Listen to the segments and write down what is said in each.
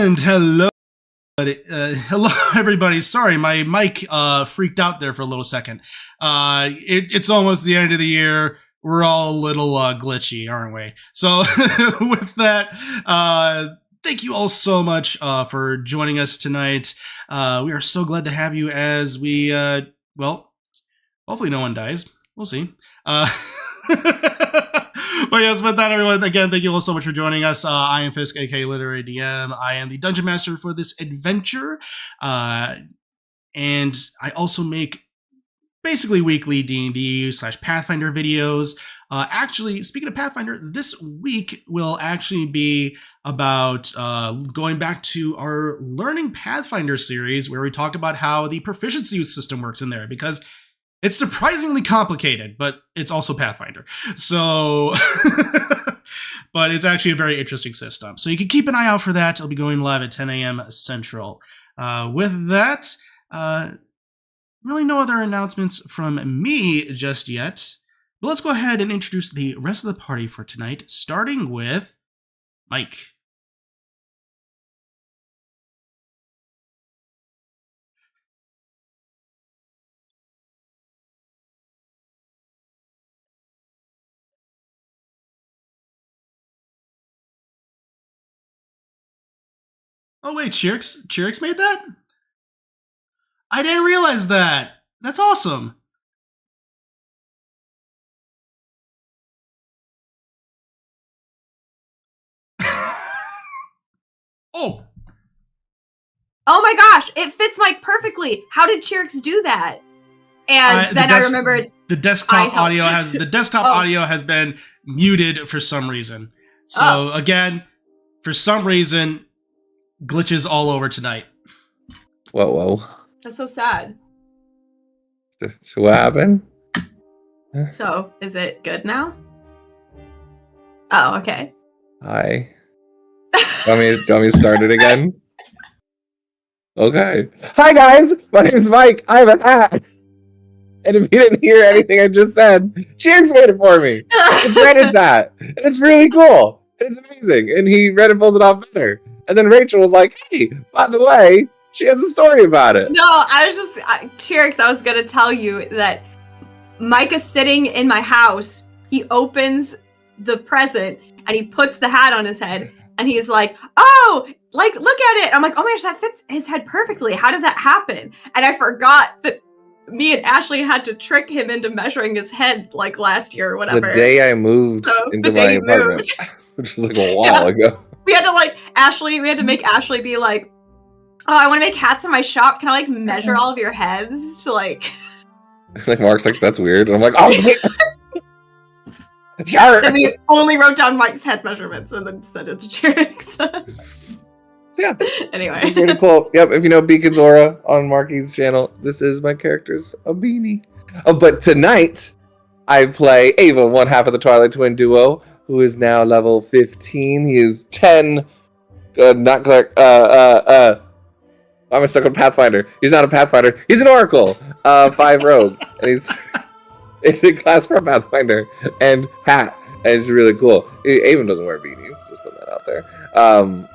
And hello, everybody. Sorry, my mic freaked out there for a little second. It's almost the end of the year. We're all a little glitchy, aren't we? So with that, thank you all so much for joining us tonight. We are so glad to have you as we, well, hopefully no one dies. We'll see. But yes, with that, everyone, again, thank you all so much for joining us. I am Fisk, aka Literary DM. I am the Dungeon Master for this adventure. And I also make basically weekly D&D/Pathfinder videos. Actually, speaking of Pathfinder, this week will actually be about going back to our Learning Pathfinder series, where we talk about how the proficiency system works in there, because it's surprisingly complicated, but it's also Pathfinder. So, but it's actually a very interesting system. So you can keep an eye out for that. It'll be going live at 10 a.m. Central. With that, really no other announcements from me just yet. But let's go ahead and introduce the rest of the party for tonight, starting with Mike. Oh wait, Chirix made that? I didn't realize that. That's awesome. Oh. Oh my gosh, it fits Mike perfectly. How did Chirix do that? And then I remembered the desktop audio has been muted for some reason. So again, for some reason, glitches all over tonight. Whoa. That's so sad. So what happened? So, is it good now? Oh, okay. Hi. Want me to start it again? Okay. Hi guys, my name is Mike. I have a hat. And if you didn't hear anything I just said, Chirix made it for me. It's Reddit's hat. And it's really cool. It's amazing. And Reddit pulls it off better. And then Rachel was like, hey, by the way, she has a story about it. No, Chirix, I was going to tell you that Mike is sitting in my house. He opens the present and he puts the hat on his head. And he's like, oh, like, look at it. I'm like, oh my gosh, that fits his head perfectly. How did that happen? And I forgot that me and Ashley had to trick him into measuring his head like last year or whatever. The day I moved into my apartment, which was like a while ago. We had to make Ashley be like, oh, I want to make hats in my shop. Can I like measure all of your heads to like... Like Mark's like, that's weird. And I'm like, oh, sure. And we only wrote down Mike's head measurements and then sent it to Chirix. Yeah. Anyway. Pretty cool. Yep, if you know Beacon's Aura on Marky's channel, this is my character's a beanie. But tonight, I play Ava, one half of the Twilight Twin duo, who is now level 15. He is 10. Not cleric. I'm stuck on Pathfinder. He's not a Pathfinder. He's an Oracle. 5 rogue. And it's in class for a Pathfinder. And hat. And it's really cool. Avon doesn't wear beanies. Just putting that out there.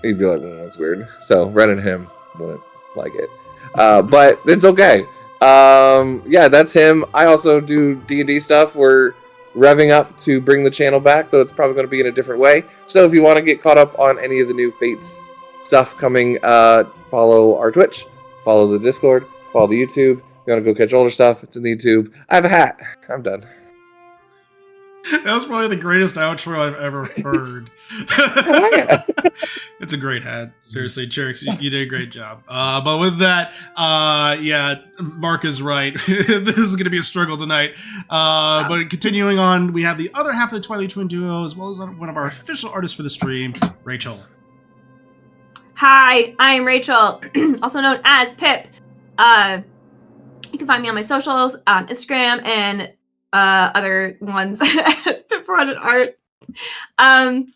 He'd be like, that's weird. So Ren and him wouldn't like it. But it's okay. Yeah, that's him. I also do D&D stuff. We're revving up to bring the channel back, though it's probably going to be in a different way. So if you want to get caught up on any of the new Fates stuff coming, follow our Twitch, follow the Discord, follow the YouTube. If you want to go catch older stuff, it's in the YouTube. I have a hat. I'm done. That was probably the greatest outro I've ever heard. It's a great hat. Seriously, Chirix, you did a great job. But with that, yeah, Mark is right. This is going to be a struggle tonight. But continuing on, we have the other half of the Twilight Twin duo, as well as one of our official artists for the stream, Rachel. Hi, I'm Rachel, also known as Pip. You can find me on my socials, on Instagram, and other ones, Pip Running Art. And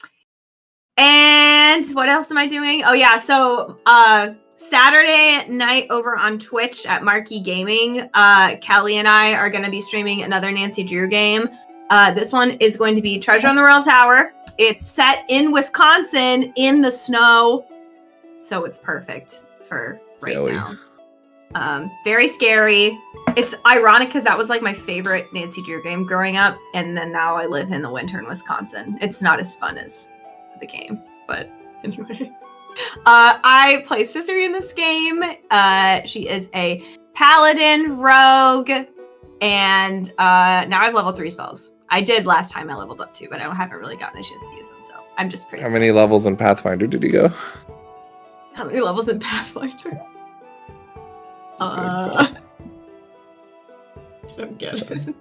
what else am I doing? Oh yeah, so Saturday night over on Twitch at Marquee Gaming, Kelly and I are going to be streaming another Nancy Drew game. This one is going to be Treasure on the Royal Tower. It's set in Wisconsin in the snow. so it's perfect for right Really? now. Very scary. It's ironic because that was like my favorite Nancy Drew game growing up, and then now I live in the winter in Wisconsin. It's not as fun as the game, but anyway. I play Cizri in this game. She is a paladin rogue, and now I've leveled 3 spells. I did last time I leveled up 2, but I haven't really gotten a chance to use them, so I'm just pretty How many levels in Pathfinder did you go? How many levels in Pathfinder? I don't get it.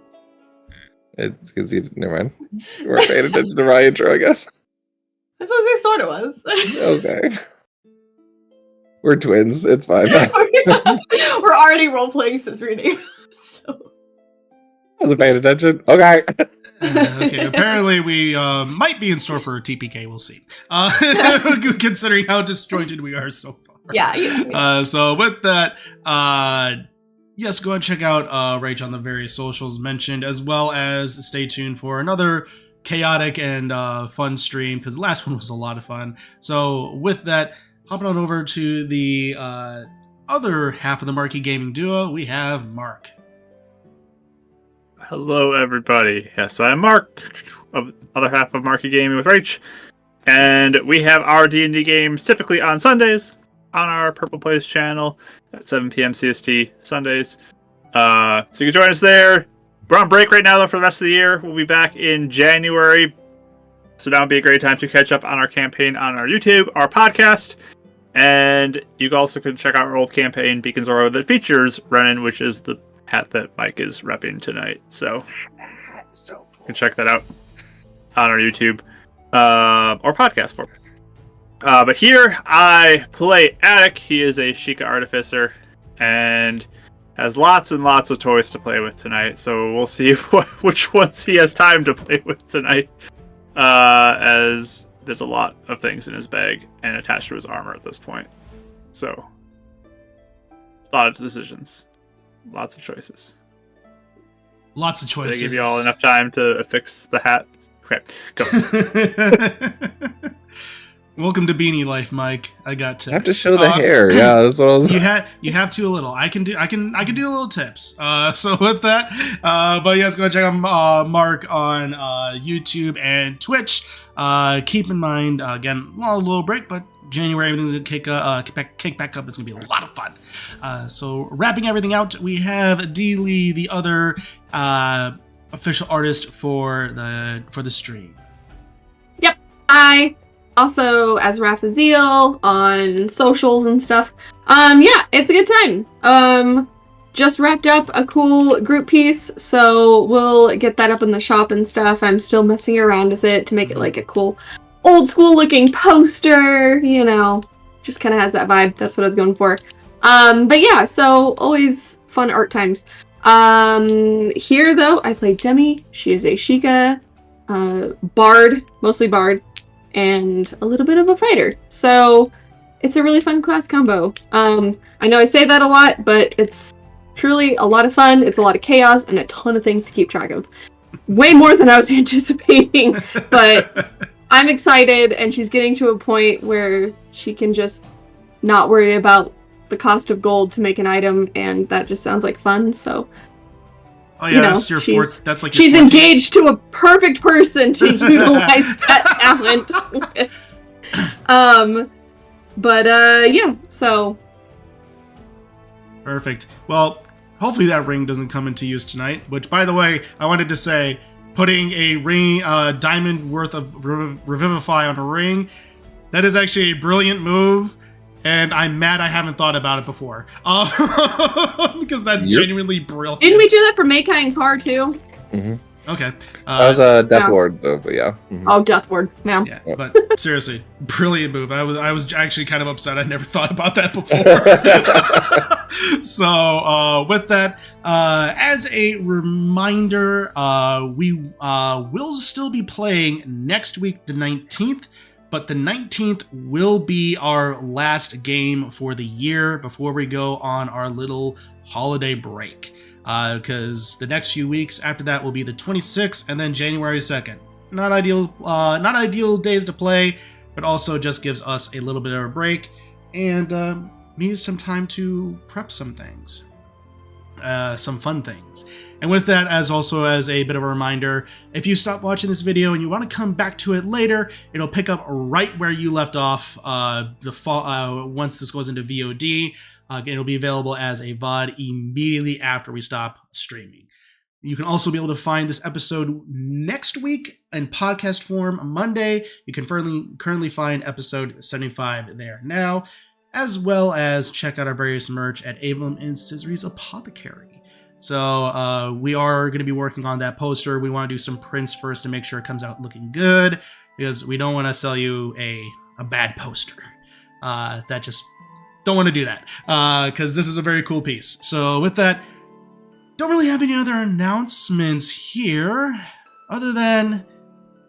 It's because you never mind. You weren't paying attention to my intro, I guess. This was your sort of was. Okay. We're twins. It's fine. We're already role playing Cizri name. So. Wasn't paying attention. Okay. Okay, apparently we might be in store for a TPK. We'll see. Considering how disjointed we are so far. Yeah. So with that, yes, go ahead and check out Rage on the various socials mentioned, as well as stay tuned for another chaotic and fun stream, because the last one was a lot of fun. So with that, hopping on over to the other half of the Marquee Gaming duo, we have Mark. Hello, everybody. Yes, I'm Mark, of the other half of Marquee Gaming with Rach, and we have our D&D games typically on Sundays on our Purple Place channel at 7 p.m. CST Sundays. So you can join us there. We're on break right now, though, for the rest of the year. We'll be back in January, so now would be a great time to catch up on our campaign on our YouTube, our podcast, and you also can check out our old campaign, Beacons Oro, that features Renan, which is the hat that Mike is repping tonight. So you can check that out on our YouTube or podcast form. But here I play Attic. He is a Sheikah Artificer and has lots and lots of toys to play with tonight. So we'll see which ones he has time to play with tonight, as there's a lot of things in his bag and attached to his armor at this point. So a lot of decisions. Lots of choices. Lots of choices. Did I give you all enough time to affix the hat? Okay, go. Welcome to Beanie Life, Mike. I got tips. I have to show the hair. Yeah, that's what I was. You have to a little. I can do little tips. So with that, but yes, go check out Mark on YouTube and Twitch. Keep in mind, again, a little break, but January everything's gonna kick back up. It's gonna be a lot of fun. So wrapping everything out, we have D. Lee, the other official artist for the stream. Yep. I also as Raphaziel on socials and stuff. Yeah, it's a good time. Just wrapped up a cool group piece, so we'll get that up in the shop and stuff. I'm still messing around with it to make it like a cool old school looking poster, you know, just kind of has that vibe. That's what I was going for. But yeah, so always fun art times. Here though, I play Demi. She is a Sheikah, bard, mostly bard, and a little bit of a fighter. So it's a really fun class combo. I know I say that a lot, but it's truly a lot of fun. It's a lot of chaos and a ton of things to keep track of. Way more than I was anticipating, but I'm excited, and she's getting to a point where she can just not worry about the cost of gold to make an item, and that just sounds like fun. So, oh yeah, that's your fourth. That's like she's engaged to a perfect person to utilize that talent with. But yeah, so perfect. Well, hopefully that ring doesn't come into use tonight. Which, by the way, I wanted to say, putting a ring, diamond worth of Revivify on a ring, that is actually a brilliant move, and I'm mad I haven't thought about it before. Because that's genuinely brilliant. Didn't we do that for Meikai and Car too? Mm-hmm. Okay. That was a Death Ward, though, but yeah. Mm-hmm. Oh, Death Ward, yeah. Yeah, but seriously, brilliant move. I was actually kind of upset I never thought about that before. So, with that, as a reminder, we will still be playing next week, the 19th, but the 19th will be our last game for the year before we go on our little holiday break. Because the next few weeks after that will be the 26th and then January 2nd. Not ideal days to play, but also just gives us a little bit of a break. and maybe some time to prep some things, some fun things. And with that, as a bit of a reminder, if you stop watching this video and you want to come back to it later, it'll pick up right where you left off once this goes into VOD. It'll be available as a VOD immediately after we stop streaming. You can also be able to find this episode next week in podcast form Monday. You can currently find episode 75 there now, as well as check out our various merch at Abound and Cizri's Apothecary. So we are going to be working on that poster. We want to do some prints first to make sure it comes out looking good, because we don't want to sell you a bad poster. Don't want to do that, because this is a very cool piece. So with that, don't really have any other announcements here, other than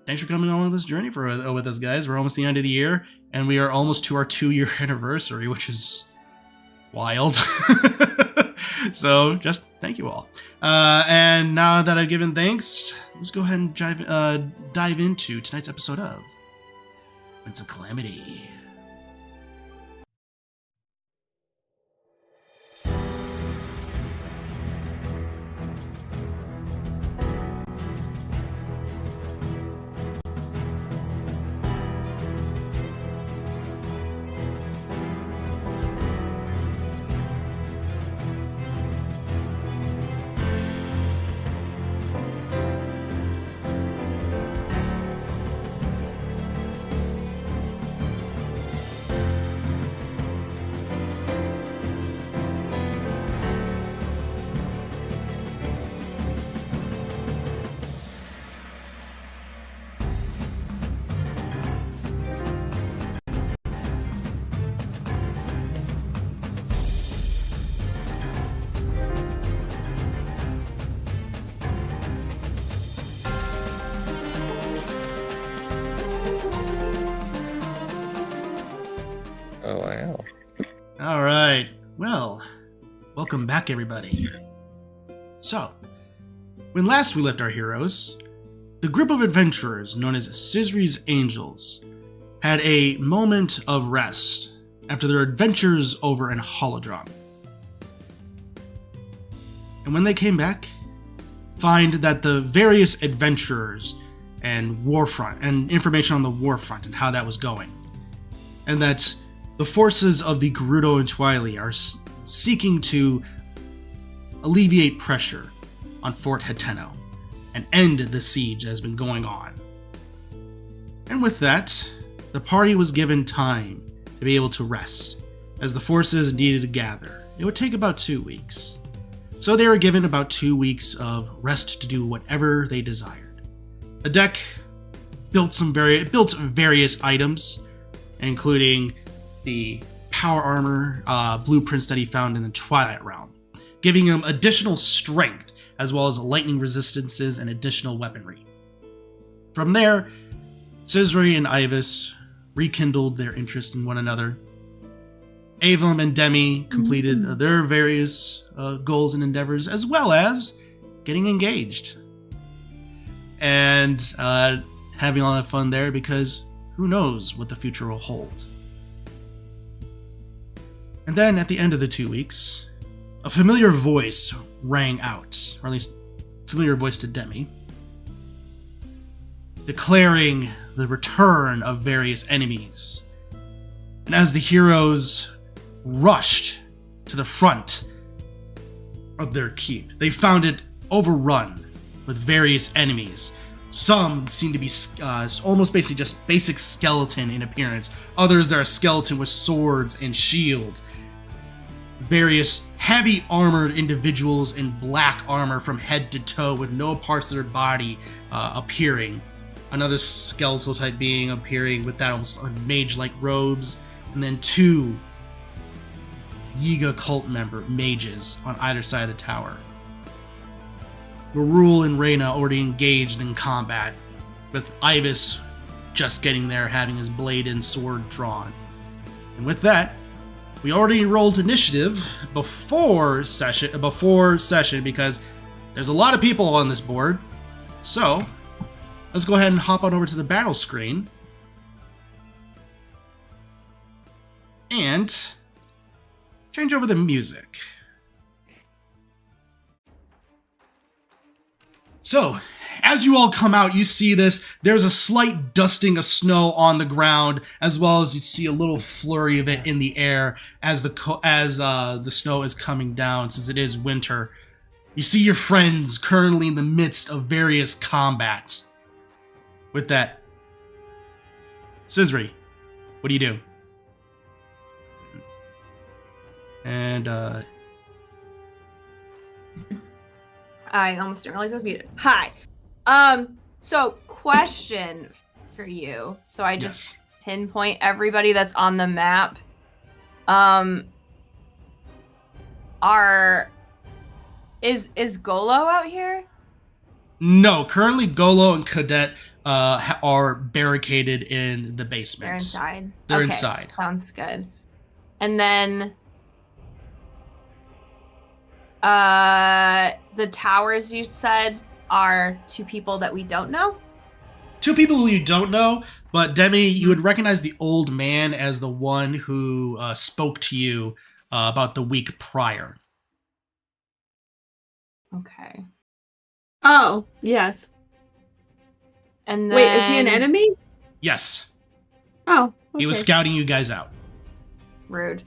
thanks for coming along this journey with us, guys. We're almost the end of the year, and we are almost to our 2-year anniversary, which is wild. So just thank you all. And now that I've given thanks, let's go ahead and dive into tonight's episode of Winds of Calamity. Oh, wow. All right. Well, welcome back, everybody. So, when last we left our heroes, the group of adventurers known as Cizri's Angels had a moment of rest after their adventures over in Holodron. And when they came back, find that the various adventurers and Warfront, and information on the Warfront and how that was going, and that the forces of the Gerudo and Twily are seeking to alleviate pressure on Fort Hateno and end the siege that has been going on. And with that, the party was given time to be able to rest, as the forces needed to gather. It would take about 2 weeks. So they were given about 2 weeks of rest to do whatever they desired. The deck built various items, including the power armor blueprints that he found in the Twilight Realm, giving him additional strength as well as lightning resistances and additional weaponry. From there, Cizri and Ivys rekindled their interest in one another. Avum and Demi completed their various goals and endeavors, as well as getting engaged. And having all that fun there, because who knows what the future will hold. And then at the end of the 2 weeks, a familiar voice rang out, or at least familiar voice to Demi, declaring the return of various enemies. And as the heroes rushed to the front of their keep, they found it overrun with various enemies. Some seem to be almost basically just basic skeleton in appearance. Others are a skeleton with swords and shield. Various heavy armored individuals in black armor from head to toe with no parts of their body appearing. Another skeletal type being appearing with that almost mage-like robes. And then 2 Yiga cult member mages on either side of the tower. Marul and Reyna already engaged in combat, with Ivys just getting there, having his blade and sword drawn. And with that, we already rolled initiative before session because there's a lot of people on this board. So let's go ahead and hop on over to the battle screen. And change over the music. So, as you all come out, you see this. There's a slight dusting of snow on the ground, as well as you see a little flurry of it in the air as the snow is coming down, since it is winter. You see your friends currently in the midst of various combat. With that, Cizri, what do you do? And I almost didn't realize I was muted. Hi. So question for you. So I just pinpoint everybody that's on the map. Is Golo out here? No, currently Golo and Cadet are barricaded in the basement. They're inside. They're Okay, inside. Sounds good. And then the towers you said are 2 people that we don't know? 2 people who you don't know, but Demi, you would recognize the old man as the one who spoke to you about the week prior. Okay. Oh, yes. And then... Wait, is he an enemy? Yes. Oh, okay. He was scouting you guys out. Rude.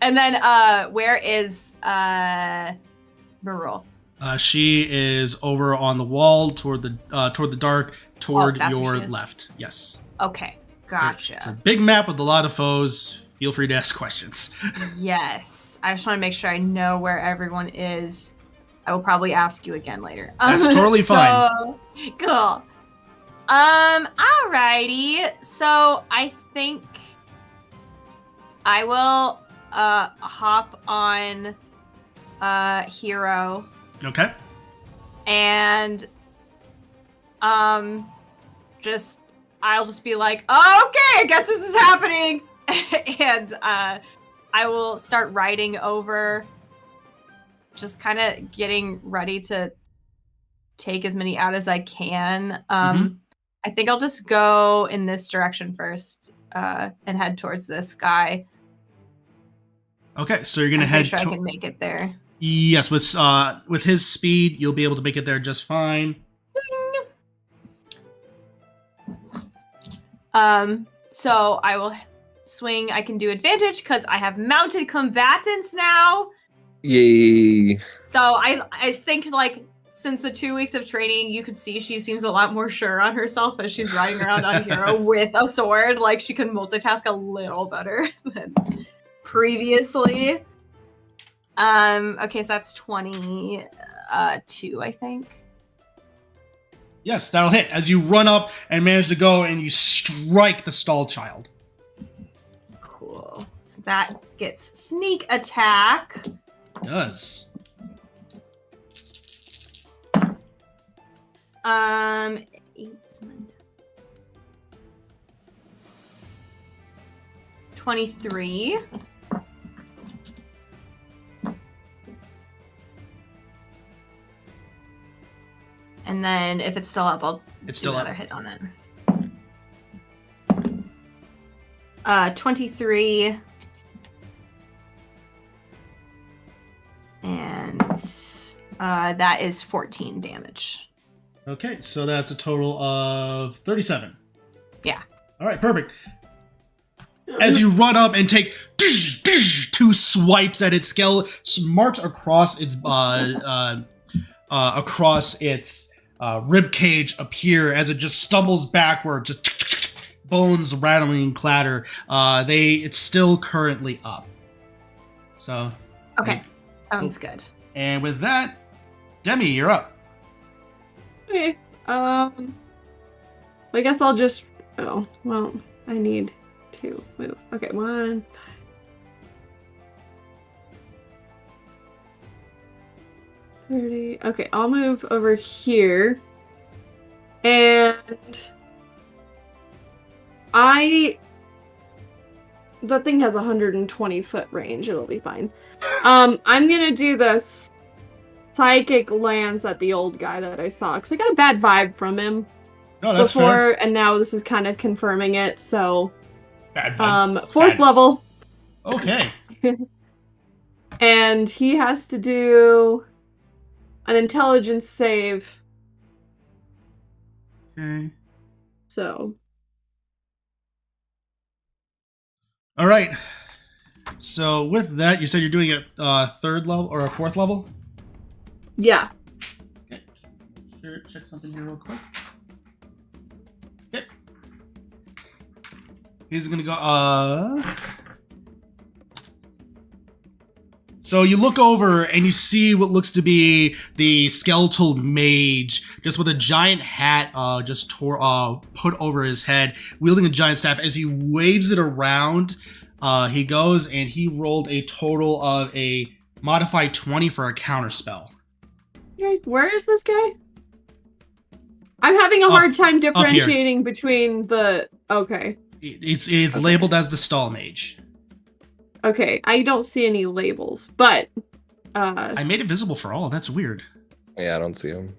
And then where is Marul? She is over on the wall toward the dark, toward that's where your she is. left. Yes. Okay, gotcha. It's a big map with a lot of foes. Feel free to ask questions. Yes. I just want to make sure I know where everyone is. I will probably ask you again later. That's totally fine. So, cool. Alrighty. So I think I will hop on Hero Okay. and I'll just be like, oh, okay, I guess this is happening. And I will start riding over, just kind of getting ready to take as many out as I can. I think I'll just go in this direction first and head towards this guy. Okay, so you're gonna I'm head. pretty sure I can make it there. Yes, with his speed, you'll be able to make it there just fine. So I will swing. I can do advantage because I have mounted combatants now. Yay. So I think, like, since the 2 weeks of training, you could see she seems a lot more sure on herself as she's riding around on Hero with a sword. Like, she can multitask a little better than previously. Okay, so that's 22, I think. Yes, that'll hit as you run up and manage to go and you strike the stall child. Cool. So that gets sneak attack. Does. 8, 23. And then if it's still up, I'll It's do still another up. hit on it. 23. And that is 14 damage. Okay, so that's a total of 37. Yeah. All right, perfect. As you run up and take 2 swipes at its skull, marks across its rib cage appear as it just stumbles backward, just bones rattling and clatter. It's still currently up. So. Okay. Sounds good. And with that, Demi, you're up. Okay. I guess I'll just. Oh, well, I need to move. Okay, 1. Okay, I'll move over here. And that thing has 120 foot range. It'll be fine. I'm gonna do this psychic lance at the old guy that I saw, because I got a bad vibe from him No, that's before, fair. and now this is kind of confirming it, so Fourth level. Okay. And he has to do an intelligence save. Okay. So. All right. So with that, you said you're doing it third level or a fourth level? Yeah. Okay. Sure, check something here real quick. Okay. He's gonna go So you look over and you see what looks to be the skeletal mage, just with a giant hat put over his head, wielding a giant staff. As he waves it around, he goes and he rolled a total of a modified 20 for a counter spell. Okay, where is this guy? I'm having a hard time differentiating between the... Okay. It's labeled as the stall mage. Okay, I don't see any labels, but... I made it visible for all. That's weird. Yeah, I don't see him.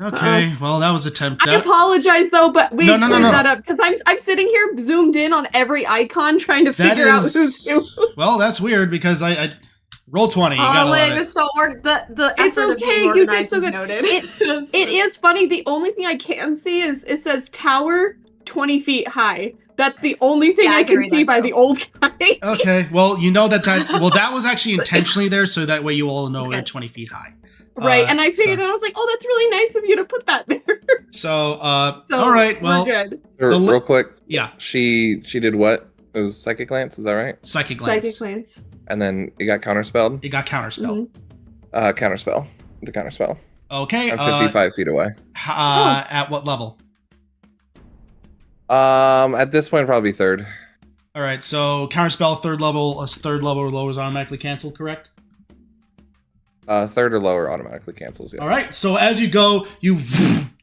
Okay, well, that was attempt. I apologize, though, but we cleared No. that up, because I'm sitting here zoomed in on every icon trying to figure out who's who. Well, that's weird, because I roll 20. You gotta love it. So the It's effort of okay, being you did organized so is good. noted. It is funny, the only thing I can see is it says tower 20 feet high. That's the only thing I can see by the old guy. Okay, well, you know that was actually intentionally there, so that way you all know they're 20 feet high. Right, and I figured I was like, oh, that's really nice of you to put that there. So all right, well, we're good. Real quick. Yeah. She did what? It was psychic glance, is that right? Psychic glance. Psychic glance. And then it got counterspelled? It got counterspelled. Counterspell. The counterspell. Okay. I'm 55 feet away. At what level? At this point, probably third. All right, so counterspell third level or lower is automatically canceled, correct? Third or lower automatically cancels. Yeah. All right, so as you go, you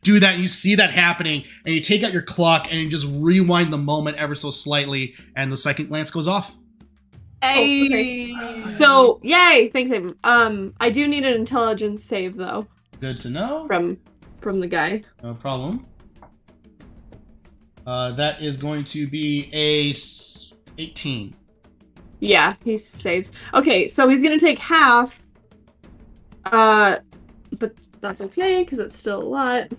do that, and you see that happening, and you take out your clock and you just rewind the moment ever so slightly, and the second glance goes off. Hey. Okay. So, yay! Thanks, Aiden. I do need an intelligence save though. Good to know. From the guy. No problem. That is going to be a 18. Yeah, he saves. Okay, so he's gonna take half. But that's okay because it's still a lot.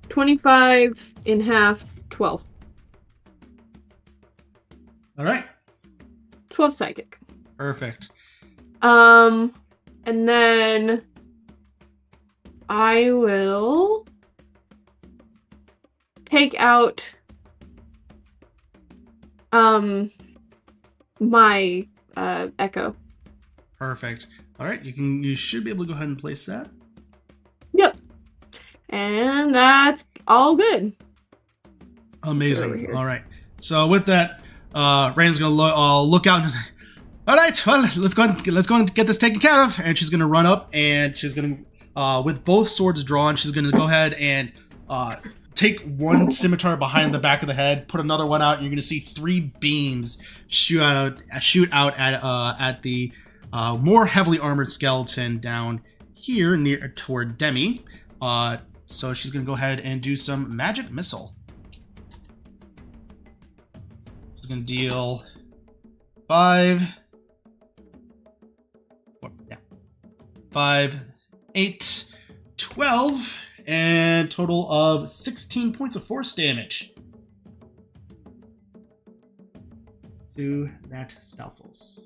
$25 in half, 12. All right. 12 psychic. Perfect. And then I will take out my echo. Perfect. All right, you should be able to go ahead and place that. Yep. And that's all good. Amazing. All right. So with that, Raina's gonna look out and say, "All right, well, let's go and get this taken care of." And she's gonna run up and she's gonna, with both swords drawn, she's gonna go ahead and take one scimitar behind the back of the head, put another one out, and you're gonna see 3 beams shoot out at the more heavily armored skeleton down here near toward Demi. So she's gonna go ahead and do some magic missile. She's gonna deal 5, 8, 12, and total of 16 points of force damage to that Stalfos.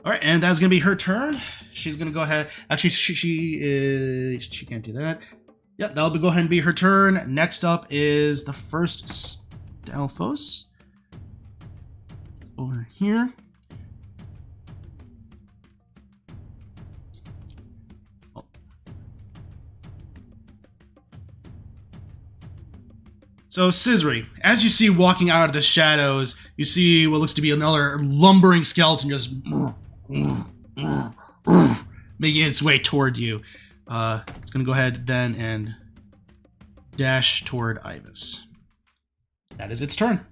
All right, and that's gonna be her turn. She's gonna go ahead. Actually, she can't do that. Yep, that'll go ahead and be her turn. Next up is the first Stalfos over here. Oh. So Cizri, as you see walking out of the shadows, you see what looks to be another lumbering skeleton just making its way toward you. It's going to go ahead then and dash toward Ibis. That is its turn.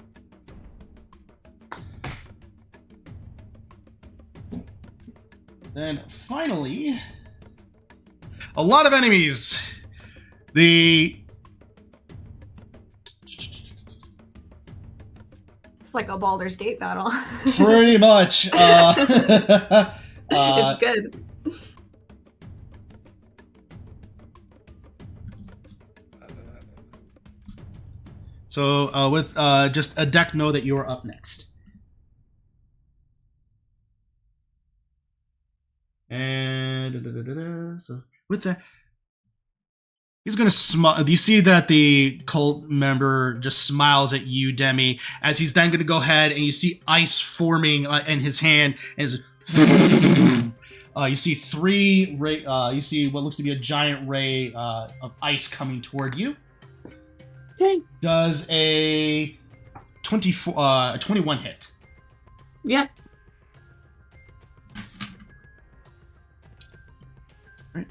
Then finally, a lot of enemies. It's like a Baldur's Gate battle. Pretty much. It's good. So with just a deck, know that you are up next. And so with that, he's gonna smile. You see that the cult member just smiles at you, Demi, as he's then gonna go ahead and you see ice forming in his hand. As you see three ray. You see what looks to be a giant ray of ice coming toward you. Okay. Does a 21 hit? Yep. Right.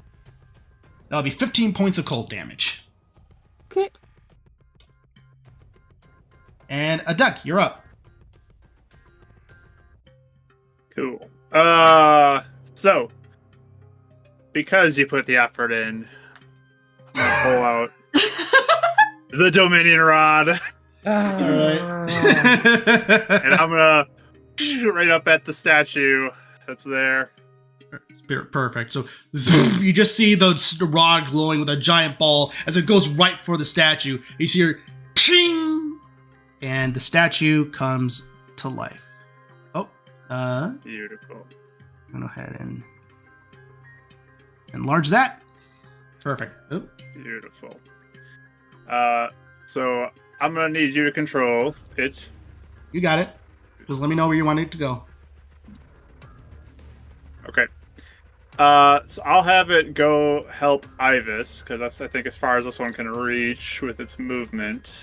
That'll be 15 points of cold damage. Okay. And a duck, you're up. Cool. So because you put the effort in, I'm gonna pull out the Dominion Rod, All right. and I'm gonna shoot right up at the statue that's there. Perfect. So you just see the rod glowing with a giant ball as it goes right for the statue. You see her, ching, and the statue comes to life. Oh, Beautiful. go ahead and enlarge that. Perfect. Oh. Beautiful. So I'm gonna need you to control it. You got it. Just let me know where you want it to go. Okay. So I'll have it go help Ivis, because that's, I think, as far as this one can reach with its movement.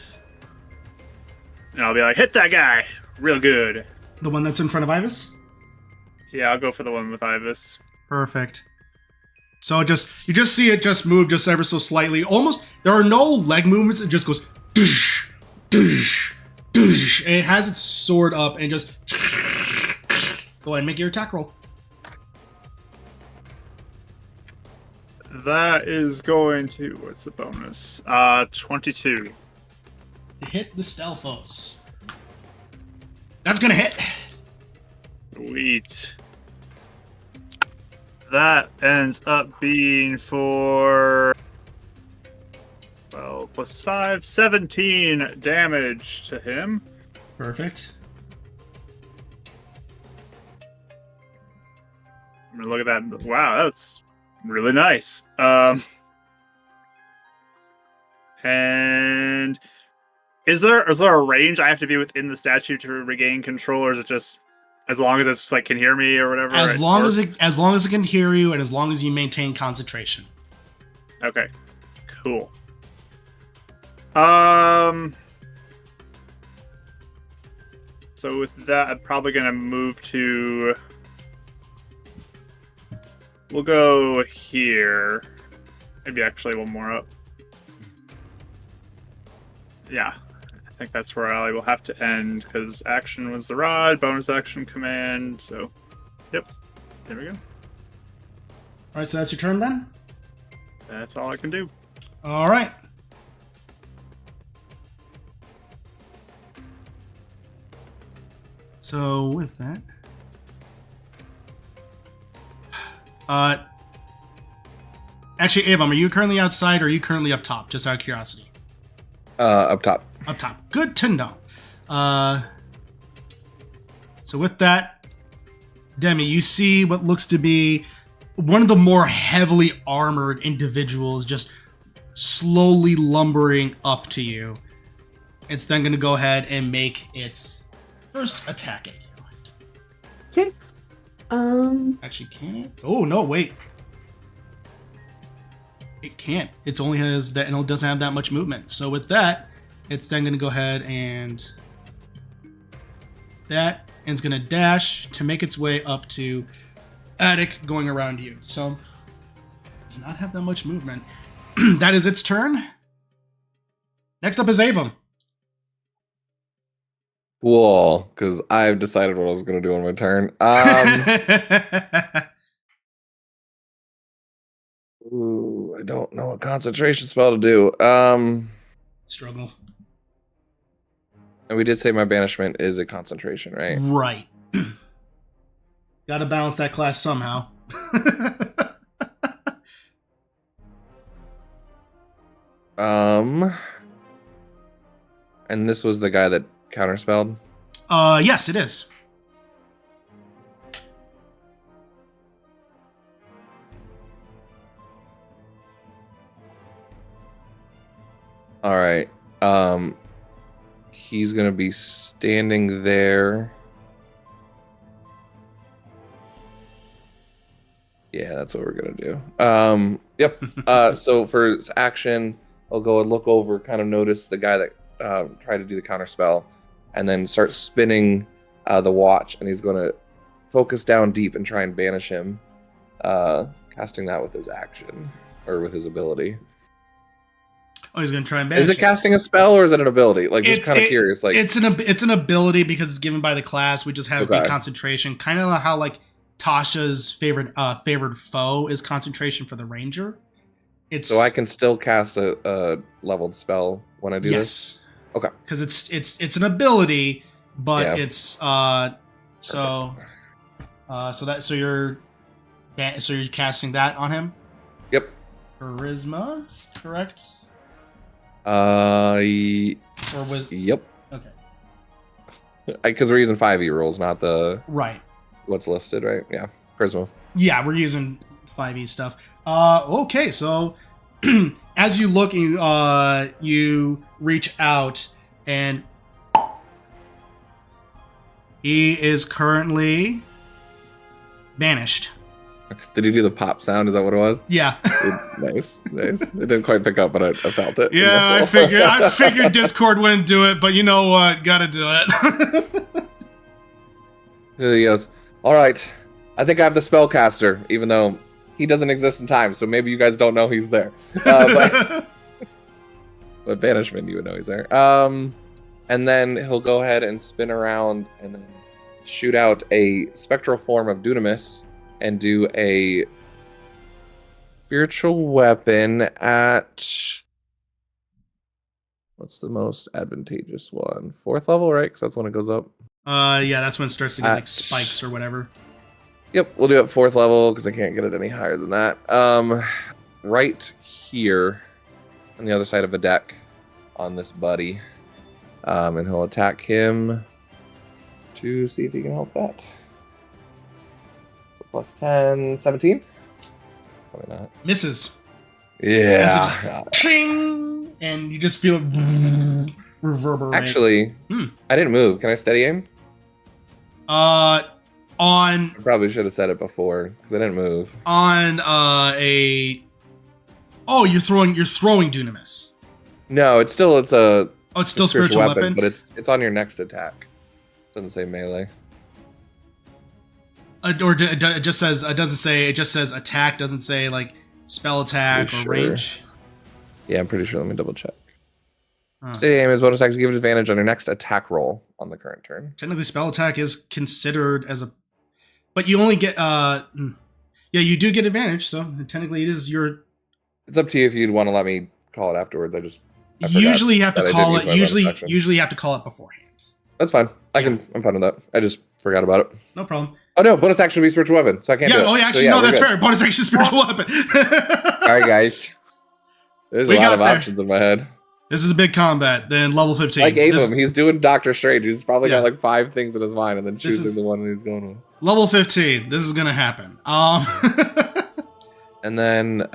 And I'll be like, hit that guy! Real good. The one that's in front of Ivis? Yeah, I'll go for the one with Ivis. Perfect. So you just see it just move just ever so slightly. Almost, there are no leg movements. It just goes, doosh, doosh, doosh, and it has its sword up and just go ahead and make your attack roll. That is going to, what's the bonus? 22. To hit the Stelphos. That's gonna hit. Sweet. That ends up being for, well, plus 5, 17 damage to him. Perfect. I'm gonna look at that. Wow, that's really nice. And is there a range I have to be within the statue to regain control, or is it just as long as it's like can hear me or whatever? As long as it can hear you, and as long as you maintain concentration. Okay, cool. So with that, I'm probably gonna move to. We'll go here. Maybe actually one more up. Yeah, I think that's where I will have to end, because action was the rod, bonus action command, so, yep, there we go. Alright, so that's your turn then? That's all I can do. Alright. So with that. Actually, Avam, are you currently outside or are you currently up top? Just out of curiosity. Up top. Up top. Good to know. So with that, Demi, you see what looks to be one of the more heavily armored individuals just slowly lumbering up to you. It's then going to go ahead and make its first attack at you. Okay. Actually, can it? Oh, no, wait. It can't. It's only has that, and it doesn't have that much movement. So with that, it's then going to go ahead and that, and it's going to dash to make its way up to Attic going around you. So it does not have that much movement. That is its turn. Next up is Avam. Cool, because I've decided what I was going to do on my turn. Ooh, I don't know a concentration spell to do. Struggle. And we did say my banishment is a concentration, right? Right. Gotta balance that class somehow. And this was the guy that counterspelled? Yes, it is. All right. He's gonna be standing there. Yeah, that's what we're gonna do. Yep. So for his action, I'll go and look over, kind of notice the guy that tried to do the counter spell, and then start spinning the watch, and he's gonna focus down deep and try and banish him, casting that with his action or with his ability. Oh, he's gonna try and banish. Is it casting a spell or is it an ability? Like, just kind of curious. Like, it's an ability because it's given by the class. We just have it be concentration, kind of how like Tasha's favored foe is concentration for the ranger. So I can still cast a leveled spell when I do this? Okay. Because it's an ability, but Yeah. it's so you're casting that on him? Yep. Charisma, correct? Yep. Okay. Because we're using 5e rules, not the Right. what's listed, right? Yeah. Charisma. Yeah, we're using 5e stuff. Okay, so as you look, you reach out, and he is currently banished. Did you do the pop sound? Is that what it was? Yeah. Nice. It didn't quite pick up, but I felt it. Yeah, I figured Discord wouldn't do it, but you know what? Gotta do it. He goes, all right, I think I have the spellcaster, even though he doesn't exist in time, so maybe you guys don't know he's there. But banishment, you would know he's there. And then he'll go ahead and spin around and then shoot out a spectral form of Dunamis and do a spiritual weapon at... What's the most advantageous one? 4th level, right? Because that's when it goes up. Yeah, that's when it starts to get like spikes or whatever. Yep, we'll do it 4th level because I can't get it any higher than that. Right here on the other side of the deck on this buddy. And he'll attack him to see if he can help that. So plus 10, 17? Probably not. Misses. Yeah. Ting! And you just feel it reverberate. Actually, I didn't move. Can I steady aim? On I probably should have said it before because I didn't move. On a. Oh, you're throwing Dunamis. No, it's still spiritual weapon, but it's on your next attack. Doesn't say melee. Or it just says it doesn't say, it just says attack, doesn't say like spell attack or range. Yeah, I'm pretty sure. Let me double check. Huh. Steady aim is bonus action to give advantage on your next attack roll on the current turn. Technically, spell attack is considered as a, but you only get yeah, you do get advantage. So technically, it is your. It's up to you if you'd want to let me call it afterwards. I usually you have to that I call did it. use my bonus action. Usually you have to call it beforehand. That's fine. I'm fine with that. I just forgot about it. No problem. Oh no, bonus action would be spiritual weapon, so I can't do it. Oh yeah, actually, So, no, we're that's good. fair. Bonus action, spiritual weapon. All right, guys. There's a We lot got of there. options in my head. This is a big combat. Then level 15. I gave This- him. He's doing Doctor Strange. He's probably Yeah. got like 5 things in his mind, and then This choosing is- the one he's going with. Level 15. This is gonna happen. And then,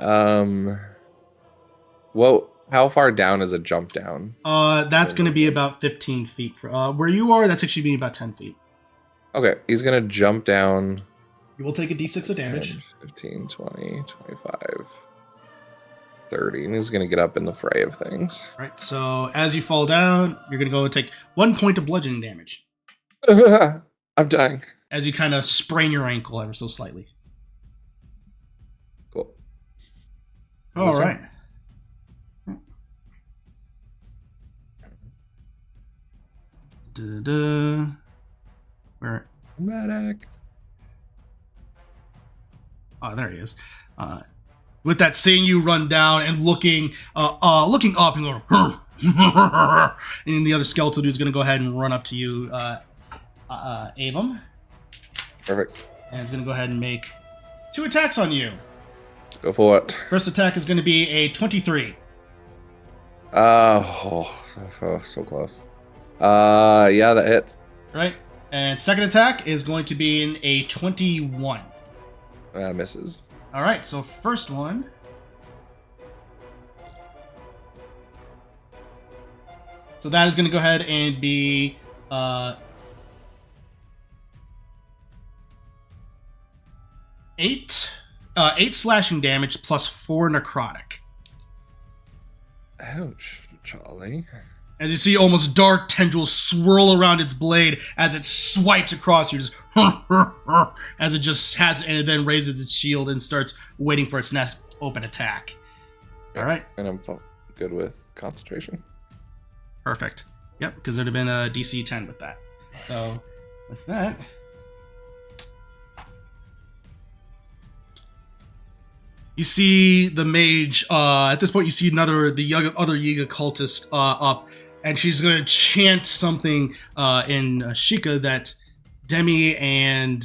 how far down is a jump down? That's gonna be about 15 feet. Where you are, that's actually being about 10 feet. Okay, he's gonna jump down. You will take a d6 of damage. 10, 15, 20, 25, 30, and he's gonna get up in the fray of things. Right. So as you fall down, you're gonna go and take 1 point of bludgeoning damage I'm dying. as you kind of sprain your ankle ever so slightly. Cool. All Awesome. right. Da-da. Where? Medic. Oh, there he is. with that, seeing you run down and looking up and going, and then the other skeletal dude is going to go ahead and run up to you, Avum. Perfect. And he's going to go ahead and make 2 attacks on you. Go for it. First attack is going to be a 23. So close. Yeah, that hits. Right? And second attack is going to be in a 21. Misses. All right, so first one. So that is going to go ahead and be 8 slashing damage plus 4 necrotic. Ouch, Charlie. As you see almost dark tendrils swirl around its blade as it swipes across you, just as it just has, and it then raises its shield and starts waiting for its next open attack. All right. And I'm good with concentration. Perfect. Yep, because there'd have been a DC 10 with that. So, with that, you see the mage. At this point, you see the other Yiga cultist up, and she's going to chant something in Shika that Demi and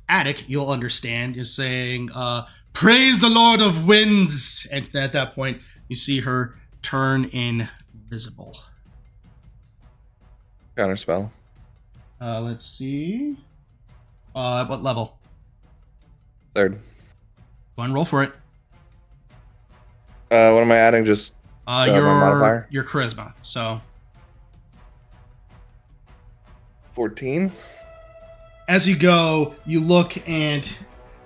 Attic, you'll understand, is saying, "Praise the Lord of Winds!" And at that point, you see her turn invisible. Counterspell. Let's see. What level? 3rd. Go and roll for it. What am I adding? Just my modifier? Your charisma. So 14. as you go, you look and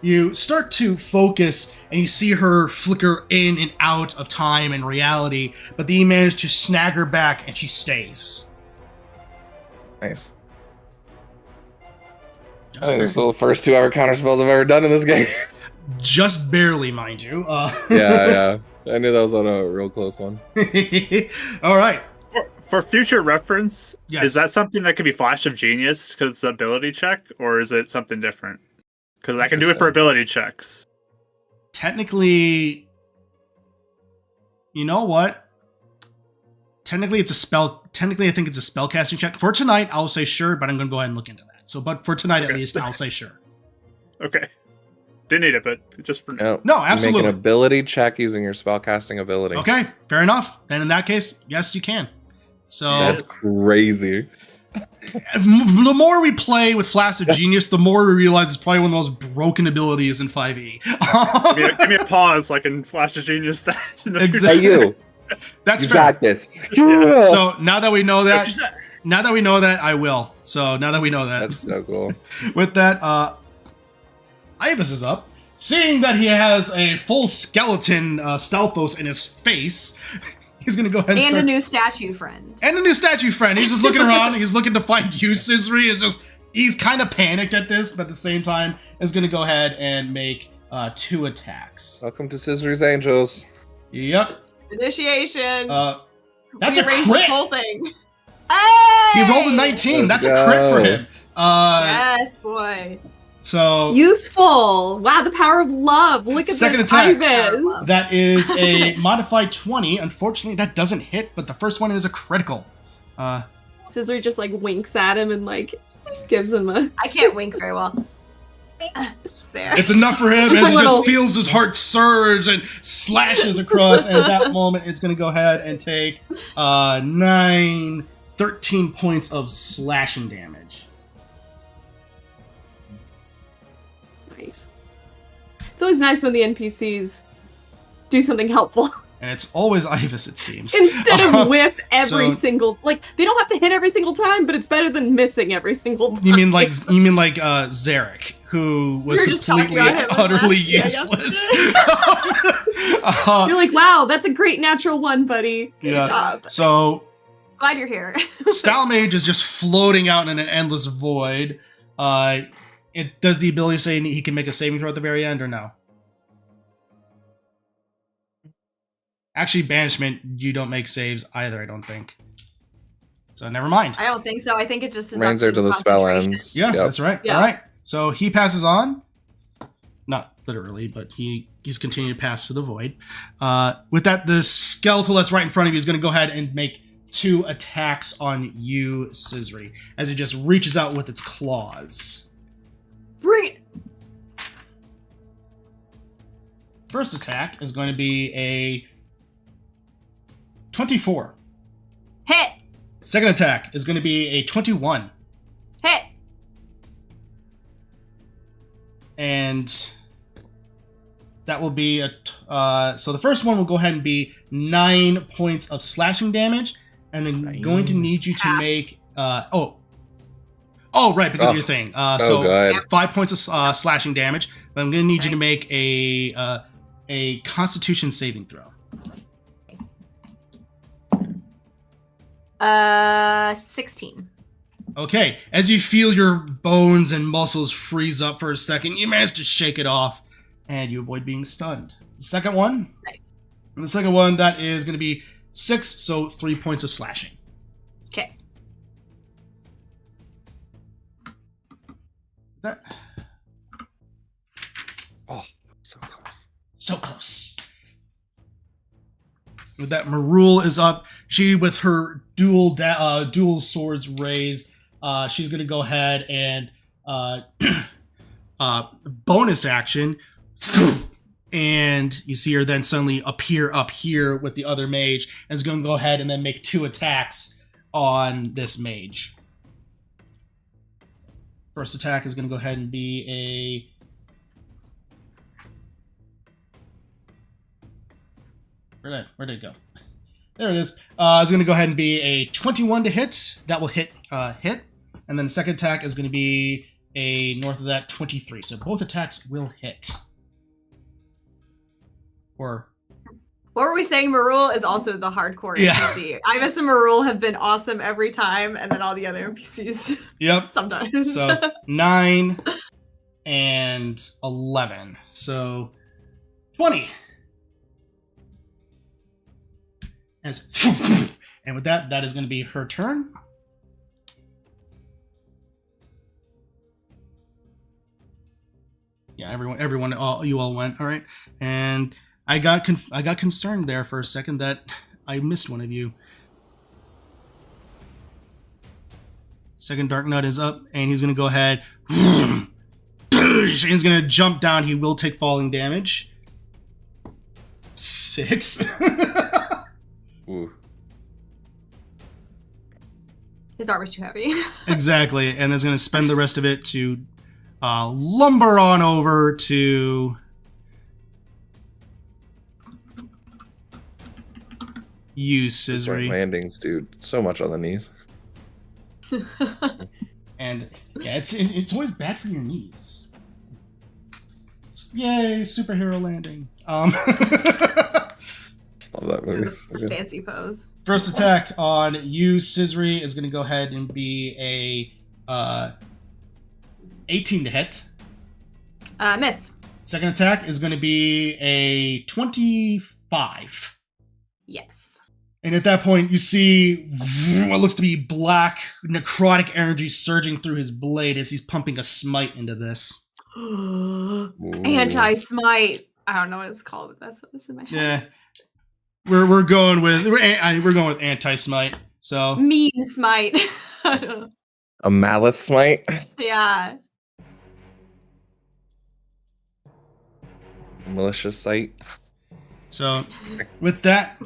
you start to focus, and you see her flicker in and out of time and reality, but then you manage to snag her back, and she stays. Nice. I think this is the first 2 hour counter spells I've ever done in this game. Just barely, mind you. Yeah. I knew that was on a real close one. All right. For future reference, Yes. is that something that could be Flash of Genius because it's an ability check, or is it something different? Because I can do it for ability checks. Technically, you know what? Technically, it's a spell. Technically, I think it's a spell casting check. For tonight, I'll say sure, but I'm going to go ahead and look into that. So, but for tonight at least, I'll say sure. Okay. Didn't need it, but just for No, No, You absolutely. make an ability check using your spellcasting ability. Okay, fair enough. Then in that case, yes, you can. So That's crazy. the more we play with Flash of Genius, the more we realize it's probably one of the most broken abilities in 5e. give me a pause so I can Flash of Genius that. In the Exactly. Hey, you. That's You fair. got this. Yeah. So now that we know that, future- I will. So now that we know that, That's so cool. with that, Ivus is up. Seeing that he has a full skeleton Stalfos in his face, he's going to go ahead and And start. a new statue friend. And a new statue friend. He's just looking around. He's looking to find you, Cizri, and just he's kind of panicked at this, but at the same time is going to go ahead and make 2 attacks. Welcome to Cizri's Angels. Yep. Initiation. That's We a erased crit. This whole thing. Hey! He rolled a 19. Let's That's a crit for go. him. Yes, boy. So Useful. Wow, the power of love. Look at Second this attack. Ibis. that is a modified 20. Unfortunately, that doesn't hit, but the first one is a critical. Cizri just like winks at him and like gives him a. I can't wink very well. There. It's enough for him Super as he little. just feels his heart surge and slashes across. And at that moment, it's going to go ahead and take 13 points of slashing damage. Nice. It's always nice when the NPCs do something helpful And it's always Ivus, it seems. instead of whiff every So- single. Like they don't have to hit every single time, but it's better than missing every single time. You mean like Zarek, who was We were just talking completely, about him utterly last- yeah, useless. You're like, wow, that's a great natural one, buddy. Good Yeah. job. So Glad you're here. Style Mage is just floating out in an endless void. It does the ability say he can make a saving throw at the very end, or no? Actually, Banishment, you don't make saves either, I don't think. So never mind. I don't think so. I think it just is Remains up there to till the spell concentration. ends. Yeah, Yep. that's right. Yeah. All right. So he passes on. No, literally, but he's continuing to pass through the void. With that, the skeletal that's right in front of you is going to go ahead and make 2 attacks on you, Cizri, as it just reaches out with its claws. Bring it. First attack is going to be a 24. Hit. Second attack is going to be a 21. Hit. And that will be so the first one will go ahead and be 9 points of slashing damage, and then going to need you to make right, because of your thing. So God. 5 points of slashing damage, but I'm going to need you to make a Constitution saving throw. 16. Okay, as you feel your bones and muscles freeze up for a second, you manage to shake it off, and you avoid being stunned. The second one? Nice. And the second one, that is going to be 6, so 3 points of slashing. Okay. That. Oh, so close. So close. With that, Marul is up. She, with her dual swords raised, she's going to go ahead and bonus action. And you see her then suddenly appear up here with the other mage, and is going to go ahead and then make 2 attacks on this mage. First attack is going to go ahead and be Where did it go? There it is. It's going to go ahead and be a 21 to hit. That will hit. And then the second attack is going to be a north of that 23. So both attacks will hit. Or What were we saying? Marul is also the hardcore Yeah. NPC. Imus and Marul have been awesome every time, and then all the other NPCs Yep. sometimes. So 9 and 11. So 20. And with that, that is going to be her turn. Yeah, everyone, you all went. All right, and I got concerned there for a second that I missed one of you. Second Dark Nut is up, and he's going to go ahead. He's going to jump down. He will take falling damage. 6. Ooh. His armor's too heavy. Exactly, and is going to spend the rest of it to lumber on over to you, Right Cizri. landings, dude. So much on the knees. And yeah, it's always bad for your knees. Yay, superhero landing. Love that movie. So good. Fancy pose. First attack on you, Cizri, is going to go ahead and be a 18 to hit. Miss. Second attack is going to be a 25. Yes. And at that point, you see what looks to be black, necrotic energy surging through his blade as he's pumping a smite into this. Ooh. Anti-smite. I don't know what it's called, but that's what's in my head. Yeah, we're going with anti-smite. So Mean smite. A malice smite. Yeah. Malicious sight. So with that,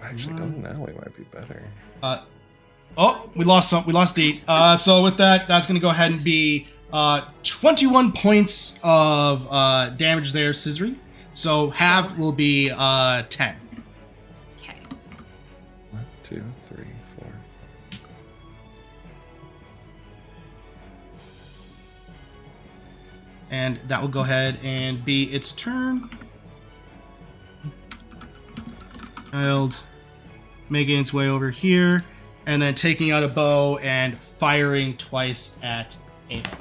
Actually, going that way might be better. we lost D. So with that, that's going to go ahead and be 21 points of damage there, Cizri. So halved will be 10. Okay. 1, 2, 3, 4. And that will go ahead and be its turn. Child making its way over here, and then taking out a bow and firing twice at Ava.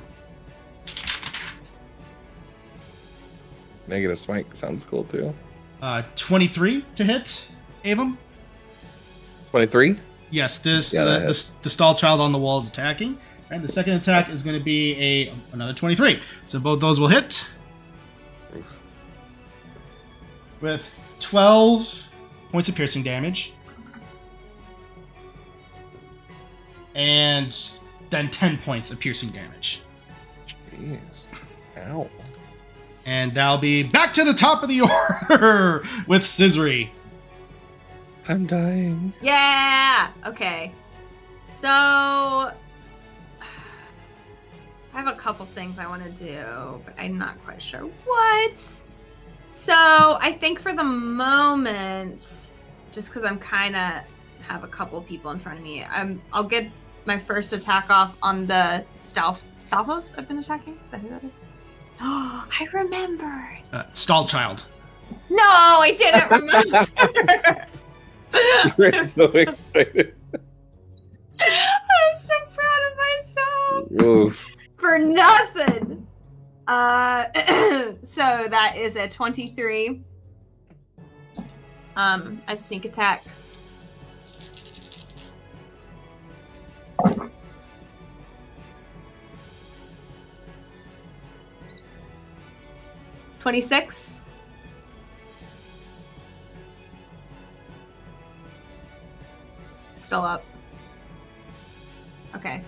Negative smite sounds cool too. 23 to hit, Avum. 23. Yes, this Yeah, that the stall child on the wall is attacking. And the second attack is going to be another 23. So both those will hit Oof. with 12 points of piercing damage. And then 10 points of piercing damage. Jeez. Ow. And that'll be back to the top of the order with Cizri. I'm dying. Yeah. Okay. So I have a couple things I want to do, but I'm not quite sure what. So I think for the moment, just because I'm kind of have a couple people in front of me, I'll get my first attack off on the Stalfos I've been attacking. Is that who that is? Oh, I remembered. Stall child. No, I didn't remember. You're so excited. I'm so proud of myself. Oof. For nothing. So that is a 23. A sneak attack. $26. Still up. Okay.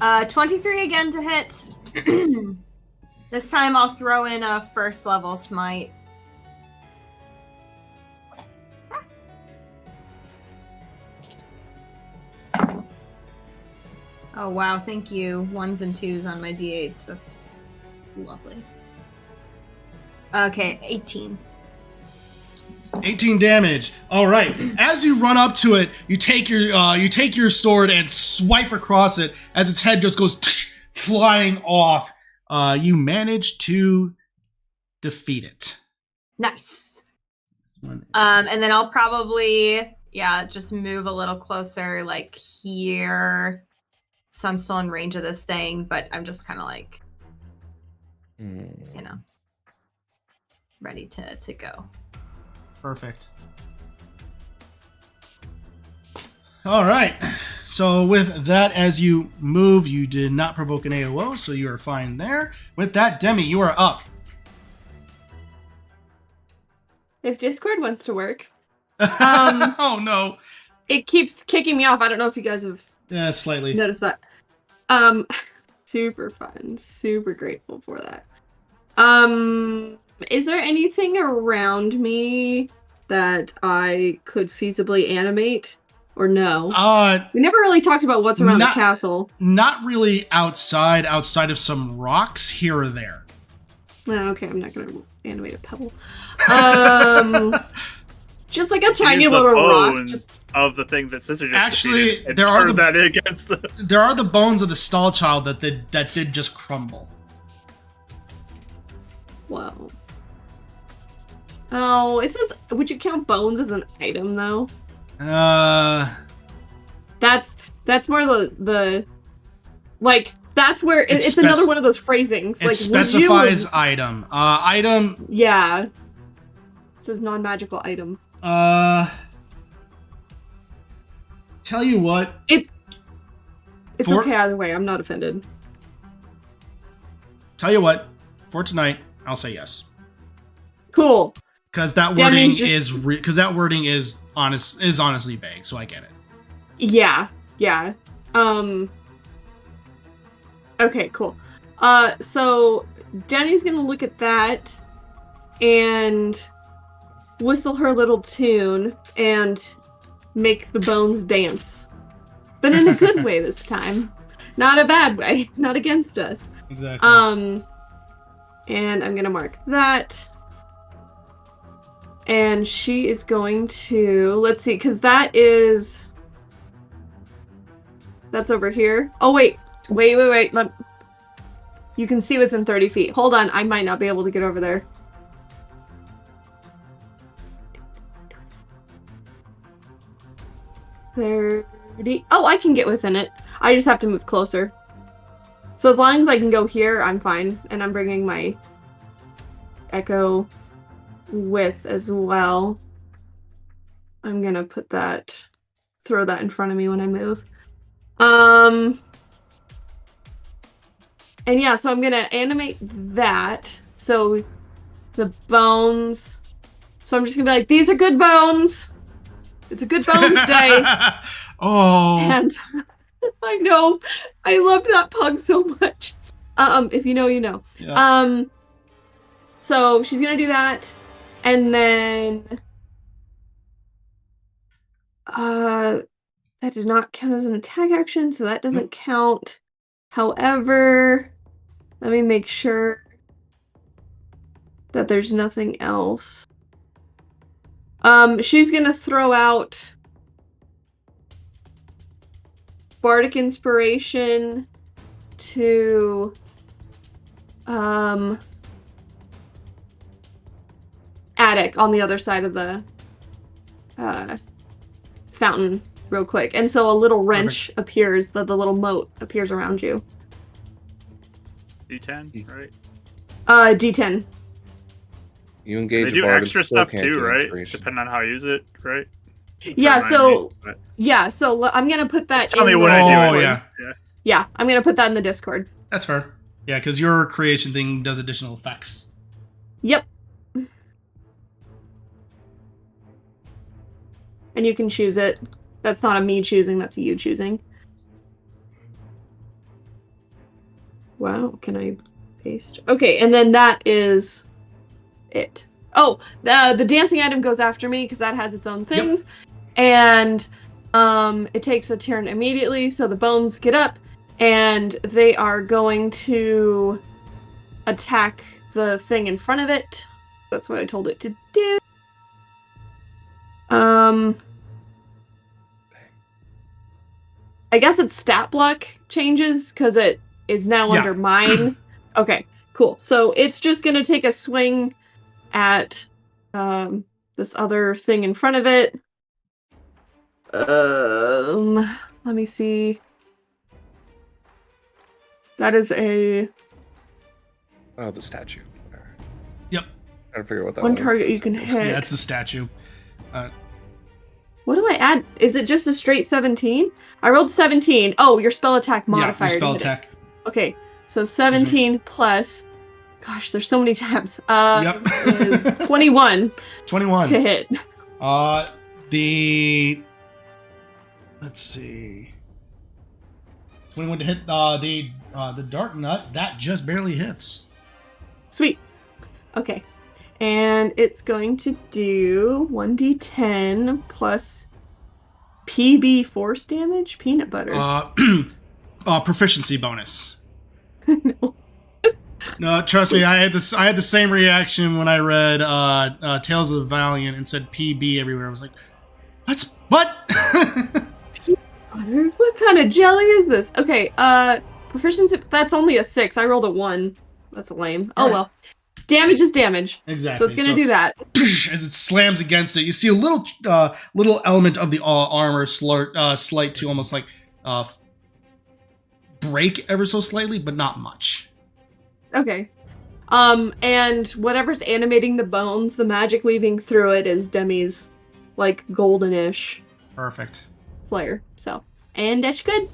Uh, 23 again to hit. This time I'll throw in a first level smite. Oh wow, thank you. 1s and 2s on my d8s. That's lovely. Okay, 18. 18 damage. All right. As you run up to it, you take your sword and swipe across it as its head just goes flying off. You manage to defeat it. Nice. And then I'll probably just move a little closer, like here. So I'm still in range of this thing, but I'm just kind of like, ready to go. Perfect. All right. So with that, as you move, you did not provoke an AOO, so you are fine there. With that, Demi, you are up. If Discord wants to work. Oh no. It keeps kicking me off. I don't know if you guys have Slightly. noticed that. Super fun. Super grateful for that. Is there anything around me that I could feasibly animate? Or no? We never really talked about what's around the castle. Not really outside of some rocks here or there. No, okay, I'm not gonna animate a pebble. Just like a tiny little rock. Just of the thing that Sister just actually defeated, and there are that against the. There are the bones of the stall child that did just crumble. Whoa. Oh, would you count bones as an item though? That's more the like that's where it's another one of those phrasings. It like specifies item. Item. Yeah. It says non-magical item. Tell you what. It's okay either way. I'm not offended. Tell you what. For tonight, I'll say yes. Cool. Because that wording is honestly vague, so I get it. Yeah. Okay, cool. So Danny's gonna look at that and whistle her little tune and make the bones dance. But in a good way this time. Not a bad way. Not against us. Exactly. And I'm gonna mark that. And she is going to, let's see, because that's over here. Oh, wait. You can see within 30 feet. Hold on, I might not be able to get over there. Oh, I can get within it. I just have to move closer. So as long as I can go here, I'm fine. And I'm bringing my echo width as well. I'm gonna throw that in front of me when I move. And yeah, so I'm gonna animate that. So the bones. So I'm just gonna be like, these are good bones. It's a good bones day. Oh. And I know, I loved that pug so much. If you know, you know. Yeah. So she's gonna do that, and then that did not count as an attack action, so that doesn't count. However, let me make sure that there's nothing else. She's gonna throw out Bardic Inspiration to attic on the other side of the fountain real quick. And so a little wrench appears, the little moat appears around you. D10, right? D10. You engage They do a bard extra and still stuff can't too, do right? inspiration. Depending on how I use it, right? Yeah, Remind so me, but- I'm gonna put that Just tell me in when the I do it. Oh, yeah. Yeah, I'm gonna put that in the Discord. That's fair. Yeah, because your creation thing does additional effects. Yep. And you can choose it. That's not a me choosing, that's a you choosing. Wow, can I paste? Okay, and then that is it. Oh, the dancing item goes after me because that has its own things. And it takes a turn immediately, so the bones get up and they are going to attack the thing in front of it. That's what I told it to do. I guess its stat block changes because it is now under mine. Okay, cool. So it's just gonna take a swing at this other thing in front of it. Let me see. That is a Oh, the statue. Yep. Trying to figure out what that one was. target you can hit. Yeah, it's the statue. What do I add? Is it just a straight 17? I rolled 17. Oh, your spell attack modifier. Yeah, your spell to hit it. attack. Okay, so 17 plus. Gosh, there's so many tabs. Yep. 21 21. to hit. Let's see. 21 to hit the Dark Nut. That just barely hits. Sweet. Okay. And it's going to do 1d10 plus PB force damage? Peanut butter. Proficiency bonus. No. No, trust me, I had the same reaction when I read Tales of the Valiant and said PB everywhere. I was like, what? Butter? What kind of jelly is this? Okay, proficiency, that's only a 6. I rolled a 1. That's lame. Oh, Alright. well. Damage is damage. Exactly. So it's gonna do that. As it slams against it, you see a little element of the armor slight to almost like break ever so slightly, but not much. Okay. And whatever's animating the bones, the magic weaving through it is Demi's, like, goldenish Perfect. flare. So, and that's good.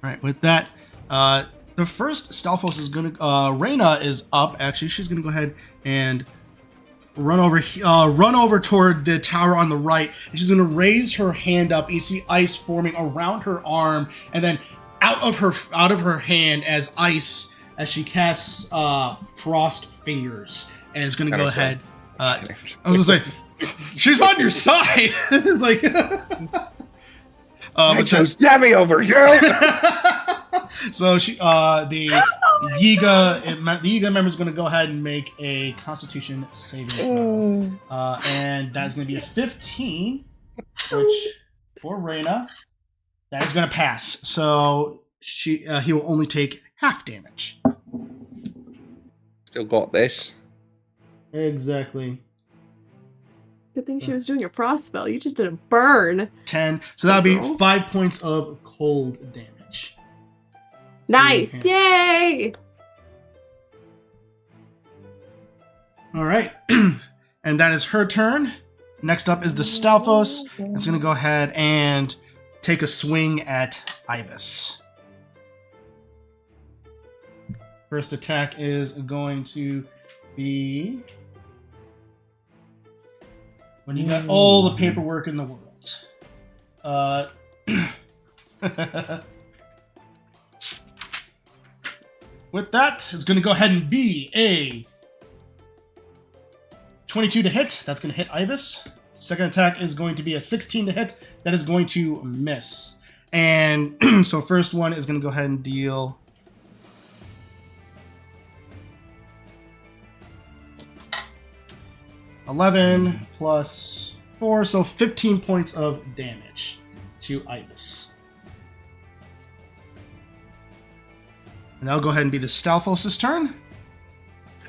All right, with that, the first Stalfos is gonna. Reyna is up. Actually, she's gonna go ahead and run over toward the tower on the right. And she's gonna raise her hand up. You see ice forming around her arm, and then out of her hand as she casts Frost Fingers, and is gonna go ahead. I was gonna say, she's on your side. It's like. I chose Demi over you. So the Yiga member is going to go ahead and make a Constitution saving throw, and that's going to be a 15, which for Reyna, that is going to pass. So he will only take half damage. Still got this. Exactly. Good thing she was doing a frost spell. You just did a burn. 10. So that'll be 5 points of cold damage. Nice. Okay. Yay! All right. And that is her turn. Next up is the Stalfos. It's going to go ahead and take a swing at Ibis. First attack is going to be... when you got all the paperwork in the world. With that, it's going to go ahead and be a 22 to hit. That's going to hit Ibis. Second attack is going to be a 16 to hit. That is going to miss. And so first one is going to go ahead and deal... 11 plus 4, so 15 points of damage to Ibis. And that'll go ahead and be the Stalfos' turn.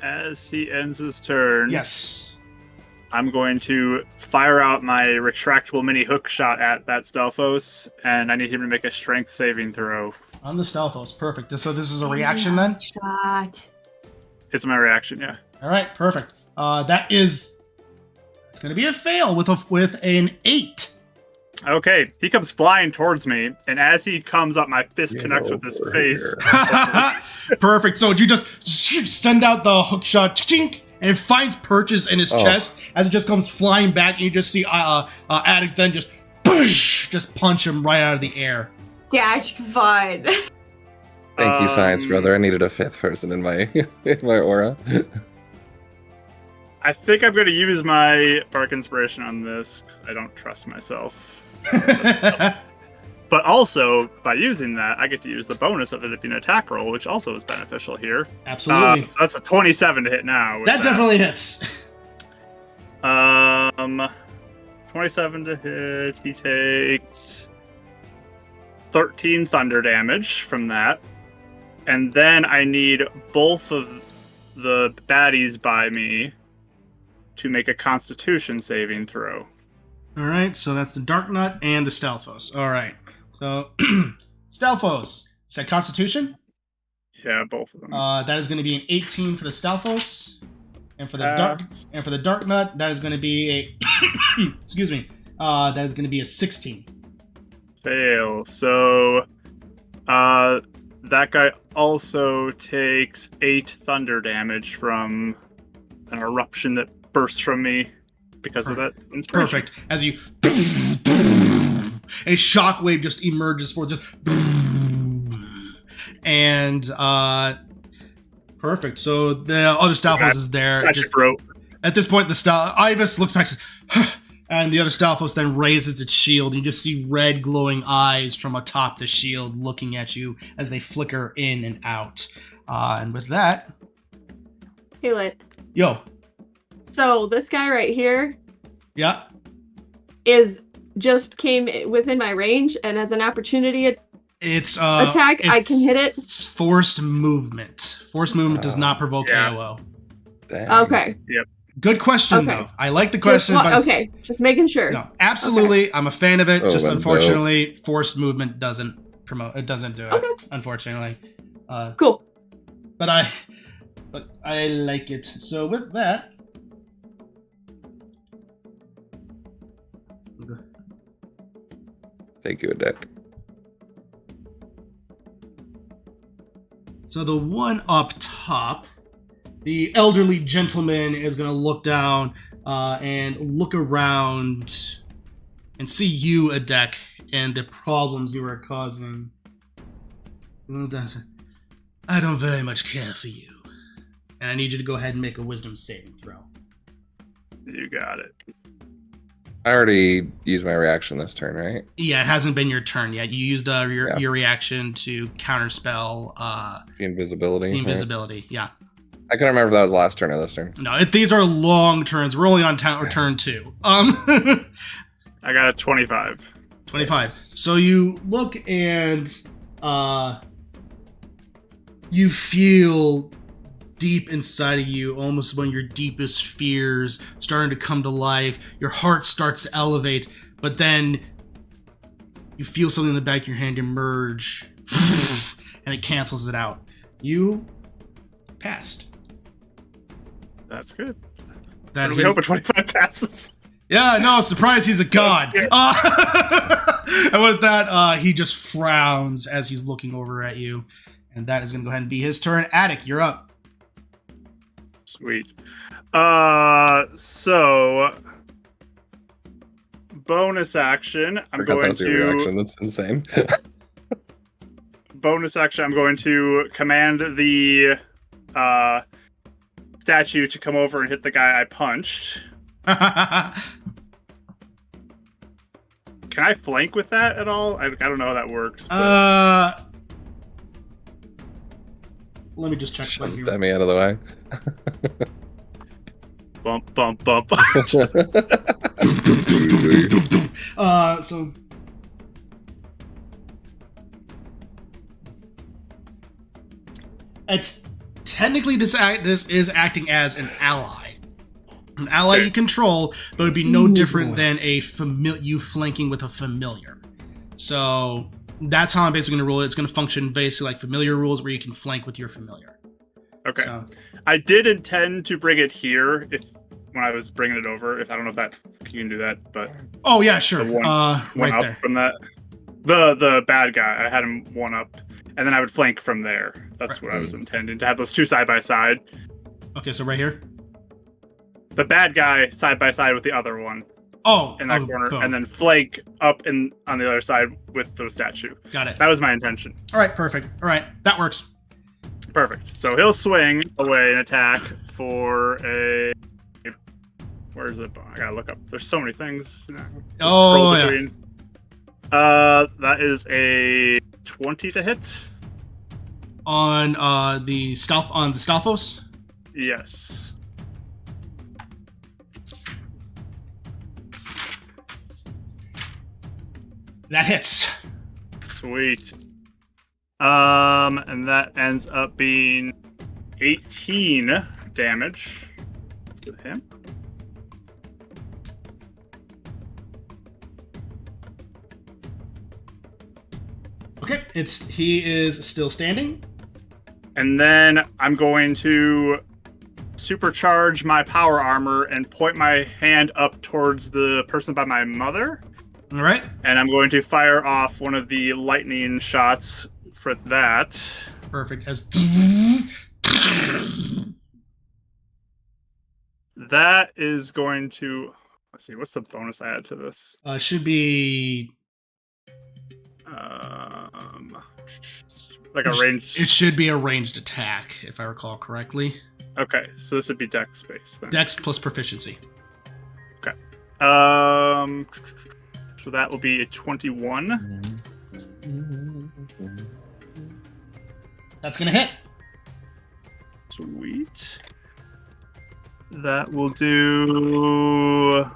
As he ends his turn, Yes. I'm going to fire out my retractable mini hook shot at that Stalfos, and I need him to make a strength saving throw. On the Stalfos, perfect. So this is a reaction then? Shot. It's my reaction, yeah. All right, perfect. That is... it's going to be a fail with an 8. Okay, he comes flying towards me, and as he comes up, my fist connects with his face. Perfect. So you just send out the hook shot, chink, and it finds purchase in his chest as it just comes flying back, and you just see Addict then just punch him right out of the air. Dash fun. Thank you, Science Brother. I needed a 5th person in my in my aura. I think I'm going to use my Bark Inspiration on this, because I don't trust myself. But also, by using that, I get to use the bonus of it being an attack roll, which also is beneficial here. Absolutely. So that's a 27 to hit now. with That definitely hits. 27 to hit. He takes 13 thunder damage from that. And then I need both of the baddies by me to make a Constitution saving throw. All right, so that's the Dark Nut and the Stalfos. All right, so Stalfos, said Constitution? Yeah, both of them. That is going to be an 18 for the Stalfos, and for the Dark Nut, that is going to be a excuse me, that is going to be a 16. Fail. So, that guy also takes 8 thunder damage from an eruption that bursts from me because of that inspiration. Perfect. As you a shockwave just emerges for just and perfect. So the other Stalfos is there. At this point, the Ibis looks back and says, and the other Stalfos then raises its shield. You just see red glowing eyes from atop the shield looking at you as they flicker in and out. And with that, Hey, Lit. yo, So this guy right here yeah, is just came within my range, and as an opportunity it's attack, I can hit it. Forced movement. Forced movement does not provoke AOO. Dang. Okay. Good question, Okay. though. I like the question, but okay, just making sure. no, absolutely, Okay. I'm a fan of it. Oh, Just that's unfortunately, forced movement doesn't promote. It doesn't do it. Okay. Unfortunately, Cool. but I like it. So with that, Thank you, Adept. so the one up top, the elderly gentleman is going to look down and look around and see you, Adek, and the problems you are causing. I don't very much care for you. And I need you to go ahead and make a wisdom saving throw. You got it. I already used my reaction this turn, right? Yeah, it hasn't been your turn yet. You used your reaction to counterspell The invisibility. the right? invisibility. Yeah. I couldn't remember if that was the last turn or this turn. No, these are long turns. We're only on turn 2. I got a 25. 25. So you look and you feel deep inside of you, almost when your deepest fears starting to come to life. Your heart starts to elevate, but then you feel something in the back of your hand emerge, and it cancels it out. You passed. That's good. that We hope a 25 passes. Yeah, no, surprise, he's a god. Yeah. And with that, he just frowns as he's looking over at you. And that is going to go ahead and be his turn. Attic, you're up. Sweet. So bonus action. I'm Forgot that going was your reaction. to That's insane. bonus action. I'm going to command the statue to come over and hit the guy I punched. Can I flank with that at all? I don't know how that works. But... Let me just check. Just stab me out of the way. Bump, bump, bump. So it's technically this is acting as an ally. An ally Okay. you control, but it would be no different than you flanking with a familiar. So that's how I'm basically going to rule it. It's going to function basically like familiar rules, where you can flank with your familiar. Okay. So, I did intend to bring it here when I was bringing it over. If I don't know if you can do that, but oh yeah, sure. The one Right up there. from that. The bad guy, I had him one up, and then I would flank from there. That's what I was intending, to have those two side by side. Okay, so right here. The bad guy side by side with the other one Oh, in that corner, boom. and then flank up on the other side with the statue. Got it. That was my intention. All right, perfect. All right, that works. Perfect. So he'll swing away and attack for a. Where's it? I gotta look up. There's so many things. Just Oh, scroll yeah. between. That is a 20 to hit. On the Stalfos. Yes. That hits. Sweet. And that ends up being 18 damage to him. Okay, he is still standing. And then I'm going to supercharge my power armor and point my hand up towards the person by my mother. All right. And I'm going to fire off one of the lightning shots for that. Perfect. As That is going to... Let's see, what's the bonus I add to this? should be Like a range... It should be a ranged attack, if I recall correctly. Okay, so this would be dex space then. Dex plus proficiency. Okay. So that will be a 21. That's gonna hit. Sweet. That will do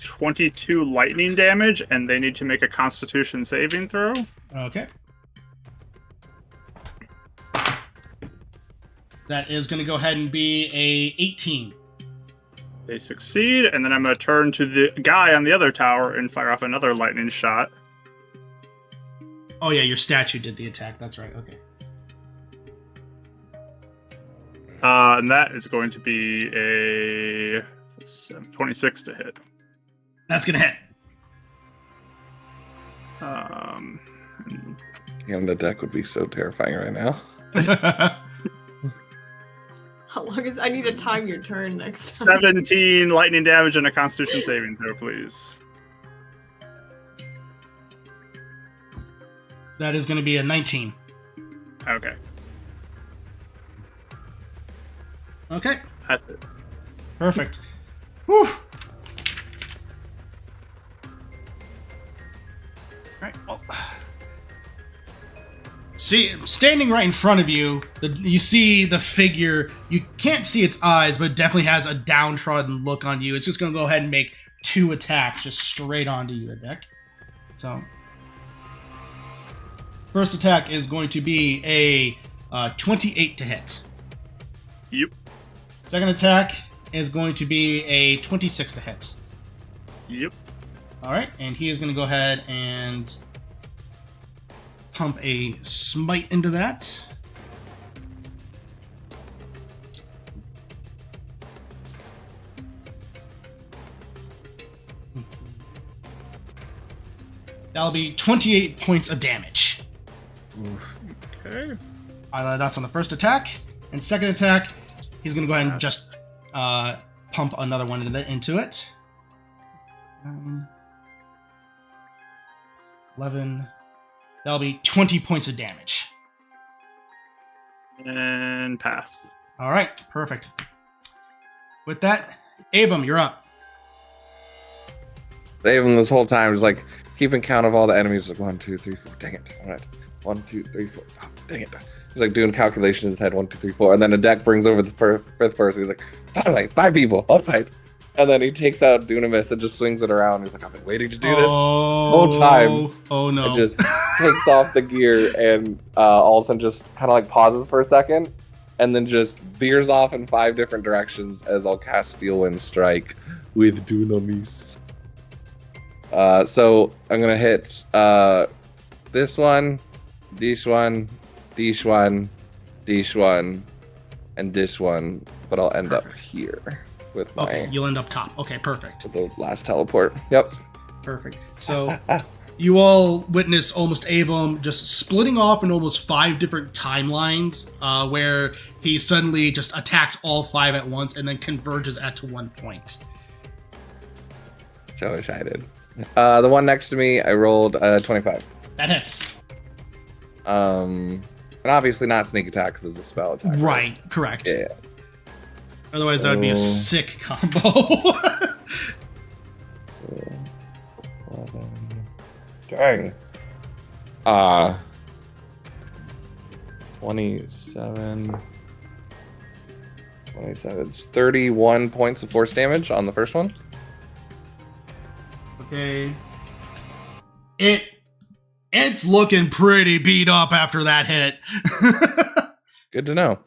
22 lightning damage, and they need to make a Constitution saving throw. Okay. That is gonna go ahead and be a 18. They succeed, and then I'm going to turn to the guy on the other tower and fire off another lightning shot. Oh yeah, your statue did the attack. That's right. Okay. And that is going to be a 26 to hit. That's gonna hit. On the deck would be so terrifying right now. How long is I need to time your turn next time? 17 lightning damage and a Constitution saving throw, please. That is gonna be a 19. Okay, Okay. that's it. Perfect. Whew. Right. Well. See, standing right in front of you, you see the figure. You can't see its eyes, but it definitely has a downtrodden look on you. It's just going to go ahead and make 2 attacks just straight onto you, Deck. So, first attack is going to be a 28 to hit. Yep. Second attack is going to be a 26 to hit. Yep. All right, and he is going to go ahead and pump a smite into that. That'll be 28 points of damage. Okay. That's on the first attack. And second attack, he's going to go ahead and just pump another one into it. 9, 11. That'll be 20 points of damage. And pass. All right, perfect. With that, Avum, you're up. Avon this whole time is like keeping count of all the enemies. Like 1, 2, 3, 4. Dang it! All right, 1, 2, 3, 4. Oh, dang it! He's like doing calculations in his head. 1, 2, 3, 4. And then a deck brings over the fifth person. He's like, all right, 5 people. All right. And then he takes out Dunamis and just swings it around. He's like, I've been waiting to do this whole time. Oh no! And just takes off the gear and all of a sudden just kind of like pauses for a second, and then just veers off in 5 different directions as I'll cast Steel Wind Strike with Dunamis. So I'm gonna hit this one, this one, this one, this one, and this one, but I'll end up here with my. Okay, you'll end up top. Okay, perfect. With the last teleport. Yep. Perfect. So you all witness almost Avum just splitting off in almost 5 different timelines, where he suddenly just attacks all 5 at once and then converges at to 1 point. So wish I did. The one next to me, I rolled 25. That hits. And obviously not sneak attack because it's a spell attack. Right, correct. Yeah. Otherwise, that would be a sick combo. 11. Dang. 27. 27. It's 31 points of force damage on the first one. Okay. It's looking pretty beat up after that hit. Good to know.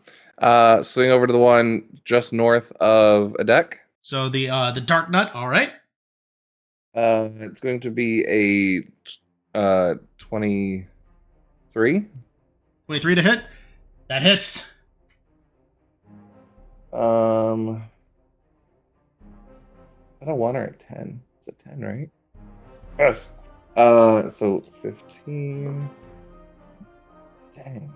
Swing over to the one just north of a deck. So the Dark Nut, all right. It's going to be a 23. 23 to hit. That hits. Is that a 1 or a 10? It's a 10, right? Yes. So 15. Dang.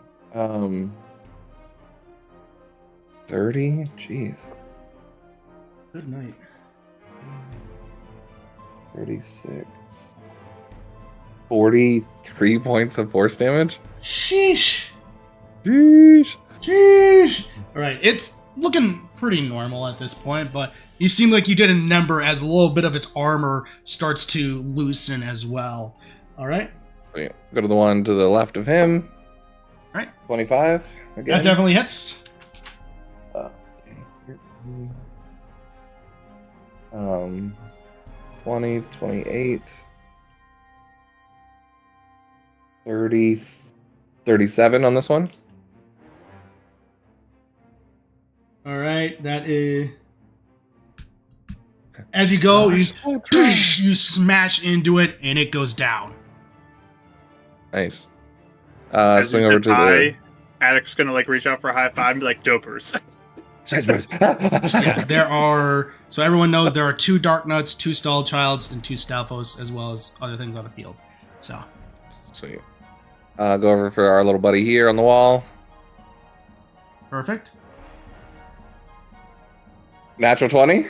30. Jeez. Good night. 36. 43 points of force damage. Sheesh. Sheesh. Sheesh. All right, it's looking pretty normal at this point, but you seem like you did a number as a little bit of its armor starts to loosen as well. All right. Yeah. Go to the one to the left of him. All right. 25. Again. That definitely hits. 20, 28, 30, 37 on this one. All right, that is. As you go, you smash into it, and it goes down. Nice. As Swing you over said to the. hi, Attic's gonna like reach out for a high five and be like, dopers. Yeah, there are. So everyone knows there are 2 Dark Nuts, 2 Stalled Childs, and 2 Stalfos, as well as other things on the field. So. Sweet. Go over for our little buddy here on the wall. Perfect. Natural 20.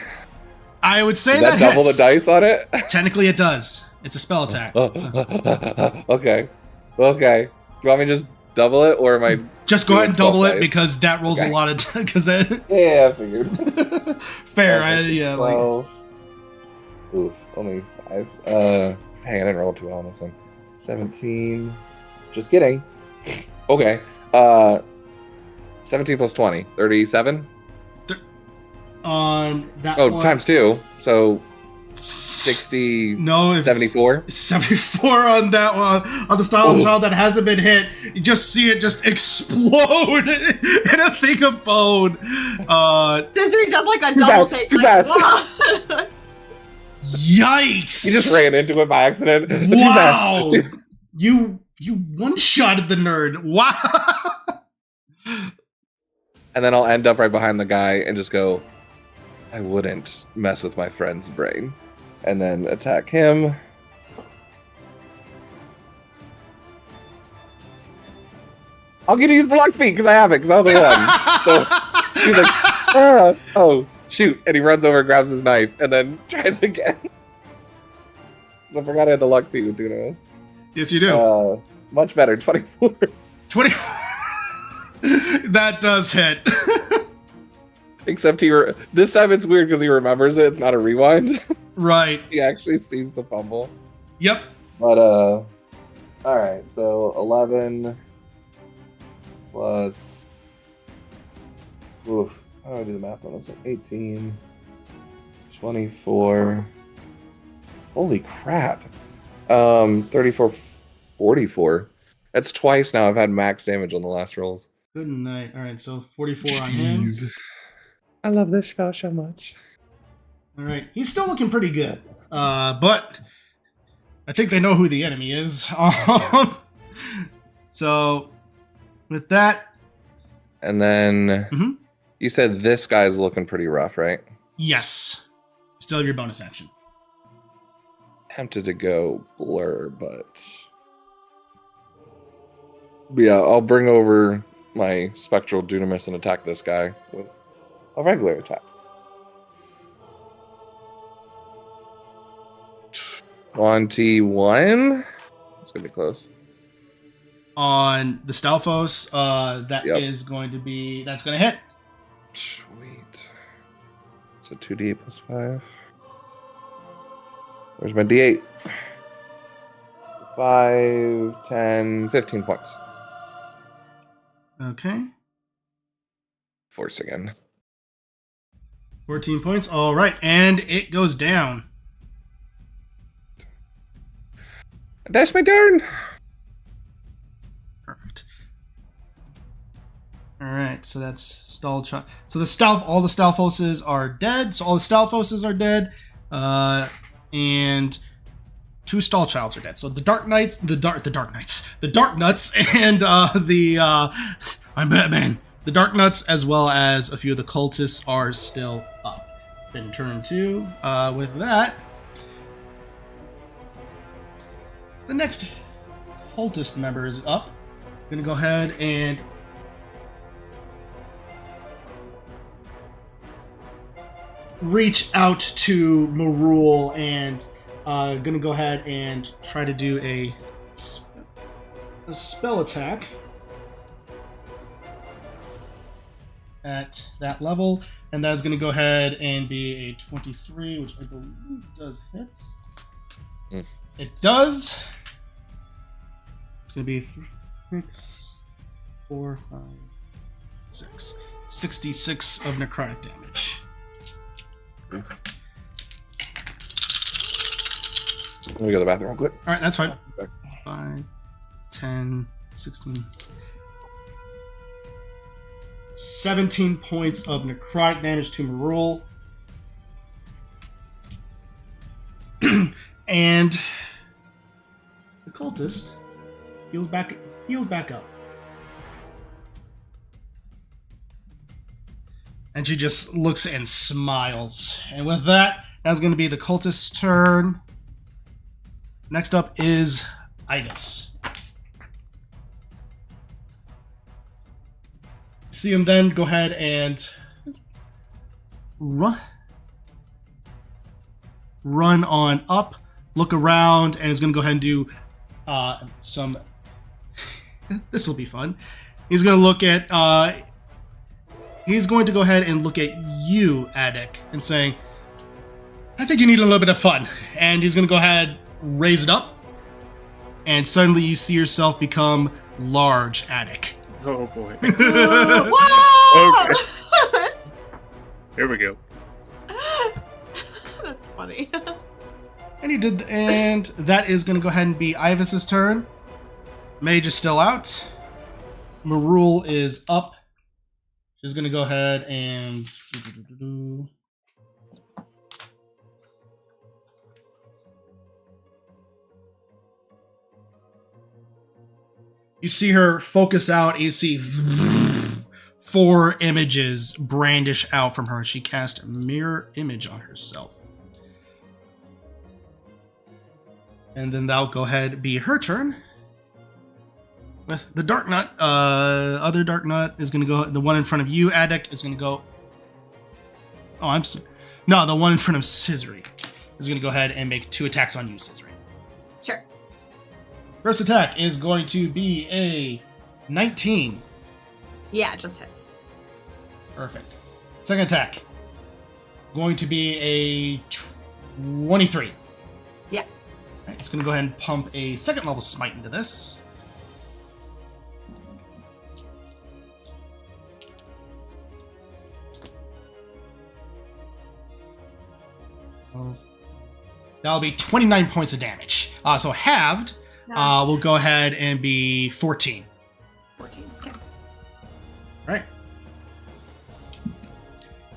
I would say Does that that double hits. the dice on it? Technically, it does. It's a spell attack. So. Okay. Okay. Do you want me to just double it, or am I? Just go ahead and double it dice? because that rolls a lot of. Because that. Yeah, I figured. Fair. Okay, Yeah. 12. Oof, only 5. Hang on, I didn't roll too well on this one. 17. Just kidding. Okay. 17 plus 20. 37? On that. Oh, one, times 2. So 60. No, it's 74? 74 on that one. On the Style Child that hasn't been hit. You just see it just explode in a thing of bone. Cizri does like a Too double fast, take. too Like, fast. wow. Yikes! You just ran into it by accident. Too Wow! fast. You one-shotted the nerd. Wow! And then I'll end up right behind the guy and just go, I wouldn't mess with my friend's brain. And then attack him. I'll get to use the luck feat because I have it because I was a 1. So he's like, oh shoot, and he runs over and grabs his knife and then tries again. So I forgot I had the luck feat with Dunamis. Yes, you do. Much better, 24. 20. That does hit. Except this time it's weird because he remembers it. It's not a rewind. Right. He actually sees the fumble. Yep. But all right. So 11 plus. Oof. How do I do the math on this? 18, 24. Holy crap. 34, 44. That's twice now I've had max damage on the last rolls. Good night. All right, so 44 on him. I love this spell so much. All right, he's still looking pretty good, but I think they know who the enemy is. So with that, and then you said this guy's looking pretty rough, right? Yes. Still have your bonus action. Tempted to go blur, but yeah, I'll bring over my spectral dunamis and attack this guy with a regular attack. 21. It's gonna be close. On the Stalfos, that's going to hit. Sweet. So 2d8 plus 5. Where's my d8? 5, 10, 15 points. Okay. Force again. 14 points. All right, and it goes down. That's my turn. Perfect. All right, so that's stall. So all the Stalfoses are dead. So all the Stalfoses are dead, and 2 Stall Childs are dead. So the Dark Knights, the Dark Nuts, and I'm Batman. The Dark Nuts, as well as a few of the cultists, are still up. It's been turn 2. With that, the next cultist member is up. I'm gonna go ahead and reach out to Marul and gonna go ahead and try to do a spell attack at that level, and that's gonna go ahead and be a 23, which I believe does hit. It does. It's gonna be 6, 4, 5, 6. 66 of necrotic damage. Let me go to the bathroom real quick. Alright, that's fine. 5, 10, 16. 17 points of necrotic damage to Marul. And the cultist heals back up. And she just looks and smiles. And with that, that's going to be the cultist's turn. Next up is Igus. See him then go ahead and run on up, look around, and is going to go ahead and do some... This will be fun. He's going to look at... He's going to go ahead and look at you, Addic, and saying, I think you need a little bit of fun. And he's going to go ahead, raise it up, and suddenly you see yourself become large, Addic. Oh boy. Whoa! Okay. Here we go. That's funny. And that is going to go ahead and be Ivis's turn. Mage is still out. Marul is up. She's going to go ahead and... You see her focus out, and you see 4 images brandish out from her. She cast a mirror image on herself. And then that'll go ahead and be her turn. with the Dark Nut. Other Dark Nut is going to go. The one in front of you, Adek, is going to go. Oh, no, the one in front of Cizri is going to go ahead and make 2 attacks on you, Cizri. Sure. First attack is going to be a 19. Yeah, it just hits. Perfect. Second attack going to be a 23. Yeah. All right, it's going to go ahead and pump a second level smite into this. That'll be 29 points of damage. So halved will go ahead and be 14. 14. Okay. All right.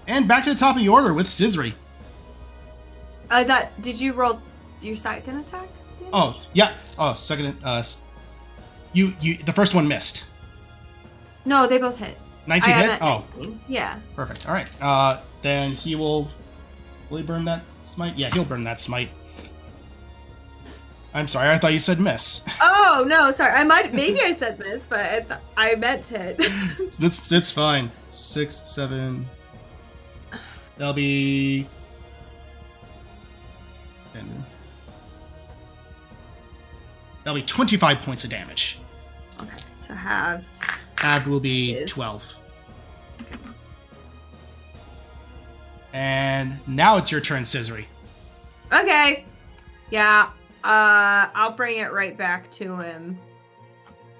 And back to the top of the order with Cizri. Did you roll your second attack? Damage? Oh, yeah. Oh, second. You. The first one missed. No, they both hit. 19 I hit? meant Oh, 19. Yeah. perfect. All right. Then he will. Will he burn that smite? Yeah, he'll burn that smite. I'm sorry. I thought you said miss. Oh no, sorry. Maybe I said miss, but I meant hit. It's fine. 6, 7. That'll be. That'll be 25 points of damage. Okay, so halves. Halved will be Is. 12. And now it's your turn, Cizri. Okay. Yeah. I'll bring it right back to him.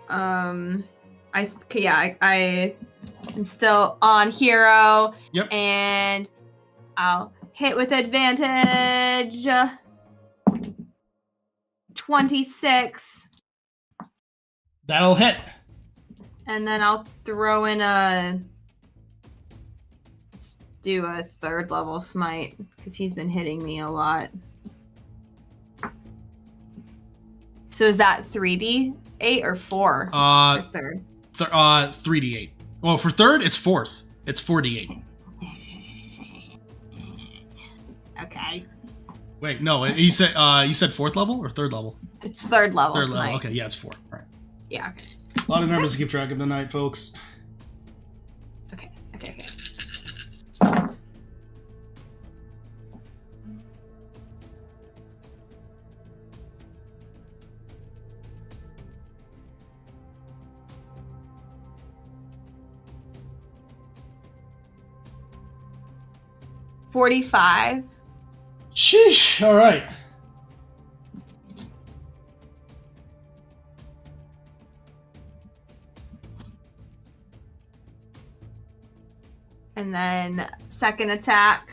I'm still on hero. Yep. And I'll hit with advantage. 26. That'll hit. And then I'll throw in let's do a 3rd level smite because he's been hitting me a lot. So is that 3d8 or 4? For third. 3d8. Well, for third, it's fourth. It's 4d8. Okay. Wait, no, you said 4th level or 3rd level? It's 3rd level. Third smite. level. Okay, yeah, it's 4. All right. Yeah. Okay. A lot of numbers to keep track of tonight, folks. Okay. Okay. $45. Sheesh. All right. And then second attack.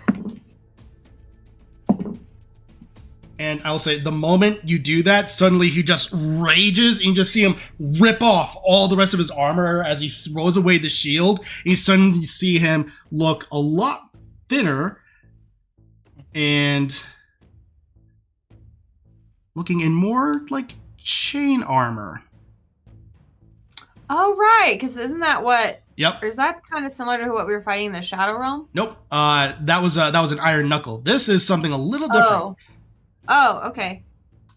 And I'll say, the moment you do that, suddenly he just rages, and you just see him rip off all the rest of his armor as he throws away the shield. You suddenly see him look a lot thinner and looking in more like chain armor. Oh, right. Because isn't that what... Yep. Or is that kind of similar to what we were fighting in the Shadow Realm? Nope. That was an iron knuckle. This is something a little different. Oh, okay.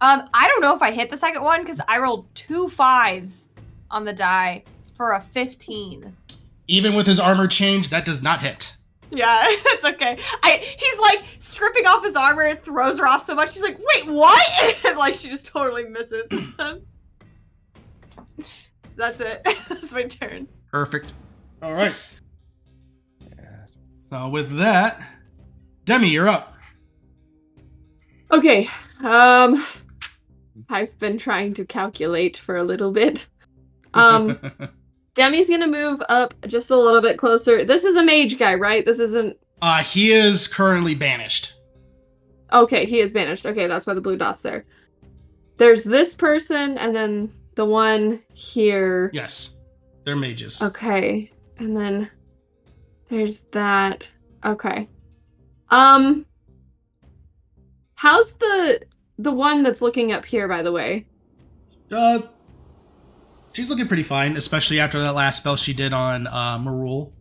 I don't know if I hit the second one because I rolled 2 5s on the die for a 15. Even with his armor change, that does not hit. Yeah, it's okay. He's like stripping off his armor and throws her off so much. She's like, wait, what? And like she just totally misses. That's it. That's my turn. Perfect. All right. So with that, Demi, you're up. Okay. I've been trying to calculate for a little bit. Demi's gonna move up just a little bit closer. This is a mage guy, right? This isn't... He is currently banished. Okay, he is banished. Okay, that's why the blue dot's there. There's this person, and then the one here. Yes. They're mages. Okay. And then there's that. Okay. How's the one that's looking up here, by the way? She's looking pretty fine, especially after that last spell she did on Marul.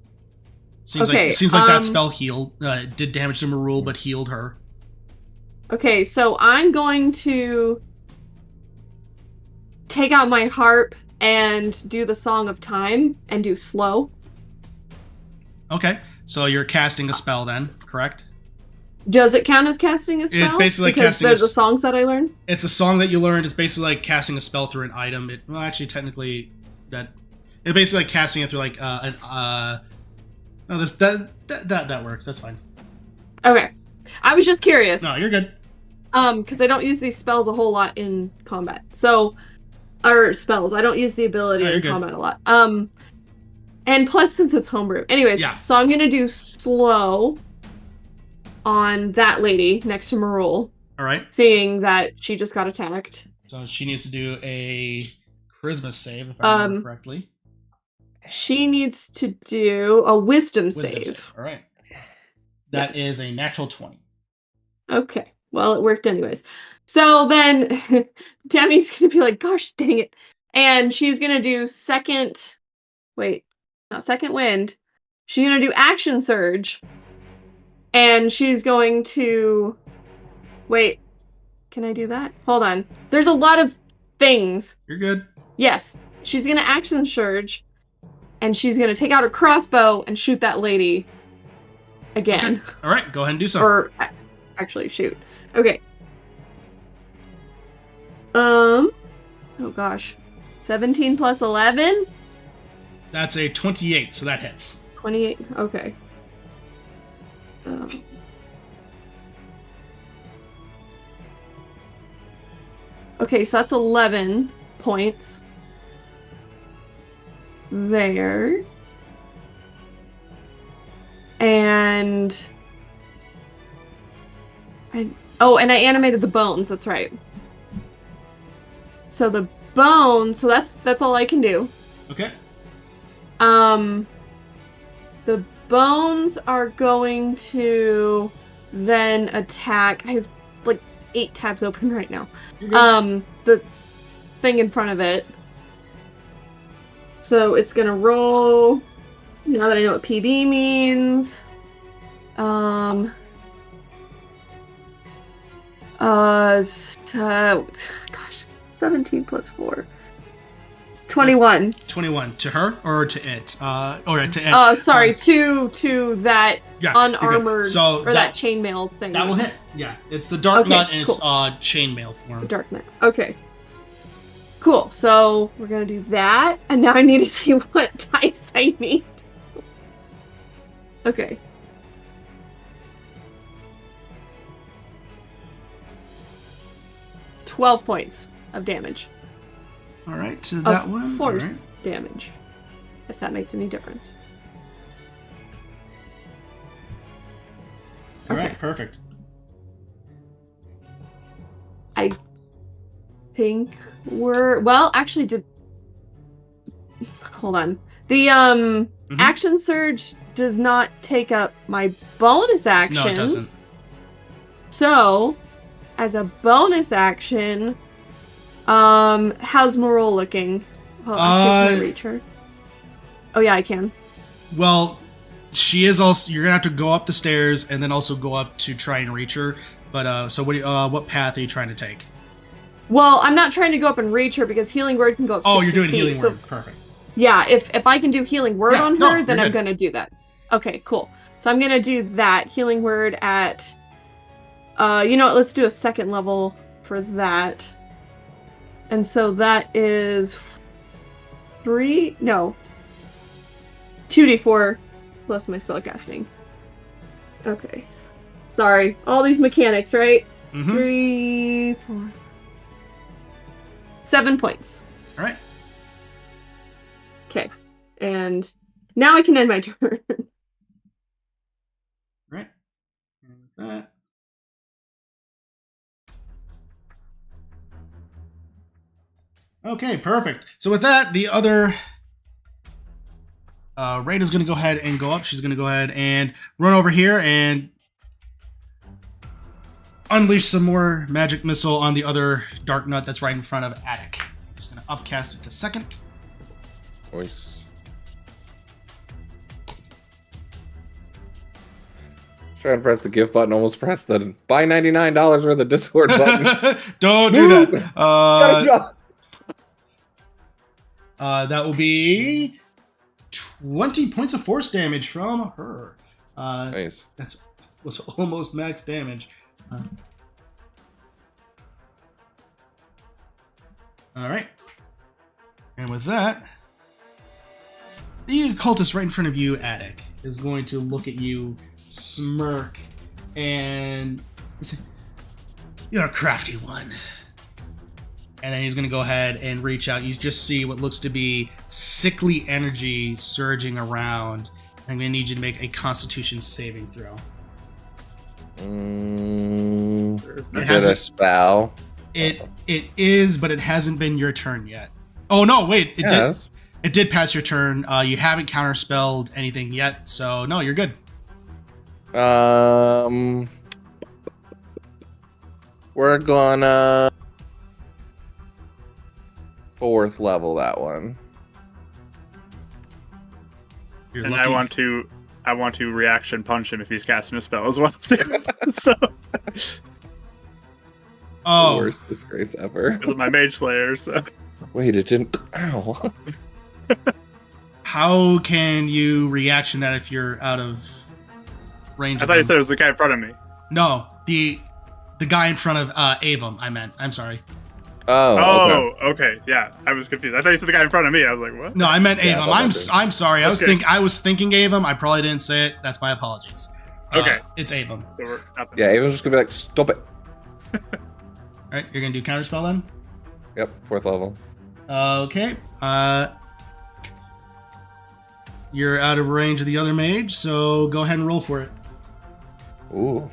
Seems Okay, like that spell healed, did damage to Marul, but healed her. Okay, so I'm going to take out my harp and do the Song of Time and do slow. Okay, so you're casting a spell then, correct? Does it count as casting a spell? basically because casting there's a the songs that I learned. It's a song that you learned. It's basically like casting a spell through an item. Well, actually, technically, it's basically like casting it through like no, that works. That's fine. Okay, I was just curious. No, you're good. Because I don't use these spells a whole lot in combat. So, or spells. I don't use the ability in combat a lot. And plus, since it's homebrew. Anyways, Yeah. So I'm gonna do slow on that lady next to Marul, All right. seeing that she just got attacked. So she needs to do a charisma save, if I remember correctly. She needs to do a wisdom save. All right. That is a natural 20. Okay. Well, it worked anyways. So then Tammy's going to be like, gosh, dang it. And she's going to do second wind. She's going to do action surge. And she's going to... Wait. Can I do that? Hold on. There's a lot of things. You're good. Yes. She's going to action surge. And she's going to take out her crossbow and shoot that lady again. Okay. All right. Go ahead and do so. Or actually shoot. Okay. Oh gosh. 17 plus 11? That's a 28, so that hits. 28. Okay. Okay, so that's 11 points. There. And and I animated the bones, that's right. So the bones, so that's all I can do. Okay. The bones are going to then attack. I have like 8 tabs open right now. The thing in front of it. So it's gonna roll. Now that I know what PB means. Gosh, 17 plus 4. 21. 21 to her or to it? Or to it. Sorry, to that unarmored so that chainmail thing. That will hit. Yeah, it's the dark nut in its cool. chainmail form. Dark nut. Okay. Cool. So we're gonna do that, and now I need to see what dice I need. Okay. $12 points of damage. All right, to that one. Force damage, if that makes any difference. All right, perfect. I think actually hold on. The action surge does not take up my bonus action. No, it doesn't. So, as a bonus action, how's Marul looking? Well, actually, can I reach her? Oh yeah, I can. Well, she is also. You're gonna have to go up the stairs and then also go up to try and reach her. But so what path are you trying to take? Well, I'm not trying to go up and reach her because healing word can go up. Oh, you're doing feet, healing so word. Perfect. Yeah, if I can do healing word on her, then I'm good. gonna do that. Okay, cool. So I'm gonna do that healing word at. You know what? Let's do a second level for that. And so that is 2d4 plus my spellcasting. Okay. Sorry. All these mechanics, right? Mm-hmm. 3, 4, 7 points. All right. Okay. And now I can end my turn. Right. And with that. Okay, perfect. So with that, the other Rain is going to go ahead and go up. She's going to go ahead and run over here and unleash some more magic missile on the other dark nut that's right in front of Attic. Just going to upcast it to second. Nice. Trying to press the gift button, almost pressed the buy $99 worth of Discord button. Don't do that. That will be 20 points of force damage from her. Nice. That was almost max damage. All right. And with that, the occultist right in front of you, Attic, is going to look at you, smirk, and say, "You're a crafty one." And then he's going to go ahead and reach out. You just see what looks to be sickly energy surging around. I'm going to need you to make a Constitution saving throw. Is it a spell? It is, but it hasn't been your turn yet. Oh no! Wait, it did pass your turn. You haven't counterspelled anything yet, so no, you're good. We're gonna 4th level that one. You're And lucky. I want to reaction punch him if he's casting a spell as well. So Oh, Worst disgrace ever. because of my Mage Slayer. So Wait, it didn't. Ow. how can you reaction that if you're out of range? I of thought you him? said it was the guy in front of me. No, the guy in front of Avum. I'm sorry. Oh, okay. Okay, yeah, I was confused. I thought you said the guy in front of me. I was like, what? No, I meant Yeah, Avum. that I'm sorry. I was Okay. thinking Avum. I probably didn't say it. That's my apologies. Okay. It's Avum. So we're nothing. Yeah, Avon's just gonna be like, stop it. All right, you're gonna do counterspell then. Yep, 4th level. Okay. You're out of range of the other mage, so go ahead and roll for it. Ooh.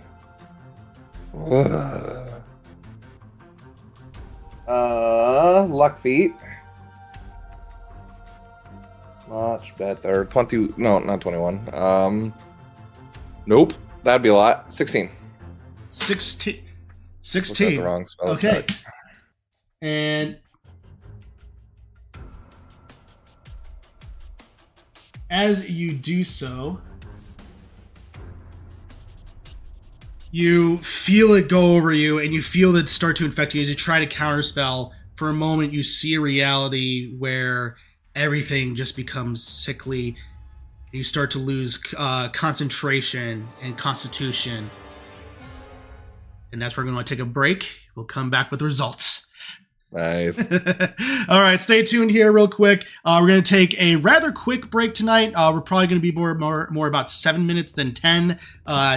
Luck feat. Much better. 20. No, not 21. Nope. That'd be a lot. 16. 16. Looks like 16. the wrong spell Okay. check. And as you do so, you feel it go over you, and you feel it start to infect you as you try to counterspell. For a moment, you see a reality where everything just becomes sickly. You start to lose concentration and constitution. And that's where we're going to take a break. We'll come back with the results. Nice. All right, stay tuned here real quick. We're going to take a rather quick break tonight. We're probably going to be more about 7 minutes than 10,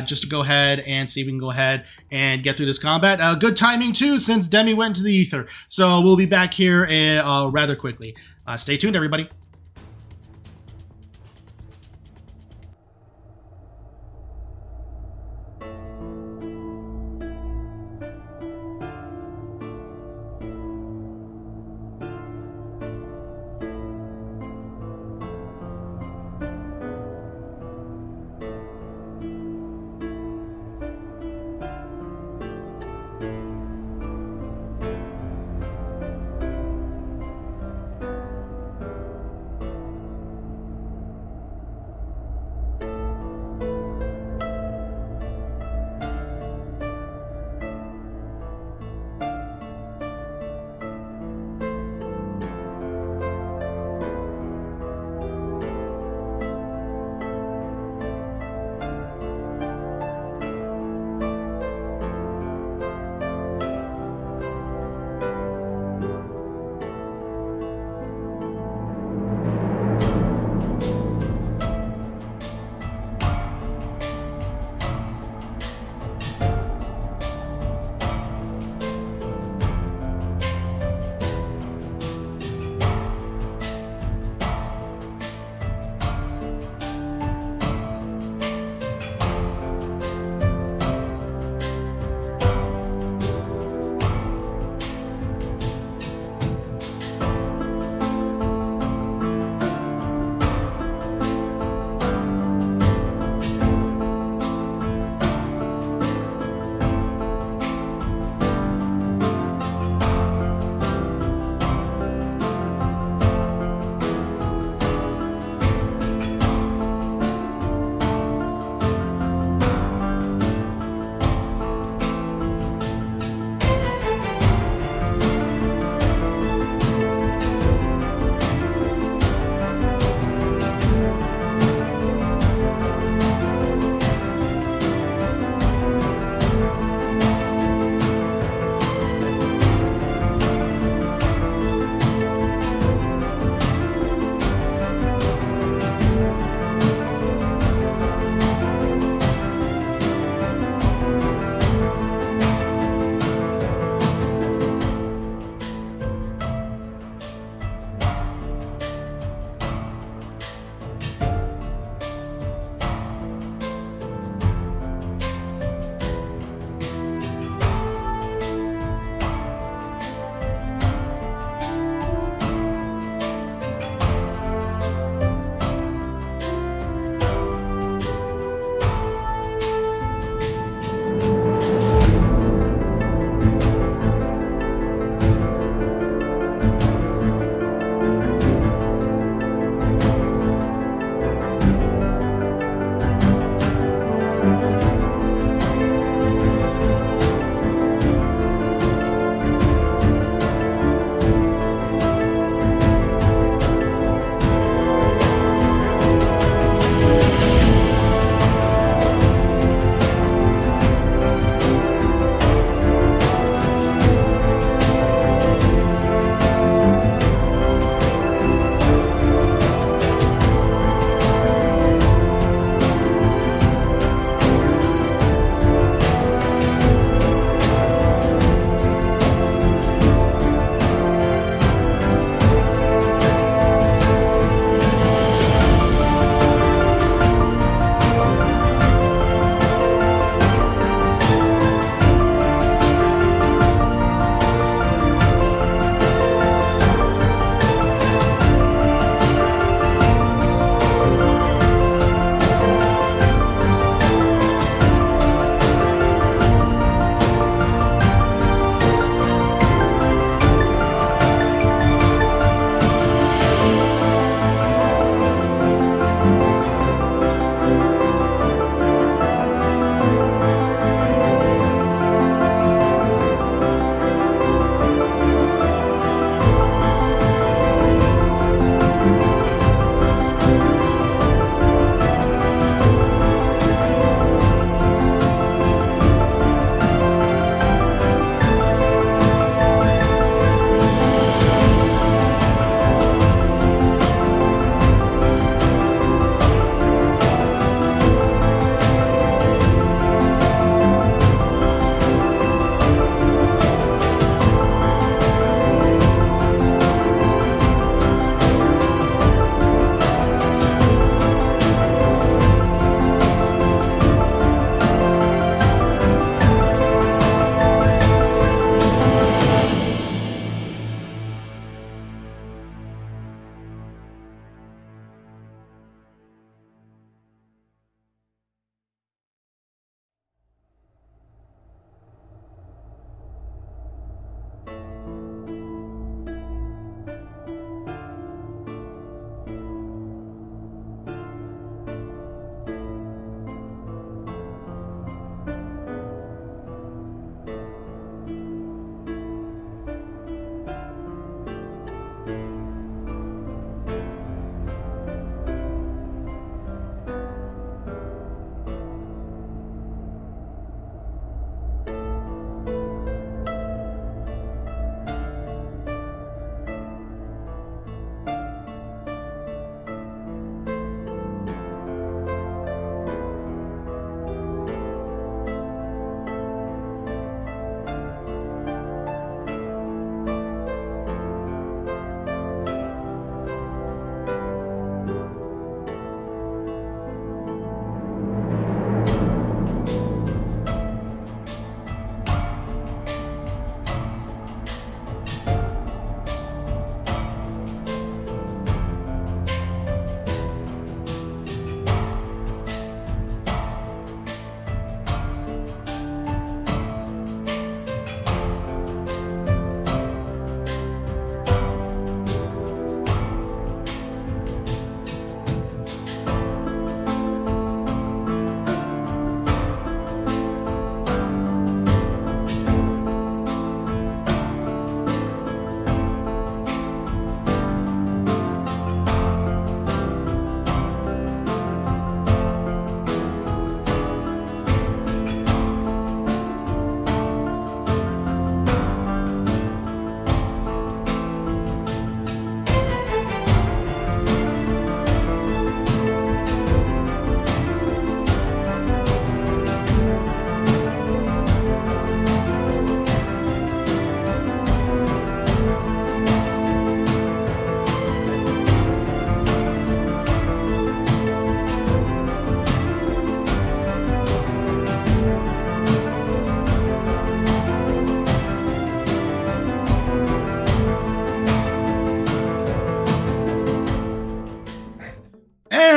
just to go ahead and see if we can go ahead and get through this combat. Good timing, too, since Demi went into the ether. So we'll be back here rather quickly. Stay tuned, everybody.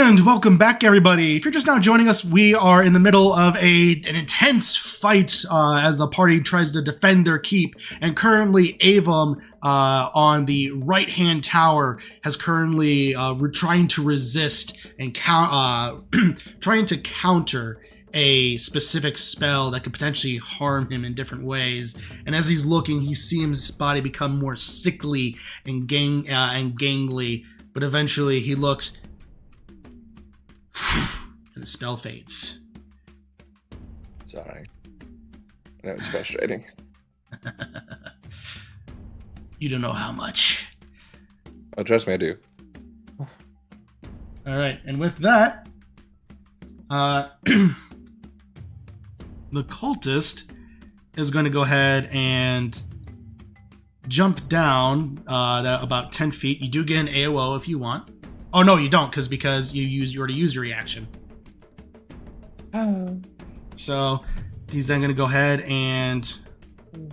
And welcome back, everybody. If you're just now joining us, we are in the middle of an intense fight as the party tries to defend their keep. And currently, Avum on the right-hand tower has currently trying to resist and trying to counter a specific spell that could potentially harm him in different ways. And as he's looking, he sees his body become more sickly and gangly. But eventually, he looks. And the spell fades. Sorry. That was frustrating. You don't know how much. Oh, trust me, I do. All right, and with that, the cultist is going to go ahead and jump down about 10 feet. You do get an AOO if you want. Oh no, you don't, because you already used your reaction. Oh. So he's then going to go ahead and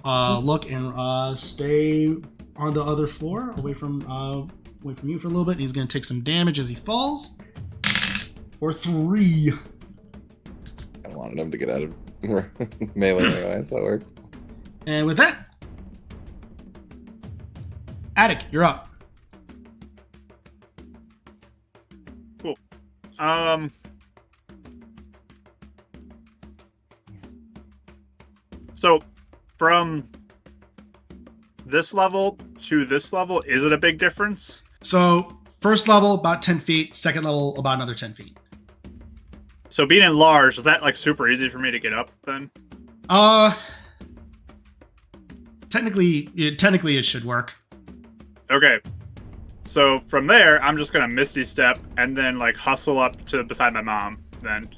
look and stay on the other floor, away from you for a little bit. He's going to take some damage as he falls. For 3. I wanted him to get out of melee anyway, so that works. And with that, Attic, you're up. So from this level to this level, is it a big difference? So first level about 10 feet, second level about another 10 feet. So being enlarged, is that like super easy for me to get up then? Technically it should work. Okay. So from there, I'm just gonna Misty Step and then like hustle up to beside my mom then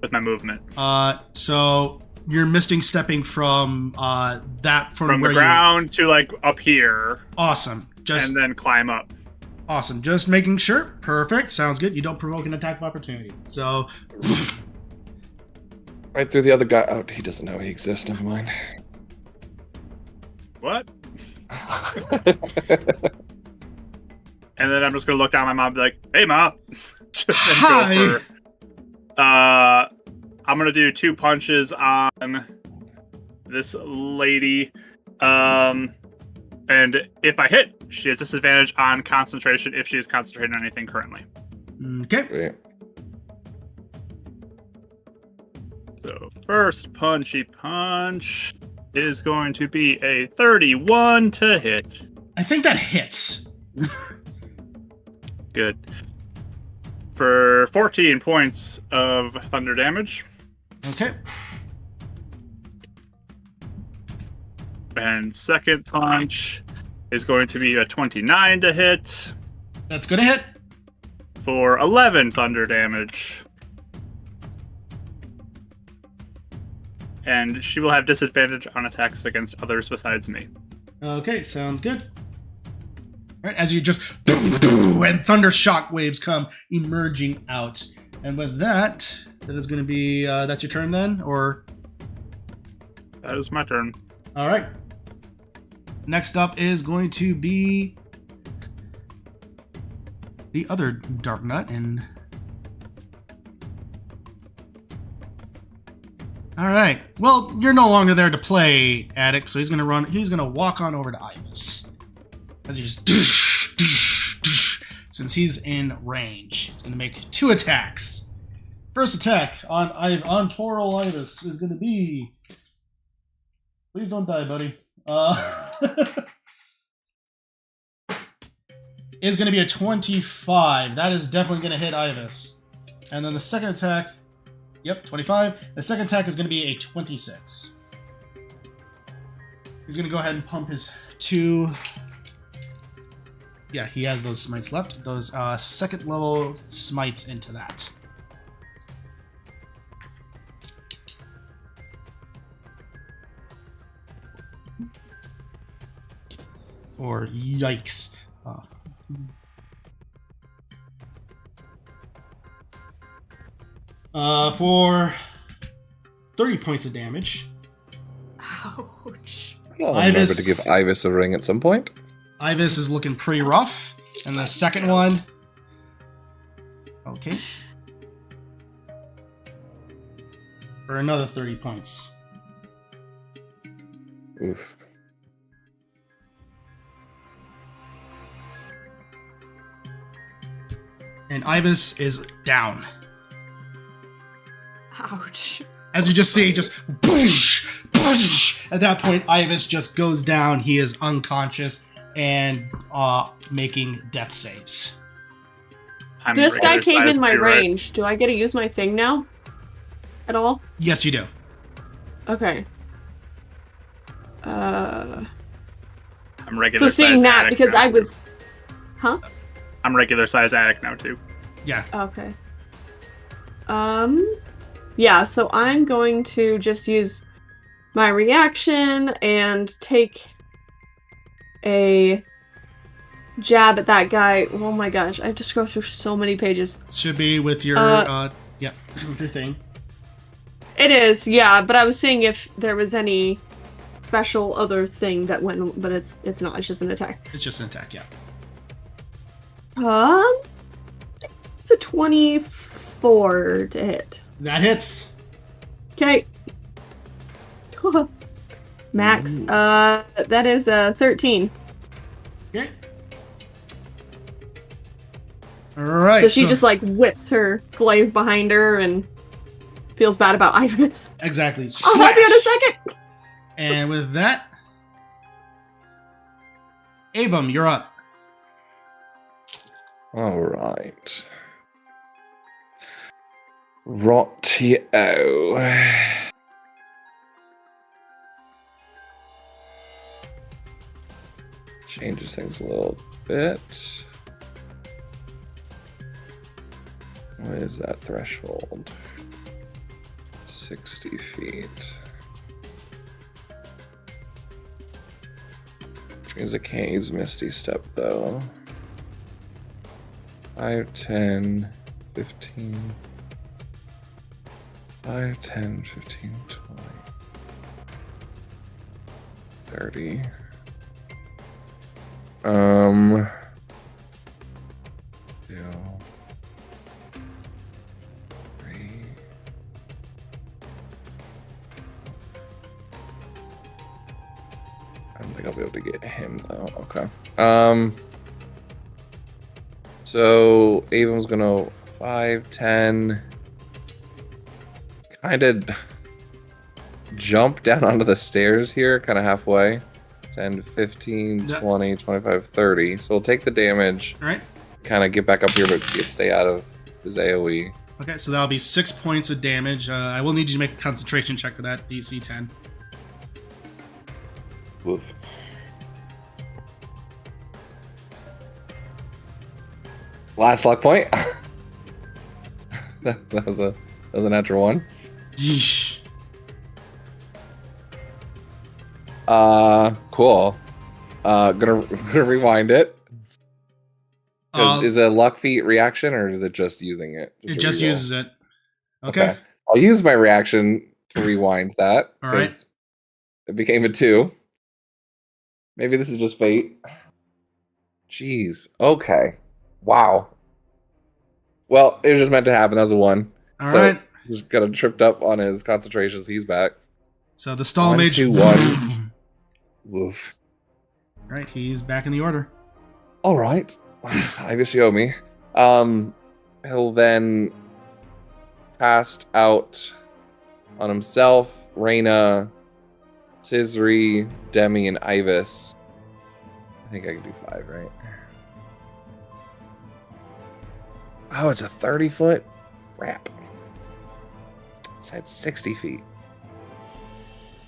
with my movement. So you're stepping from from the ground to like up here. Awesome. And then climb up. Awesome. Just making sure. Perfect. Sounds good. You don't provoke an attack of opportunity. So right through the other guy. Oh, he doesn't know he exists. Never mind. What? And then I'm just gonna look down at my mom and be like, "Hey, Mom." Hi. I'm gonna do 2 punches on this lady. And if I hit, she has disadvantage on concentration if she is concentrating on anything currently. Okay. Wait. So first punchy punch is going to be a 31 to hit. I think that hits. Good. For 14 points of thunder damage. Okay. And second punch is going to be a 29 to hit. That's gonna hit. For 11 thunder damage. And she will have disadvantage on attacks against others besides me. Okay, sounds good. All right, as you just and thunder shock waves come emerging out, and with that is going to be that's your turn then, or that is my turn. All right. Next up is going to be the other Dark Nut, and all right. Well, you're no longer there to play, Attic, so he's going to run. He's going to walk on over to Ibis. As he just since he's in range, he's going to make 2 attacks. First attack on Toral Ibis is going to be. Please don't die, buddy. Is going to be a 25. That is definitely going to hit Ibis. And then the second attack, yep, 25. The second attack is going to be a 26. He's going to go ahead and pump his 2. Yeah, he has those smites left. Those second level smites into that. Or yikes. For 30 points of damage. Ouch. I'll remember to give Ibis a ring at some point. Ibis is looking pretty rough. And the second one Okay. For another 30 points. Oof. And Ibis is down. Ouch. As you just see, just boosh, boosh. At that point, Ibis just goes down. He is unconscious and making death saves. I'm This guy regular came size in my too, right? range. Do I get to use my thing now? At all? Yes, you do. Okay. I'm regular So seeing size that, addict because now. I was... Huh? I'm regular size addict now too. Yeah. Okay. Yeah, so I'm going to just use my reaction and take a jab at that guy. Oh my gosh, I have to scroll through so many pages. Should be with your, yeah, with your thing. It is, yeah, but I was seeing if there was any special other thing that went, but it's not, it's just an attack. It's just an attack, yeah. It's a 24 to hit. That hits. Okay. Max, that is a 13. Okay. Alright, So she just like whips her glaive behind her and feels bad about Ibis. Exactly. I'll help you in a Slash. second. And with that, Avum, you're up. All right. Rotio. Changes things a little bit. What is that threshold? 60 feet. Which means I can't use Misty Step though. 5, 10, 15. 5, 10, 15, 20. 30. 2. 3. I don't think I'll be able to get him though. Okay. So Avon's gonna 5, 10. Kind of jump down onto the stairs here, kind of halfway. 10, 15, Yeah. 20, 25, 30. So we'll take the damage, Alright. kind of get back up here, but stay out of his AoE. Okay, so that'll be 6 points of damage. I will need you to make a concentration check for that, DC 10. Woof. Last luck point. that was a natural one. Yeesh. Cool. Gonna rewind it. Is it a luck feat reaction or is it just using it? It to just reroll? uses it. Okay. I'll use my reaction to rewind that. All right. 'cause it became a 2. Maybe this is just fate. Jeez. Okay. Wow. Well, it was just meant to happen. That was a 1. All right. Just got tripped up on his concentration, so he's back. So the stall 1, mage. 2, 1. Woof. Right, he's back in the order. All right. I guess you owe me. He'll then cast out on himself, Reyna, Cizri, Demi, and Ibis. I think I can do 5, right? Oh, it's a 30-foot wrap. It said 60 feet.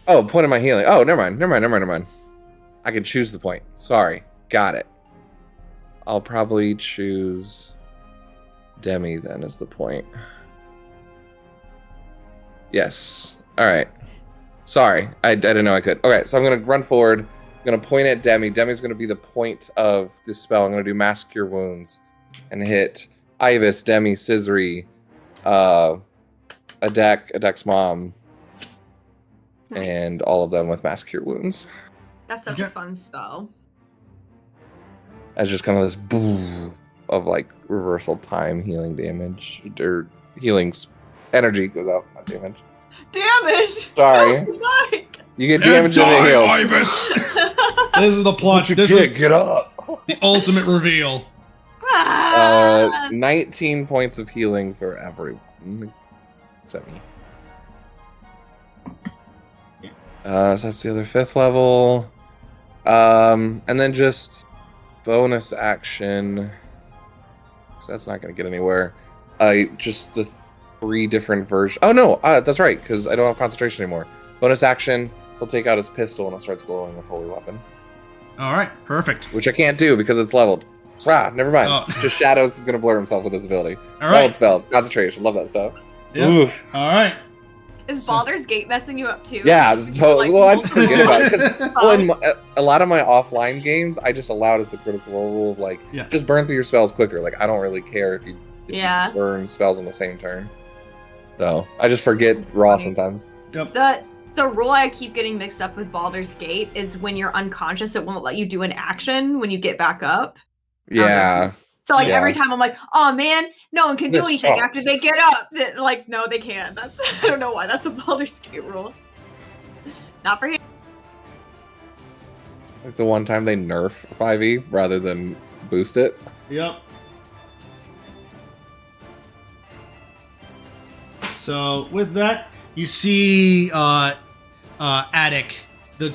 Oh, point of my healing. Oh, never mind. I can choose the point. Sorry. Got it. I'll probably choose Demi then as the point. Yes. All right. Sorry. I didn't know I could. Okay, so I'm going to run forward. I'm going to point at Demi. Demi's going to be the point of this spell. I'm going to do Mass Cure Wounds and hit Ibis, Demi, Cizri, Adek's mom, and all of them with Mass Cure Wounds. That's such Okay. a fun spell. As just kind of this boom of like reversal time healing damage or energy goes out, not damage. Damage. Sorry. Oh, Mike. You get damage and it heals. Ibis! This is the plot. This is Get up. the ultimate reveal. 19 points of healing for everyone. Except me. So that's the other 5th level. And then just bonus action. So that's not going to get anywhere. Just the 3 different versions. Oh no, that's right, because I don't have concentration anymore. Bonus action, he'll take out his pistol and it starts glowing with holy weapon. All right, perfect. Which I can't do because it's leveled. Never mind. Oh. Just Shadows is going to blur himself with this ability. All Leveled right. spells, concentration, love that stuff. Yep. Oof. All right. Is Baldur's Gate messing you up too? Yeah, Like, totally. Well, I just forget about it. 'Cause, well, in Oh. a lot of my offline games, I just allowed as the critical role of like, Yeah. just burn through your spells quicker. Like, I don't really care if you Yeah. burn spells on the same turn. So I just forget raw Funny. sometimes. The rule I keep getting mixed up with Baldur's Gate is when you're unconscious, it won't let you do an action when you get back up. Yeah. So like Yeah. every time I'm like, oh man, no one can do This anything sucks. after they get up. Like, no, they can. That's I don't know why. That's a Baldur's Gate rule. Not for him. Like the one time they nerf 5e rather than boost it. Yep. So with that, you see Attic, the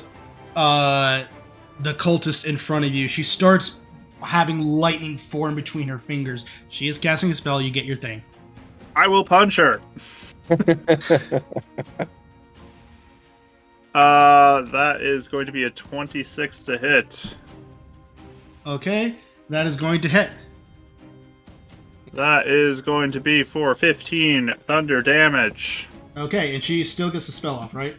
cultist in front of you. She starts having lightning form between her fingers. She is casting a spell. You get your thing. I will punch her. That is going to be a 26 to hit. Okay, that is going to hit. That is going to be for 15 thunder damage. Okay, and she still gets the spell off, right?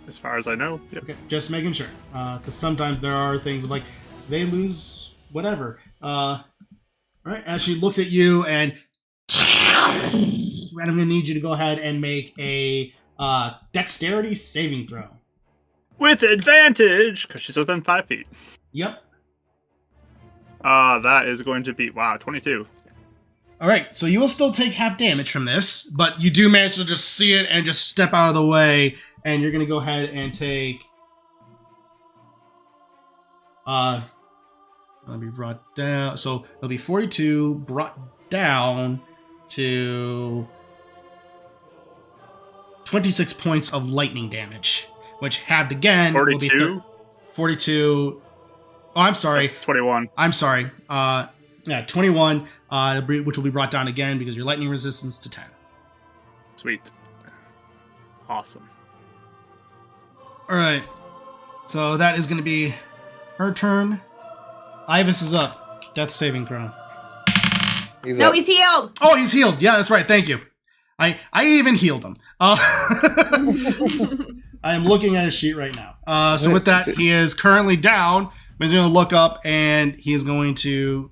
As far as I know. Yep. Okay, just making sure. Because sometimes there are things like they lose whatever. Right, as she looks at you and I'm going to need you to go ahead and make a dexterity saving throw. With advantage, because she's within 5 feet. Yep. That is going to be, 22. All right, so you will still take half damage from this, but you do manage to just see it and just step out of the way, and you're going to go ahead and take... It'll be brought down, so it'll be 42 brought down to 26 points of lightning damage, which halved again will be 42? 42. Oh, I'm sorry. That's 21. I'm sorry. 21, which will be brought down again because your lightning resistance to 10. Sweet. Awesome. All right. So that is going to be her turn. Ibis is up. Death saving throw. No, Up. he's healed. Oh, he's healed. Yeah, that's right. Thank you. I even healed him. I am looking at his sheet right now. So with that, he is currently down. He's going to look up and he is going to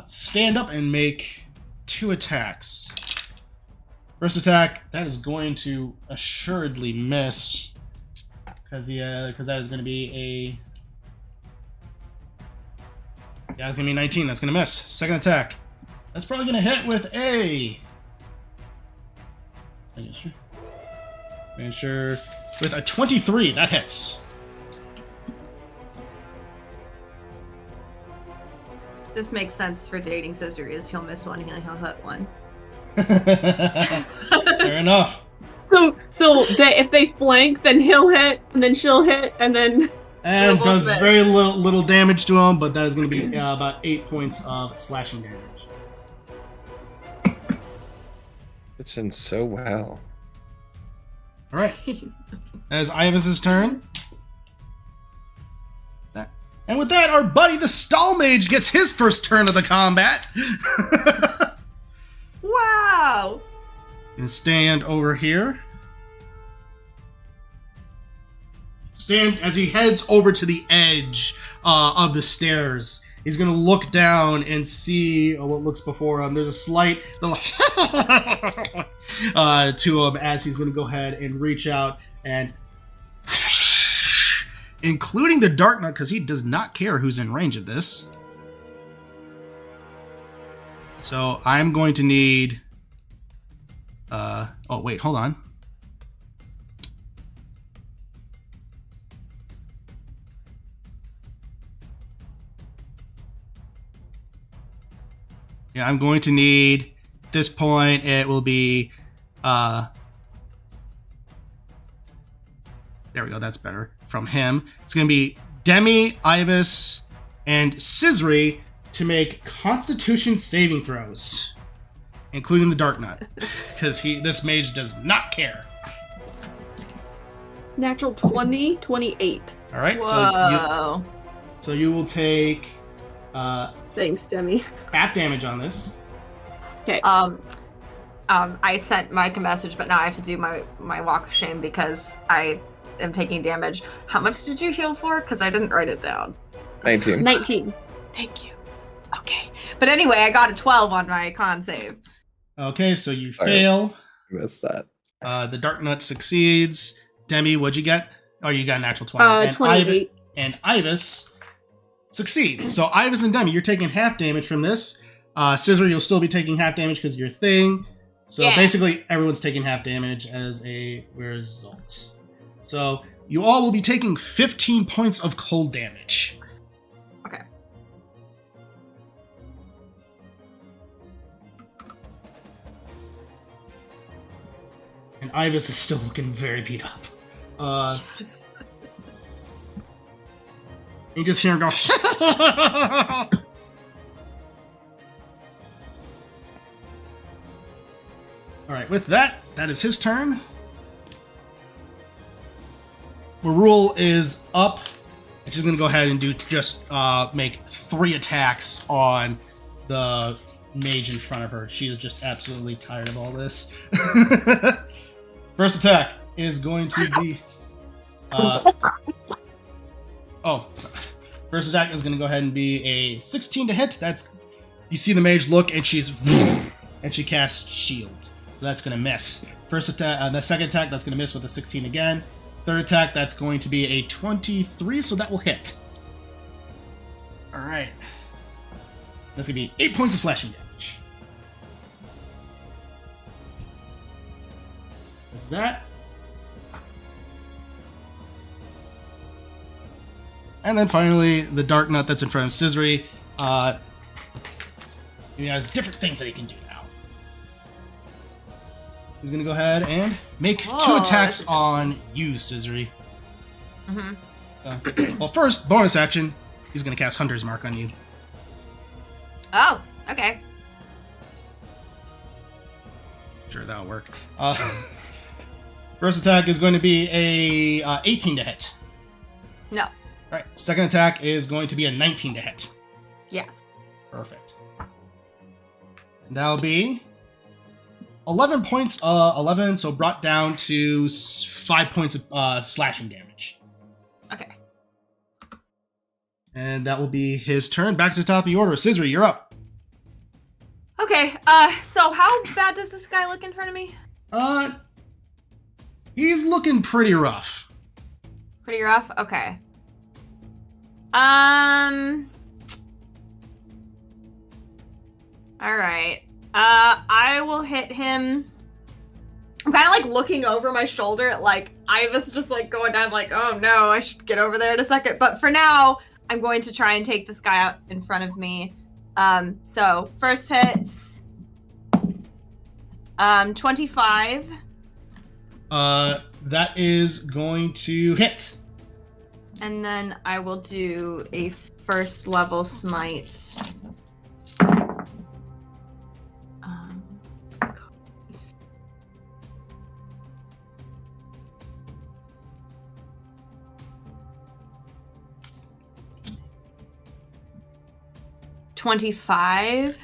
stand up and make 2 attacks. First attack, that is going to assuredly miss because that is going to be a... Yeah, it's going to be 19. That's going to miss. Second attack. That's probably going to hit with a... Make sure. With a 23, that hits. This makes sense for dating Cizri, is he'll miss one, he'll hit one. Fair enough. So if they flank, then he'll hit, and then she'll hit, and then... And We'll does both miss. very little damage to him, but that is going to be about 8 points of slashing damage. It's in so well. All right. That is Ibis's turn. And with that, our buddy the Stall Mage gets his first turn of the combat. Wow. And stand over here. Stand as he heads over to the edge of the stairs. He's going to look down and see what looks before him. There's a slight little to him as he's going to go ahead and reach out and including the Dark Knight, because he does not care who's in range of this. So I'm going to need. Oh wait, hold on. Yeah, I'm going to need. At this point, it will be. There we go. That's better. From him, it's going to be Demi, Ibis, and Cizri to make Constitution saving throws, including the Dark Nut, because this mage does not care. Natural 20, 28. All right, Whoa. so you will take Thanks, Demi. half damage on this. Okay. I sent Mike a message, but now I have to do my walk of shame because I am taking damage. How much did you heal for? Because I didn't write it down. 19. 19. Thank you. Okay. But anyway, I got a 12 on my con save. Okay, so you All right. fail. Missed that. The Dark Nut succeeds. Demi, what'd you get? Oh, you got a natural 20. And 28. And Ibis succeeds. So Ibis and Demi, you're taking half damage from this. Cizri, you'll still be taking half damage because of your thing. So Yeah. basically, everyone's taking half damage as a result. So you all will be taking 15 points of cold damage. Okay. And Ibis is still looking very beat up. Yes. You just hear him go. All right, with that is his turn. Rule is up. And she's going to go ahead and just make 3 attacks on the mage in front of her. She is just absolutely tired of all this. First attack is going to be. First attack is going to go ahead and be a 16 to hit. That's you see the mage look and she casts shield. So that's going to miss. First attack, the second attack that's going to miss with a 16 again. Third attack that's going to be a 23, so that will hit. All right. That's going to be 8 points of slashing damage. With that. And then finally, the Dark Nut that's in front of Cizri. He has different things that he can do now. He's going to go ahead and make 2 attacks on you, Cizri. Mm-hmm. Well, first, bonus action, he's going to cast Hunter's Mark on you. Oh, okay. Sure, that'll work. First attack is going to be a 18 to hit. No. All right, second attack is going to be a 19 to hit. Yeah. Perfect. That'll be 11 points, 11, so brought down to 5 points of slashing damage. Okay. And that will be his turn. Back to the top of the order. Cizri, you're up. Okay, so how bad does this guy look in front of me? He's looking pretty rough. Pretty rough? Okay. Alright. I will hit him. I'm kind of like looking over my shoulder at like Ibis just like going down like, oh no, I should get over there in a second. But for now, I'm going to try and take this guy out in front of me. So first hits. 25. That is going to hit. And then I will do a first level smite. 25.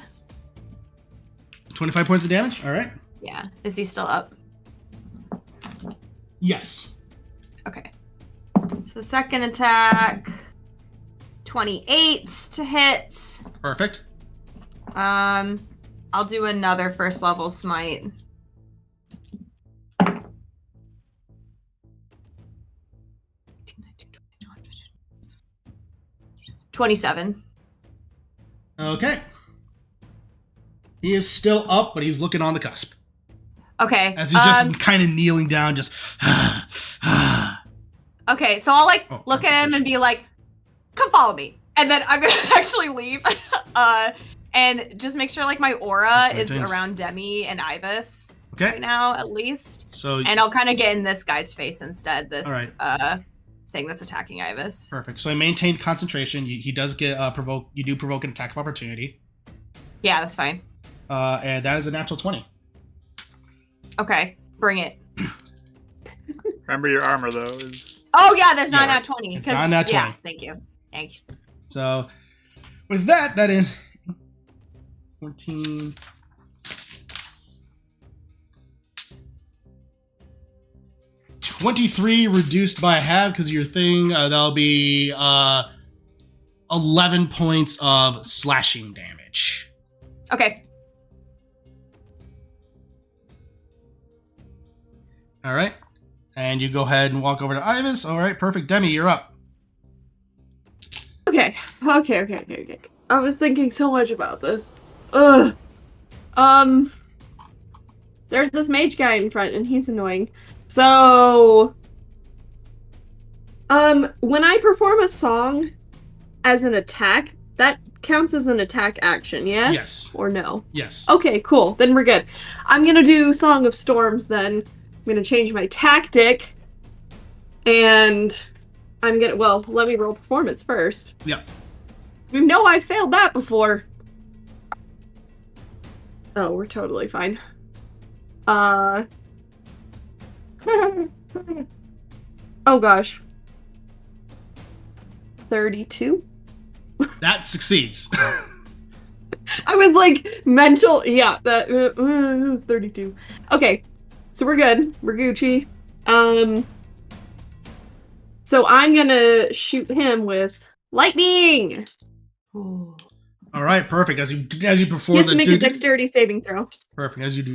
25 points of damage? All right. Yeah. Is he still up? Yes. Okay. So second attack. 28 to hit. Perfect. I'll do another first level smite. 27. Okay. He is still up, but he's looking on the cusp. Okay. As he's just kind of kneeling down, just. Okay, so I'll look that's at him and be like, "Come follow me," and then I'm gonna actually leave, and just make sure my aura is around Demi and Ibis right now at least. So and I'll kind of get in this guy's face instead. This right. Thing that's attacking Ibis. Perfect. So I maintained concentration. He does get provoke. You do provoke an attack of opportunity. Yeah, that's fine. And that is a natural 20. Okay, bring it. Remember your armor though is. Oh yeah, there's not a nat 20. It's not a nat 20. Yeah, thank you. So with that is 14. 23 reduced by half because of your thing. That'll be 11 points of slashing damage. Okay. All right. And you go ahead and walk over to Ibis. All right, perfect. Demi, you're up. Okay. I was thinking so much about this. Ugh. There's this mage guy in front, and he's annoying. So, when I perform a song as an attack, that counts as an attack action, yeah? Yes. Or no? Yes. Okay, cool. Then we're good. I'm gonna do Song of Storms then. I'm gonna change my tactic. And I'm gonna, well, let me roll performance first. Yeah. You know I failed that before. Oh, we're totally fine. Oh gosh. 32? That succeeds. I was like, mental. Yeah, that was 32. Okay, so we're good. We're Gucci. So I'm gonna shoot him with lightning. Ooh. All right, perfect. As you perform He has the to make a dexterity saving throw. Perfect. As you do,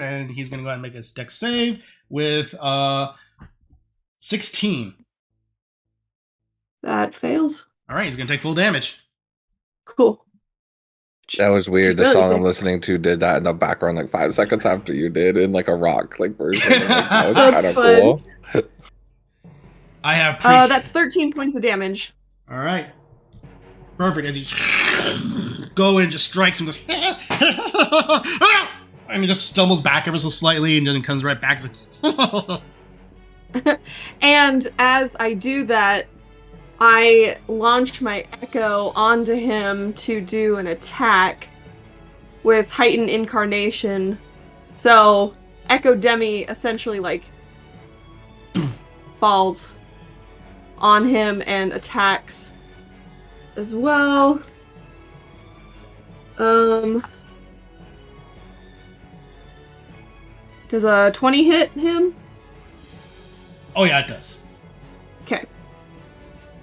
and he's gonna go ahead and make his dex save with 16. That fails. All right, he's gonna take full damage. Cool. That was weird. The Really song I'm sick. listening to did that in the background 5 seconds after you did in a rock version. That was That's kind of fun. cool. I have That's 13 points of damage. All right. Perfect. As you go in, just strikes him, goes, and he just stumbles back ever so slightly, and then comes right back. He's like, And as I do that, I launch my echo onto him to do an attack with heightened incarnation. So Echo Demi essentially falls on him and attacks as well. Does a 20 hit him? oh yeah, it does. Okay.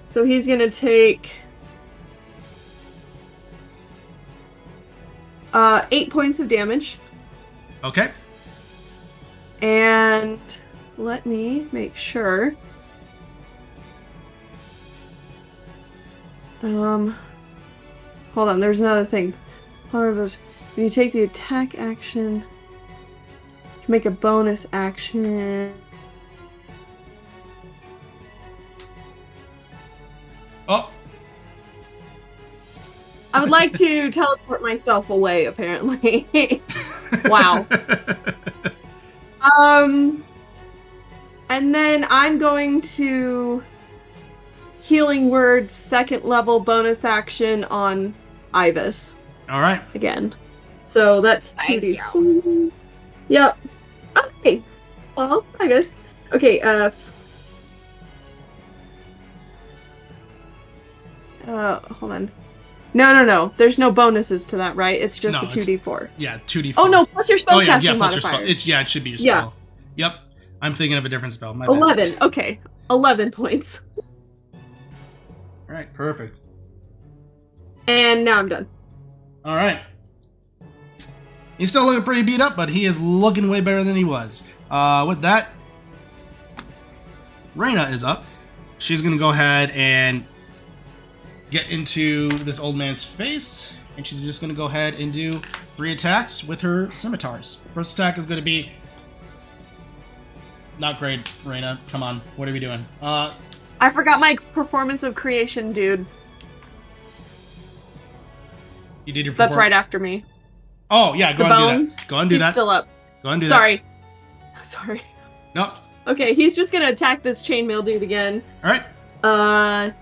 So he's gonna take 8 points of damage. Okay. And let me make sure. Hold on, there's another thing. When you take the attack action, you can make a bonus action. Oh. I would like to teleport myself away, apparently. Wow. And then I'm going to Healing Word 2nd level bonus action on Ibis All right. again. So that's Thank 2d4. Yep. Okay. Well, I guess. Okay, hold on. No. There's no bonuses to that, right? It's just No, the 2d4. Yeah, 2d4. Oh no, plus your spellcasting yeah, plus your spell. modifier. It should be your Yeah. spell. Yep. I'm thinking of a different spell. My bad. 11. Okay. 11 points. All right, perfect. And now I'm done. All right. He's still looking pretty beat up, but he is looking way better than he was. With that, Reyna is up. She's going to go ahead and get into this old man's face. and she's just going to go ahead and do 3 attacks with her scimitars. First attack is going to be not great, Reina. Come on, what are we doing? I forgot my performance of creation, dude. You did your. That's right after me. Oh yeah, go The ahead and do bones. that. Go ahead and do He's that. still up. Go ahead and do Sorry. Sorry. that. Nope. Okay, he's just gonna attack this chainmail dude again. All right.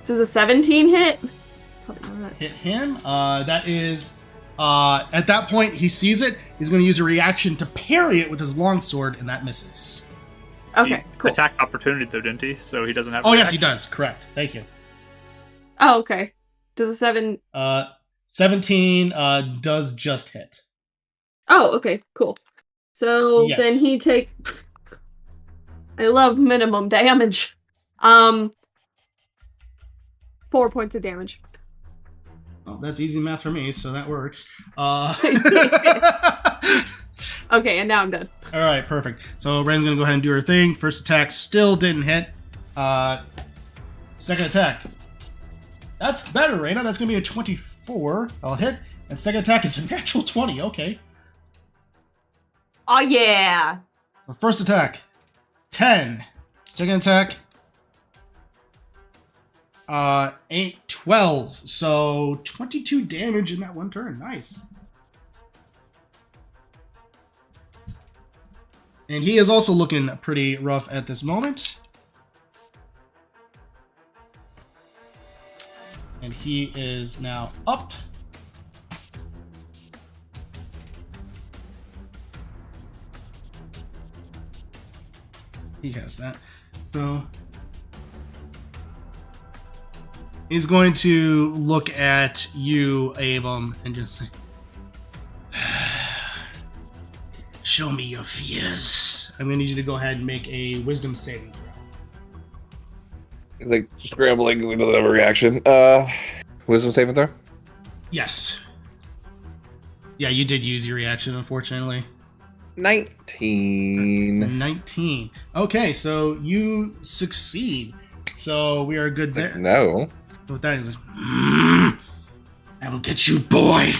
This is a 17 hit. Probably not. Hit him. That is. At that point, he sees it. He's going to use a reaction to parry it with his longsword, and that misses. Okay, He cool. attacked opportunity though, didn't he? So he doesn't have. Oh yes, he reaction. does. Correct. Thank you. Oh, okay. Does a 7... 17 does just hit. Oh, okay, cool. So Yes. then he takes... I love minimum damage. 4 points of damage. Well, that's easy math for me, so that works. Okay, and now I'm done. All right, perfect. So Ren's gonna go ahead and do her thing. First attack still didn't hit. Second attack. That's better, Reina. That's gonna be a 24. I'll hit. And second attack is a natural 20. Okay. Oh yeah. So first attack, 10. Second attack, 8, 12. So 22 damage in that one turn. Nice. And he is also looking pretty rough at this moment. And he is now up. He has that. So he's going to look at you, Avum, and just say, show me your fears. I'm going to need you to go ahead and make a wisdom saving throw. Like scrambling, he doesn't have a reaction. Wisdom saving throw? Yes. Yeah, you did use your reaction, unfortunately. 19. 19. Okay, so you succeed. So we are good there. No. With that, he's like, I will get you, boy.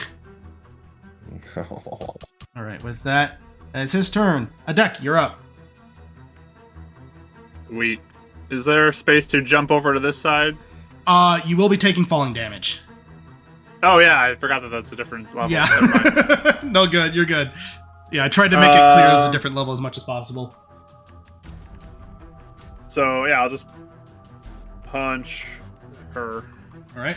All right, with that, it's his turn. Adek, you're up. Wait, is there space to jump over to this side? You will be taking falling damage. Oh yeah, I forgot that that's a different level. Yeah. Never mind. No good. You're good. Yeah, I tried to make it clear as a different level as much as possible. So yeah, I'll just punch her. All right.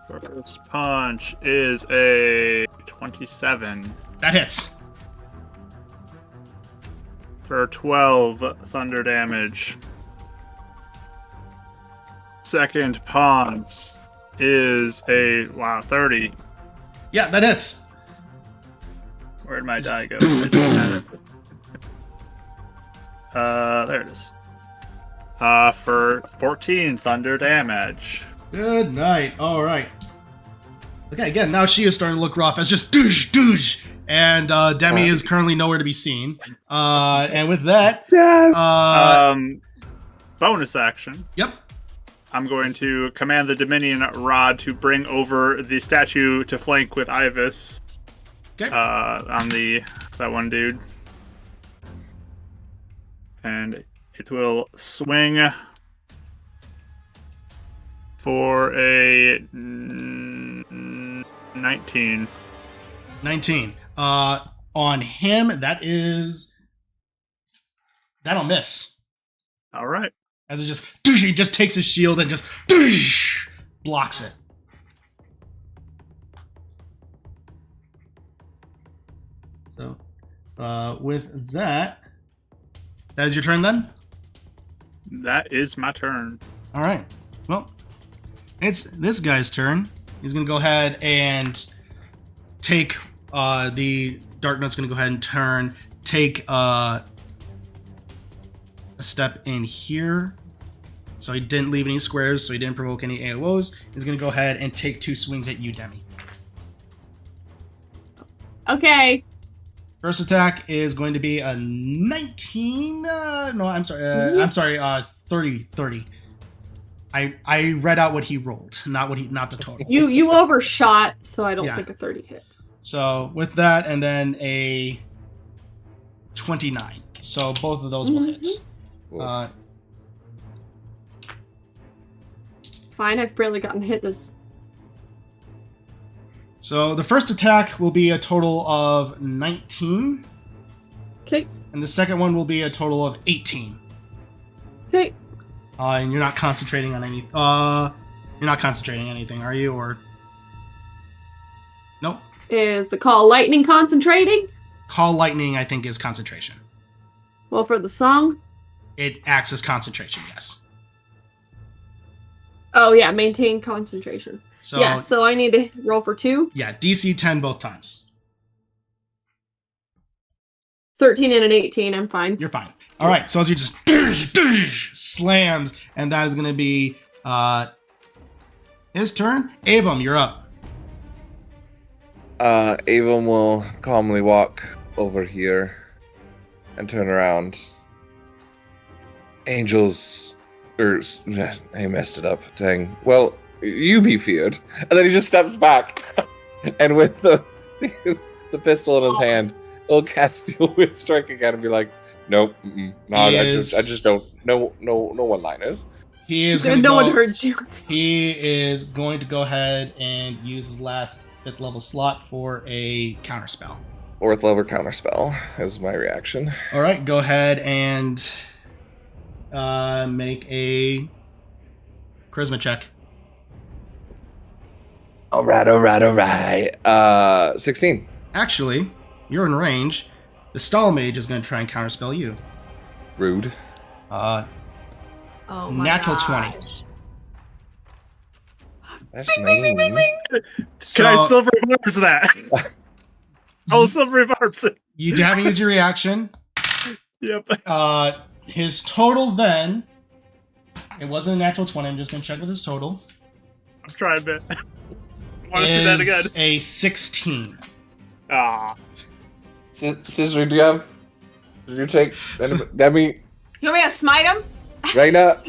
First punch is a 27 That hits. for 12 thunder damage. Second punch is a 30. Yeah, that hits. Where'd my die go? There it is. For 14 thunder damage. Good night. All right. Okay, again, now she is starting to look rough as just douche, douche. And Demi is currently nowhere to be seen. And with that, Bonus action. yep. I'm going to command the Dominion Rod to bring over the statue to flank with Ivis. Okay. On that one dude. And it will swing for a 19. 19. On him, that'll miss. All right. As it just, douche, he just takes his shield and just douche, blocks it. So, with that is your turn then? That is my turn. All right. Well, it's this guy's turn. He's going to go ahead and take the Darknut's going to go ahead and take a step in here. So he didn't leave any squares, so he didn't provoke any AOs. He's going to go ahead and take 2 swings at you, Demi. Okay. First attack is going to be a 19. No, I'm sorry. 30. I read out what he rolled, not the total. You overshot, so I don't Yeah. think a 30 hits. So with that, and then a 29. So both of those will hit. Oof. Fine, I've barely gotten hit this. So the first attack will be a total of 19, Okay. and the second one will be a total of 18. Okay. And you're not concentrating on any. You're not concentrating on anything, are you? Or nope. Is the call lightning concentrating? Call lightning, I think, is concentration. Well, for the song? It acts as concentration. Yes. Oh, yeah, maintain concentration. So Yeah, so I need to roll for 2. yeah, DC 10 both times. 13 and an 18, I'm fine. You're fine. All right. So as you just slams, and that is going to be his turn. Avum, you're up. Avon will calmly walk over here and turn around. Angels, I messed it up. Dang. Well, you be feared. And then he just steps back, and with the pistol in his hand, he'll cast Steel Wit Strike again and be like, "Nope, no, I just don't. No one-liners." He is going to No go, one heard you. He is going to go ahead and use his last 5th level slot for a counterspell. 4th level counterspell is my reaction. All right, go ahead and make a charisma check. All right. 16. Actually, you're in range. The stall mage is going to try and counterspell you. Rude. Oh my Natural gosh. 20. That's mean. So, Can I silver barbs that? Oh, silver barbs it. you haven't used your reaction. Yep. His total then, it wasn't a natural 20. I'm just going to check with his total. I'm trying, man. Want to see that again? Is a 16. Ah. Cizri, did you take Demi, You want me to smite him? Reina?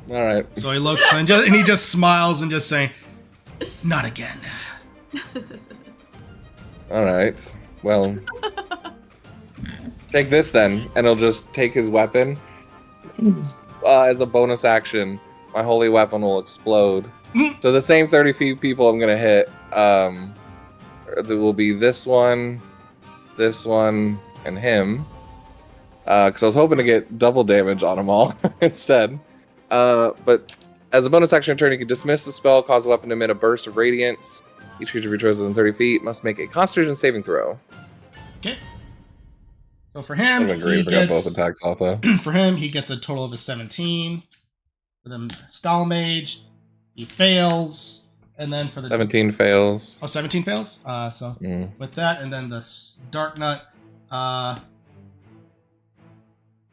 All right. So he looks and he just smiles and just saying, "Not again." All right. Well, take this then, and he'll just take his weapon. As a bonus action, my holy weapon will explode. So the same 30 feet people I'm gonna hit. There will be this one, and him. Because I was hoping to get double damage on them all instead. But as a bonus action turn, you can dismiss the spell, cause the weapon to emit a burst of radiance. Each creature of your choice within 30 feet must make a Constitution saving throw. Okay. So for I'm him, agree. he Forgot both gets, attacks off though. for him, he gets a total of a 17. For the stall mage, he fails. And then for the 17 fails. 17 fails. So Mm. with that, and then the Dark Nut,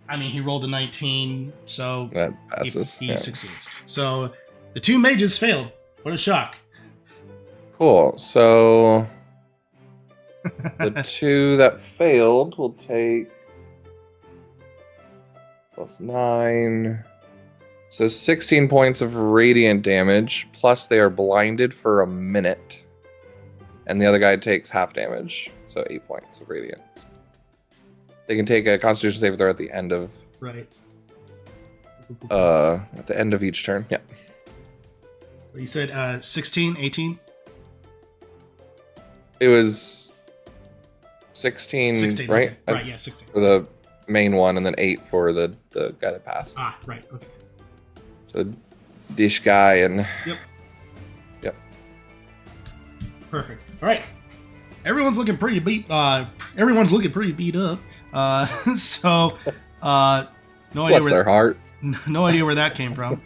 I mean, he rolled a 19, so That passes. he Yeah. succeeds. So the 2 mages failed. What a shock. Cool. So the 2 that failed will take +9. So 16 points of radiant damage, plus they are blinded for a minute. And the other guy takes half damage, so 8 points of radiant. They can take a Constitution saving throw at the end of Right. each turn. Yeah. So you said 16, 18? It was 16, 16, right? okay. Right, yeah, 16. For the main one, and then 8 for the guy that passed. Ah, right, okay. So dish guy and Perfect. All right. Everyone's looking pretty beat. Everyone's looking pretty beat up. So, no idea bless their where heart. no idea where that came from.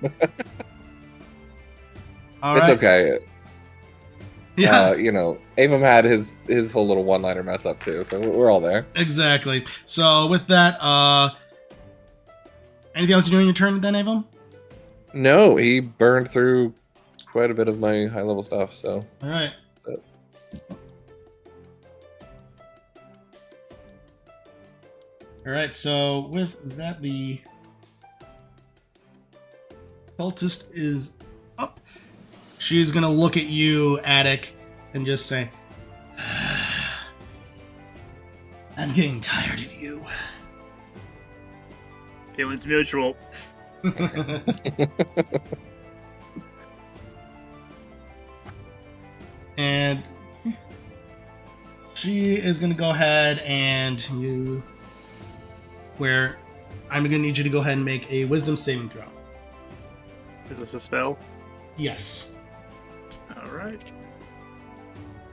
All It's right. okay. Yeah, Avon had his whole little one-liner mess up too, so we're all there. exactly. So with that, anything else you do in your turn then, Avon? No, he burned through quite a bit of my high-level stuff, so All right. All right. So with that, the cultist is up. She's gonna look at you, Attic, and just say, I'm getting tired of you. Feelings mutual. And she is going to go ahead and I'm going to need you to go ahead and make a wisdom saving throw. Is this a spell? Yes. Alright.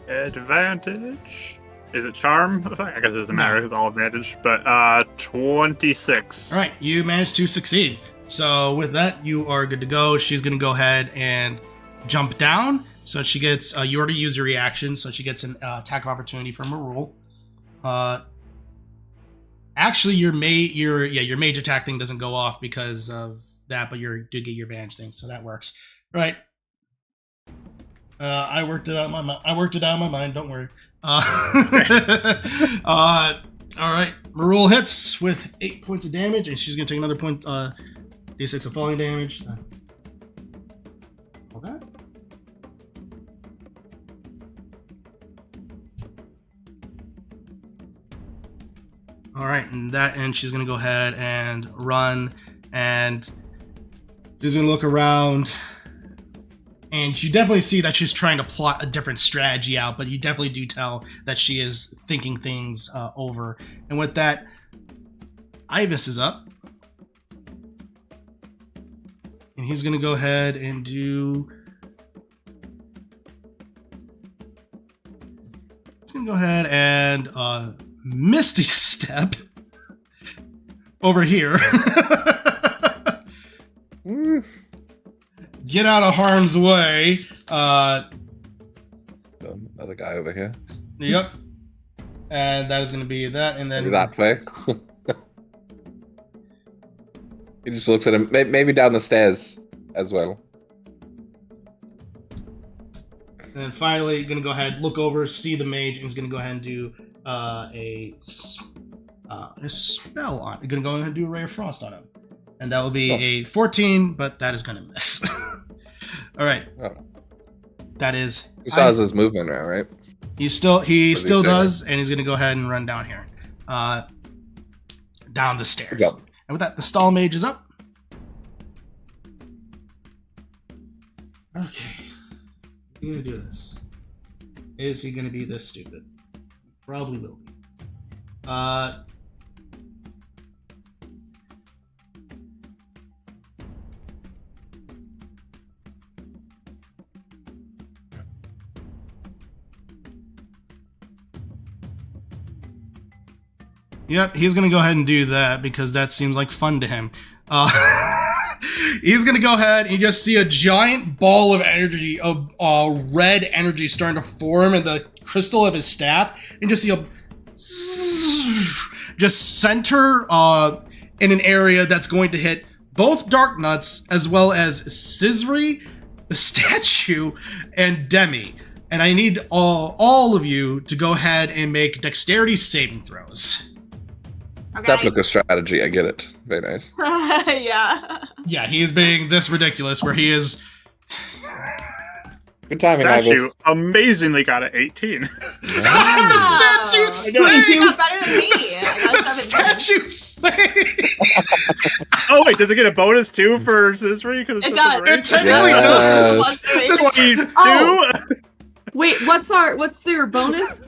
Advantage. Is it charm? I guess it doesn't matter, it's all advantage. But 26. All right, you managed to succeed. So with that, you are good to go. She's going to go ahead and jump down. So she gets, you already used your reaction, so she gets an attack of opportunity from a roll. Actually, your mage attack thing doesn't go off because of that, but you did get your advantage thing, so that works. All right. I worked it out in my mind. Don't worry. All right. Marul hits with 8 points of damage, and she's gonna take another point, d6 of falling damage. All that. All right, and she's gonna go ahead and run, and she's gonna look around, and you definitely see that she's trying to plot a different strategy out, but you definitely do tell that she is thinking things over. And with that, Ibis is up, and he's gonna go ahead and do. He's gonna go ahead and Misty Step over here. Get out of harm's way. Another guy over here. Yep. And that is going to be that. And then Does that play? He just looks at him. Maybe down the stairs as well. And then finally, going to go ahead, look over, see the mage, and he's going to go ahead and do a spell on. You're going to go ahead and do a Ray of Frost on him. And that will be a 14, but that is going to miss. All right. Oh. That is. He still has his movement now, right? He still does, and he's going to go ahead and run down here. Down the stairs. Yep. And with that, the stall mage is up. Okay. He's going to do this. Is he going to be this stupid? Probably will be. Yep, he's going to go ahead and do that because that seems like fun to him. He's going to go ahead and you just see a giant ball of energy, of red energy starting to form in the crystal of his staff. And just see a just center in an area that's going to hit both Dark Nuts as well as Cizri, the statue, and Demi. And I need all of you to go ahead and make dexterity saving throws. Okay. That took a strategy. I get it. Very nice. Yeah. Yeah, he is being this ridiculous where he is. Good timing, Statue Ibis. amazingly got an 18. The statue saved! You got better than me. I got The 17. statue saved! Oh wait, does it get a bonus too for Cizri? Because It does. It technically Yes. does! Plus three. The 22. Oh. Wait, what's their bonus?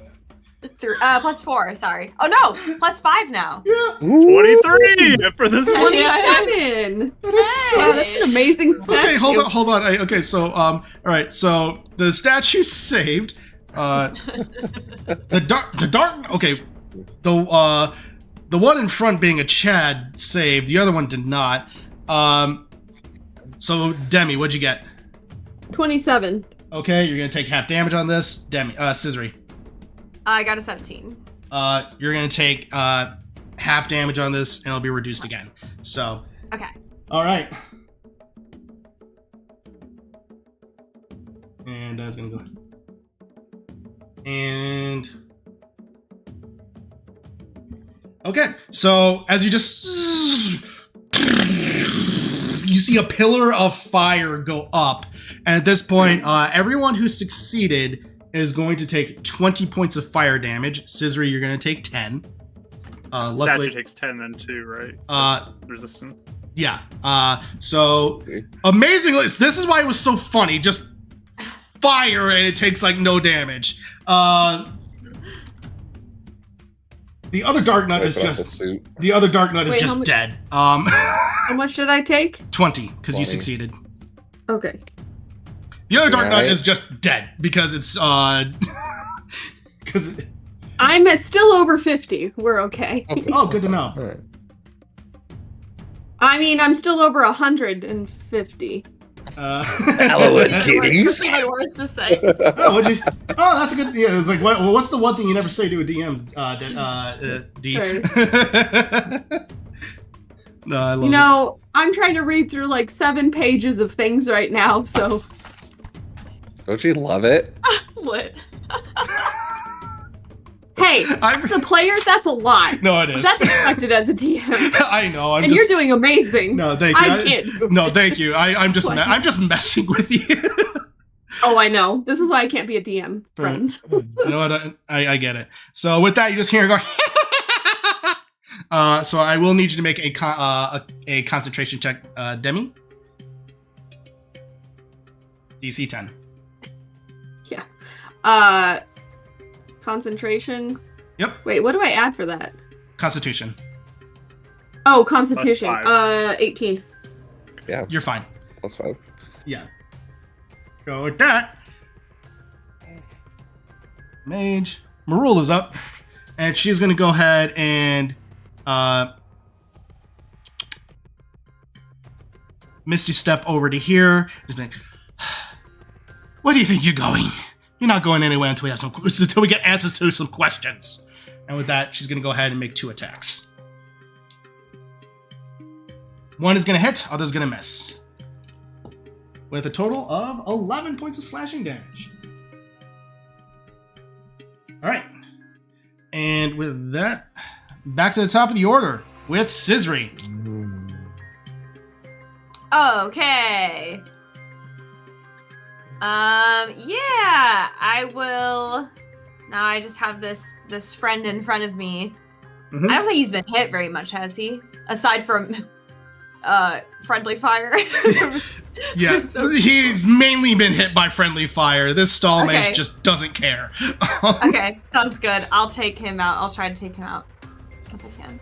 Plus 4, sorry. Oh no, plus 5 now. Yeah, 23 for this one. 27. that is so Wow, that's an amazing statue. Okay, hold on. Okay, so all right, so the statue saved. The dark. Okay, the one in front being a Chad saved. The other one did not. So Demi, what'd you get? 27. Okay, you're gonna take half damage on this. Demi, Cizri. I got a 17. You're gonna take half damage on this, and it'll be reduced again. So. Okay. All right. And that's gonna go. And okay, so as you just you see a pillar of fire go up, and at this point, everyone who succeeded is going to take 20 points of fire damage. Cizri, you're going to take 10. Luckily, Statue takes 10 then too, right? Resistance. Yeah. So amazingly, this is why it was so funny. Just fire, and it takes like no damage. The other Dark Nut is just dead. How much did I take? 20, because you succeeded. Okay. The other Dark Nut is just dead because it's because I'm still over 50. We're okay. Oh, good to know. All right. I mean, I'm still over 150. Halloween kitties. That's even worse to say. Oh, that's a good. Yeah, it's like what's the one thing you never say to a DM's? D. No, I love it. I'm trying to read through like 7 pages of things right now, so. Don't you love it? Lit. Hey, as a player, that's a lot. No, it is. That's expected as a DM. I know. You're doing amazing. No, thank you. I can't. No, thank you. I'm just messing with you. Oh, I know. This is why I can't be a DM, friends. You know what? I get it. So with that, you just hear her go. So I will need you to make a concentration check, Demi. DC 10. Yeah. Concentration. Yep. Wait, what do I add for that? Constitution. Oh, Constitution. +5. 18. Yeah, You're fine. +5. Yeah. Go with that. Mage. Marul is up. And she's going to go ahead and Misty step over to here. Just like, where do you think you're going? You're not going anywhere until we get answers to some questions. And with that, she's going to go ahead and make 2 attacks. One is going to hit, other's going to miss. With a total of 11 points of slashing damage. All right. And with that, back to the top of the order with Cizri. Okay. Yeah, I will. Now I just have this friend in front of me. Mhm. I don't think he's been hit very much, has he? Aside from friendly fire. Yeah, So- he's mainly been hit by friendly fire. This stall mage Okay. just doesn't care. Okay, sounds good. I'll take him out. I'll try to take him out if I can.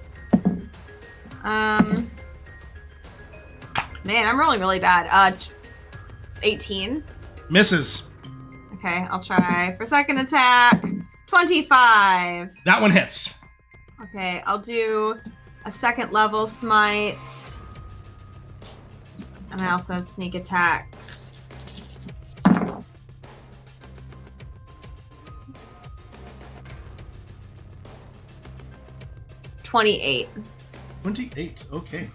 Man, I'm rolling really bad. 18. Misses. Okay, I'll try for second attack. 25. That one hits. Okay, I'll do a second level smite. And I also have sneak attack. $28. 28. Okay.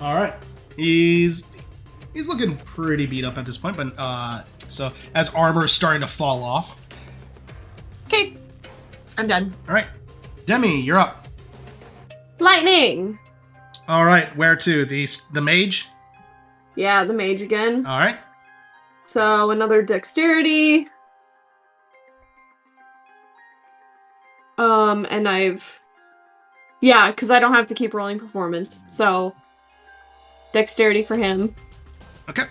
All right. He's looking pretty beat up at this point, but so as armor is starting to fall off. Okay, I'm done. All right, Demi, you're up. Lightning! All right, where to? The mage. Yeah, the mage again. All right. So another dexterity. And yeah, because I don't have to keep rolling performance. So dexterity for him. Okay.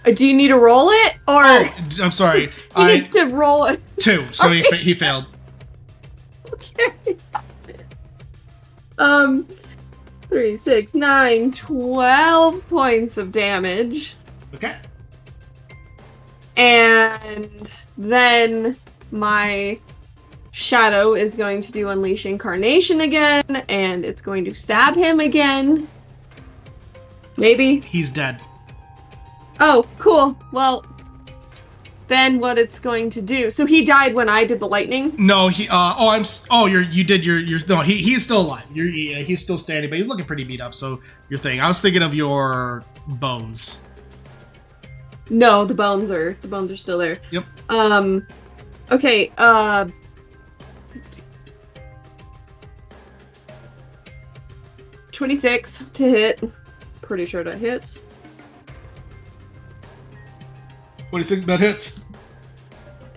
Do you need to roll it, or Oh, I'm sorry. he needs to roll it? 2, so he failed. Okay. 3, 6, 9, 12 points of damage. Okay. And then my shadow is going to do Unleash Incarnation again, and it's going to stab him again. Maybe. He's dead. Oh, cool. Well, then what it's going to do. So he died when I did the lightning. No, he. You did your. No, he's still alive. He's still standing, but he's looking pretty beat up. So your thing. I was thinking of your bones. No, the bones are still there. Yep. Okay. 26 to hit. Pretty sure that hits. What do you think that hits?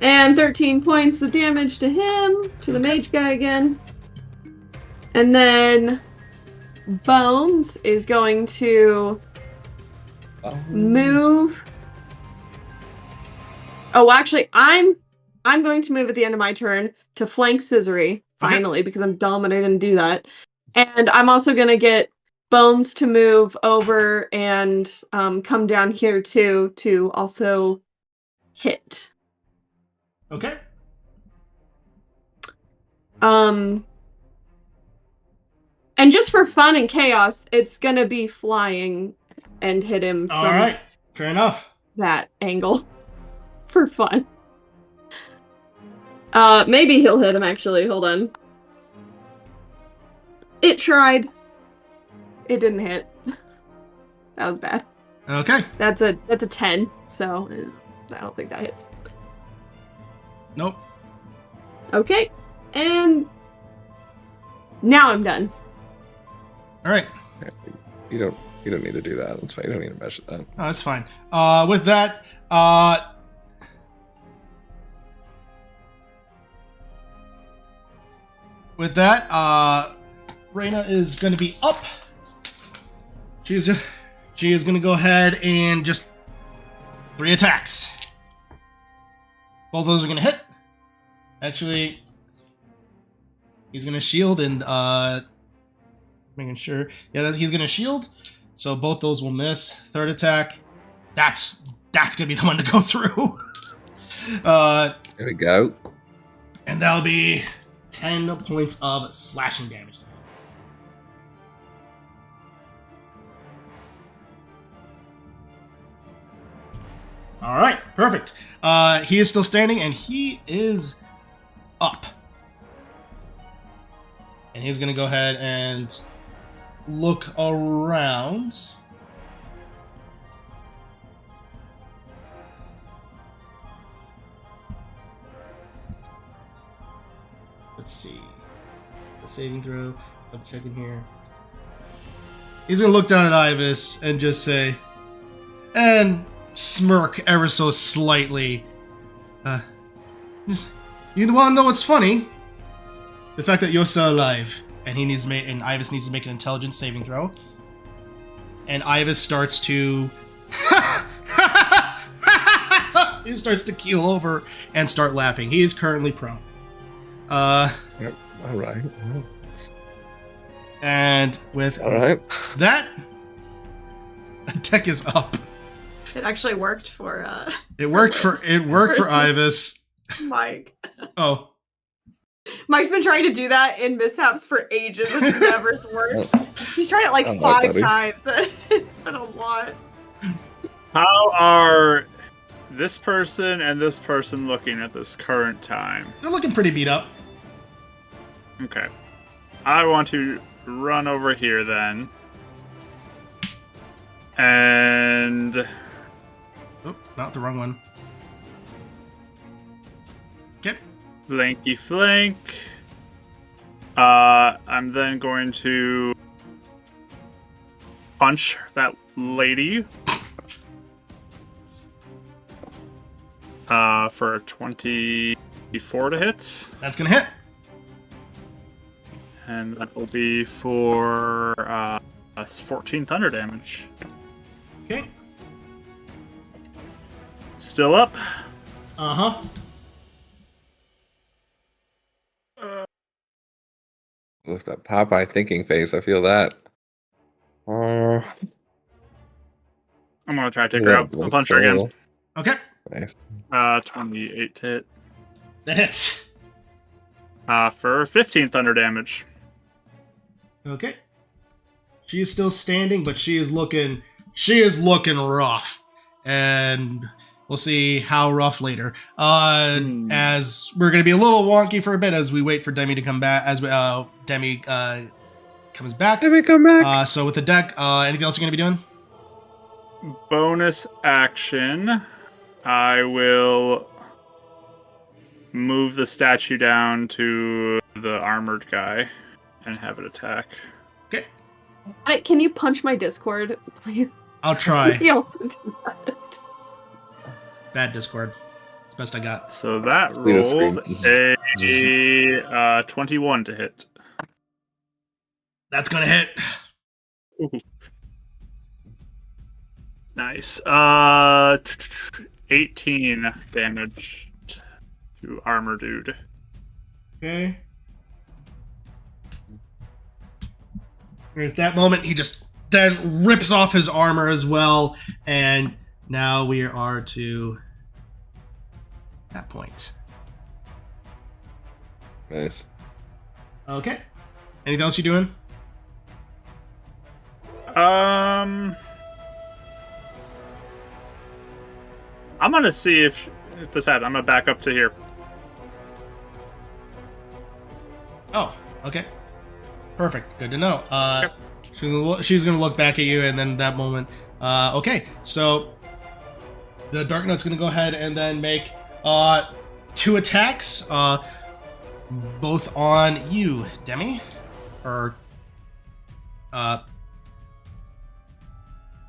And 13 points of damage to him, to the mage guy again. And then Bones is going to move. Oh, actually, I'm going to move at the end of my turn to flank Cizri, finally, because I'm dominated and do that. And I'm also going to get Bones to move over and come down here too to also hit. Okay. And just for fun and chaos, it's gonna be flying and hit him from All right. Fair enough. that angle. For fun. Maybe he'll hit him actually. Hold on. It tried. It didn't hit. That was bad. Okay. That's a 10, so I don't think that hits. Nope. Okay. And now I'm done. All right. You don't need to do that. That's fine. You don't need to measure that. Oh, that's fine. With that, Reyna is going to be up. She is going to go ahead and just 3 attacks. Both of those are going to hit. Actually, he's going to shield and making sure. Yeah, he's going to shield. So both those will miss. Third attack. That's going to be the one to go through. There we go. And that'll be 10 points of slashing damage. All right, perfect. He is still standing, and he is up. And he's going to go ahead and look around. Let's see. The saving throw. I'm checking here. He's going to look down at Ibis and just say, and smirk ever so slightly. You want to know what's funny? The fact that you're still alive, and and Ibis needs to make an intelligence saving throw. And Ibis starts to he starts to keel over and start laughing. He is currently prone. Yep. All right. And with All right. that, Tech is up. It actually worked for It worked for Ibis. Mike. Oh. Mike's been trying to do that in mishaps for ages and it never worked. He's tried it like 5 times. It's been a lot. How are this person and this person looking at this current time? They're looking pretty beat up. Okay. I want to run over here then. And Oh, not the wrong one. Okay. Blanky flank. I'm then going to punch that lady. For 24 to hit. That's gonna hit. And that will be for 14 thunder damage. Okay. Still up. Uh-huh. With that Popeye thinking face, I feel that. I'm gonna try to take her out. I'll punch her again. Okay. Nice. 28 to hit. That hits. For 15 thunder damage. Okay. She is still standing, but she is looking rough. And We'll see how rough later. As we're going to be a little wonky for a bit as we wait for Demi to come back. As Demi comes back. Demi, come back. So with the deck, anything else you're going to be doing? Bonus action. I will move the statue down to the armored guy and have it attack. Okay. Can you punch my Discord, please? I'll try. He also do that. Bad Discord. It's the best I got. So that See the rolled a 21 to hit. That's going to hit. Nice. 18 damage to armor dude. Okay. And at that moment, he just then rips off his armor as well. And now we are to that point. Nice. Okay. Anything else you doing? I'm gonna see if this happens. I'm gonna back up to here. Oh, okay. Perfect. Good to know. Okay. She's gonna look back at you, and then that moment. Okay, so the Dark Knight's gonna go ahead and then make 2 attacks, both on you, Demi, or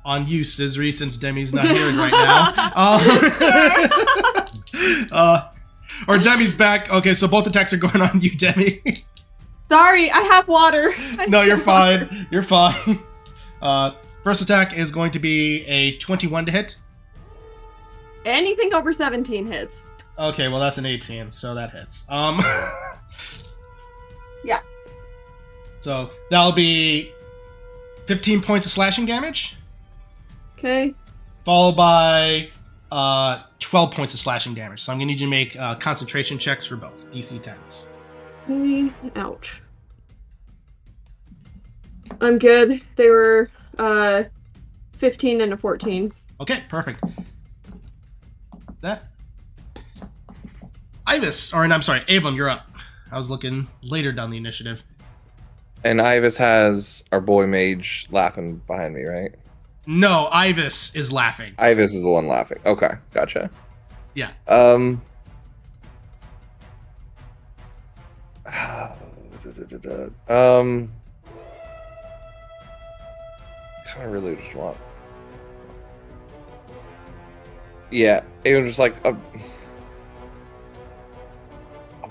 on you, Cizri, since Demi's not here right now. Or Demi's back. Okay, so both attacks are going on you, Demi. Sorry, I have water. No, you're fine. You're fine. First attack is going to be a 21 to hit. Anything over 17 hits. Okay, well that's an 18, so that hits. Yeah. So that'll be 15 points of slashing damage, Okay. followed by 12 points of slashing damage. So I'm gonna need you to make concentration checks for both DC 10s. Ouch. I'm good. They were 15 and a 14. Okay, perfect. That. Avon, you're up. I was looking later down the initiative. And Ivis has our boy mage laughing behind me, right? No, Ivis is laughing. Ivis is the one laughing. Okay, gotcha. Yeah. Kind of really just want. Yeah, it was just like. I'll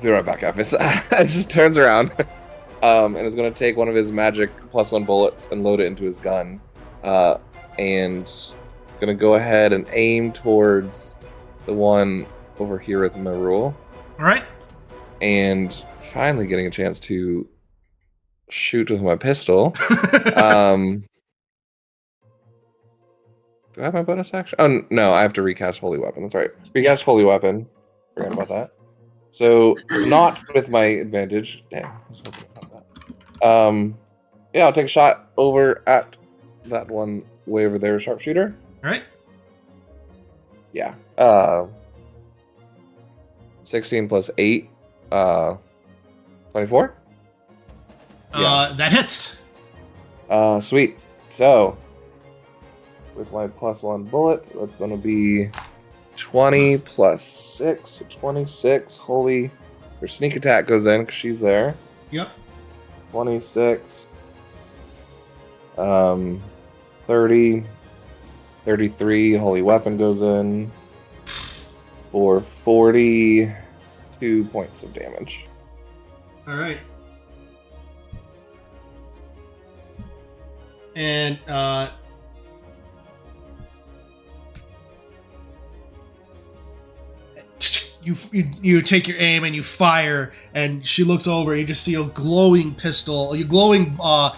be right back, Ivis. It just turns around, and is going to take one of his magic +1 bullets and load it into his gun, and going to go ahead and aim towards the one over here with Merule. All right. And finally getting a chance to shoot with my pistol. Do I have my bonus action? Oh, no, I have to recast Holy Weapon. That's right. Recast Holy Weapon. Forgot about that. So, not with my advantage. Damn. I was hoping about that. Yeah, I'll take a shot over at that one way over there, sharpshooter. All right. Yeah. 16 plus 8. 24? That hits. Sweet. So, with my +1 bullet, that's going to be 20 plus 6, so 26. Holy. Her sneak attack goes in because she's there. Yep. 26. 30. 33. Holy weapon goes in for 42 points of damage. All right. And you take your aim and you fire, and she looks over. And you just see a glowing pistol, a glowing ball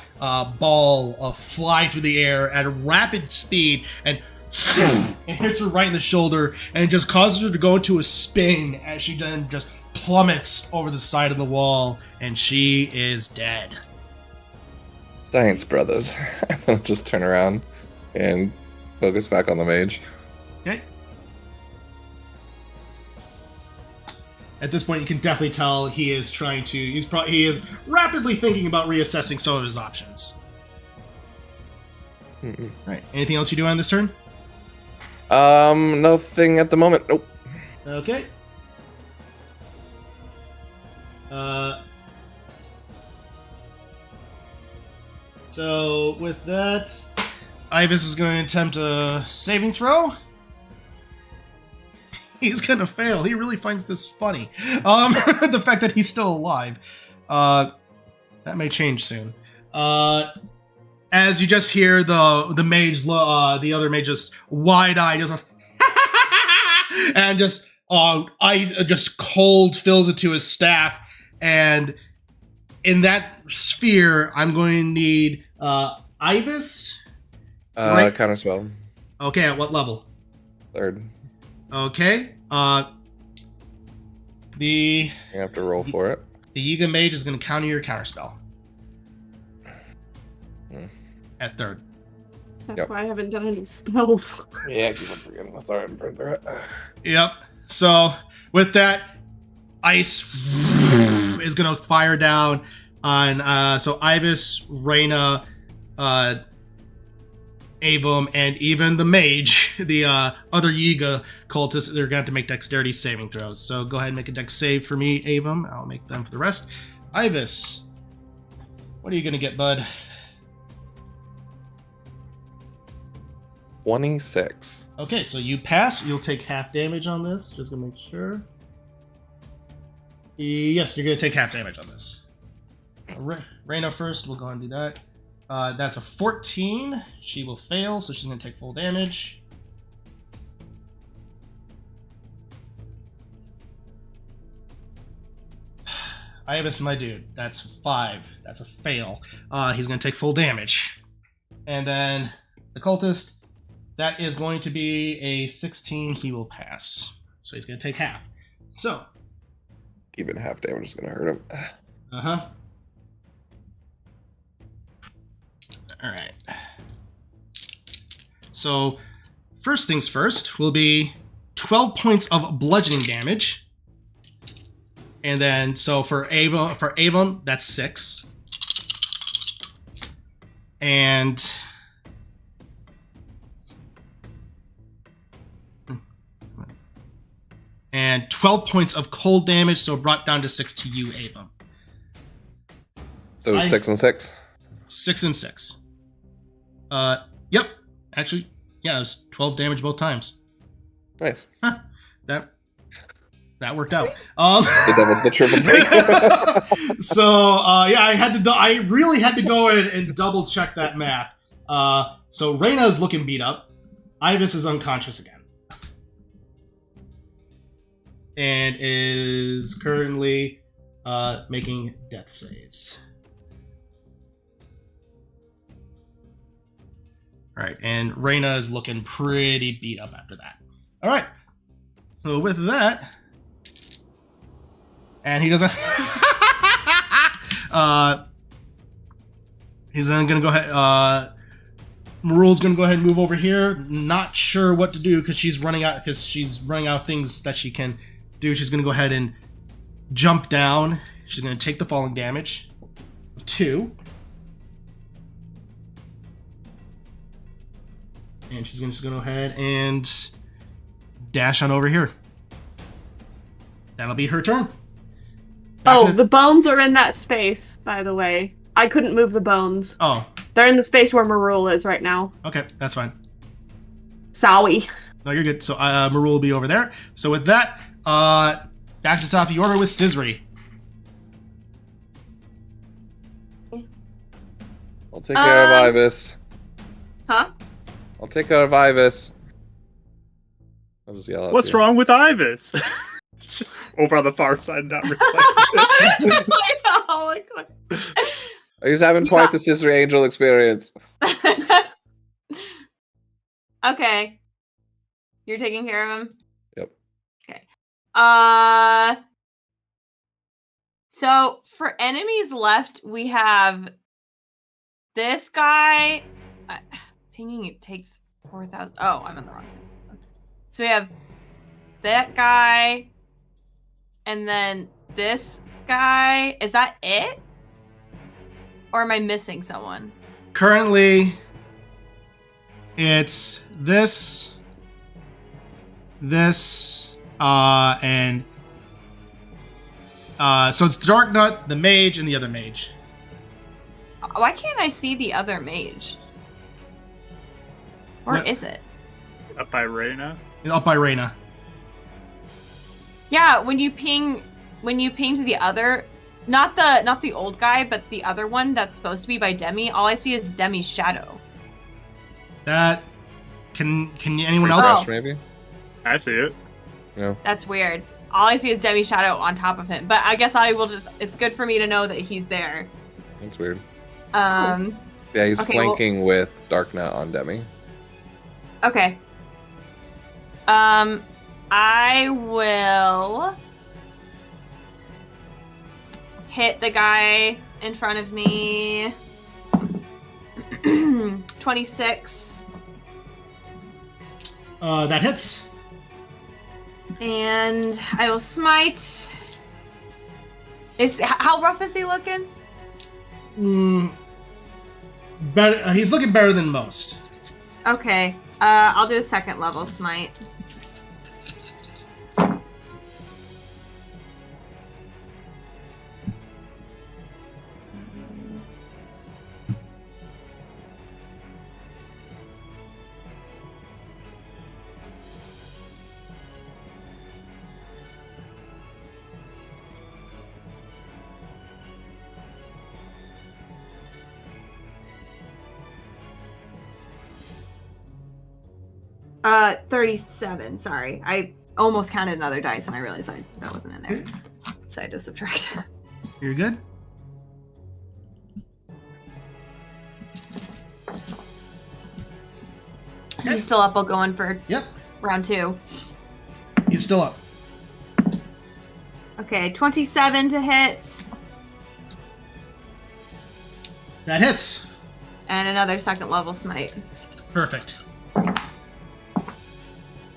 fly through the air at a rapid speed, and it hits her right in the shoulder, and it just causes her to go into a spin as she then just plummets over the side of the wall, and she is dead. Science, brothers. I'll just turn around and focus back on the mage. Okay. at this point, you can definitely tell he is trying to. He is rapidly thinking about reassessing some of his options. All right. Anything else you do on this turn? Nothing at the moment. Nope. Okay. So with that, Ibis is going to attempt a saving throw. He's gonna fail. He really finds this funny. The fact that he's still alive. That may change soon. As you just hear the mage, the other mage just wide-eyed, just and just ice, just cold fills into his staff. And in that sphere, I'm going to need Ibis. Right? Counterspell. Okay, at what level? 3rd. Okay. You have to roll for it. The Yiga Mage is going to counter your counterspell. At 3rd. That's why I haven't done any spells. Yeah, I keep on forgetting. That's alright. Yep. So with that, ice is going to fire down on so Ibis, Reyna, Avum, and even the mage, the other Yiga cultists, they're going to have to make dexterity saving throws. So go ahead and make a dex save for me, Avum. I'll make them for the rest. Ibis, what are you going to get, bud? 26. Okay, so you pass. You'll take half damage on this. Just going to make sure. Yes, you're going to take half damage on this. Reyna first. We'll go ahead and do that. That's a 14. She will fail, so she's going to take full damage. Ibis, my dude, that's 5. That's a fail. He's going to take full damage. And then the cultist, that is going to be a 16. He will pass. So he's going to take half. So. Even half damage is going to hurt him. Uh-huh. All right. So, first things first will be 12 points of bludgeoning damage. And then, so for Avon, that's 6. And 12 points of cold damage, so brought down to 6 to you, Avon. So 6 and 6? 6 and 6. Yep. Actually, yeah, it was 12 damage both times. Nice. Huh. That worked out. The triple take. So, yeah, I really had to go in and double check that map. So Reyna is looking beat up. Ibis is unconscious again. And is currently making death saves. All right, and Reyna is looking pretty beat up after that. All right, so with that, and he doesn't. He's then gonna go ahead. Marul's gonna go ahead and move over here. Not sure what to do because she's running out. Because she's running out of things that she can do. She's gonna go ahead and jump down. She's gonna take the falling damage of 2. And she's just going to go ahead and dash on over here. That'll be her turn. The bones are in that space, by the way. I couldn't move the bones. Oh. They're in the space where Marul is right now. Okay, that's fine. Sorry. No, you're good. So Marul will be over there. So with that, back to the top of the order with Cizri. I'll take care of Ibis. Huh? I'll take care of Ibis. I'll just yell at What's you. wrong with Ibis? Just over on the far side, not reflecting. He's having quite the Cizri Angel experience. Okay. You're taking care of him? Yep. Okay. So for enemies left, we have this guy. Pinging it takes 4,000. Oh, I'm in the wrong thing. So we have that guy, and then this guy. Is that it? Or am I missing someone? Currently, it's this, and so it's Darknut, the mage, and the other mage. Why can't I see the other mage? Or No. is it? Up by Reyna. Up by Reyna. Yeah, when you ping to the other, not the old guy, but the other one that's supposed to be by Demi, all I see is Demi's shadow. That can anyone else? Refresh, maybe? I see it. No. That's weird. All I see is Demi's shadow on top of him. But I guess I will just. It's good for me to know that he's there. That's weird. Yeah, Yeah, he's Okay, flanking with Darknut on Demi. Okay. I will hit the guy in front of me. 26. That hits. And I will smite. How rough is he looking? Better. He's looking better than most. Okay. I'll do a second level smite. Uh, 37, sorry. I almost counted another dice and I realized that wasn't in there. So I had to subtract. You're good. Are you still up? I'll go in for Yep. round 2. He's still up. Okay, 27 to hit. That hits. And another second level smite. Perfect.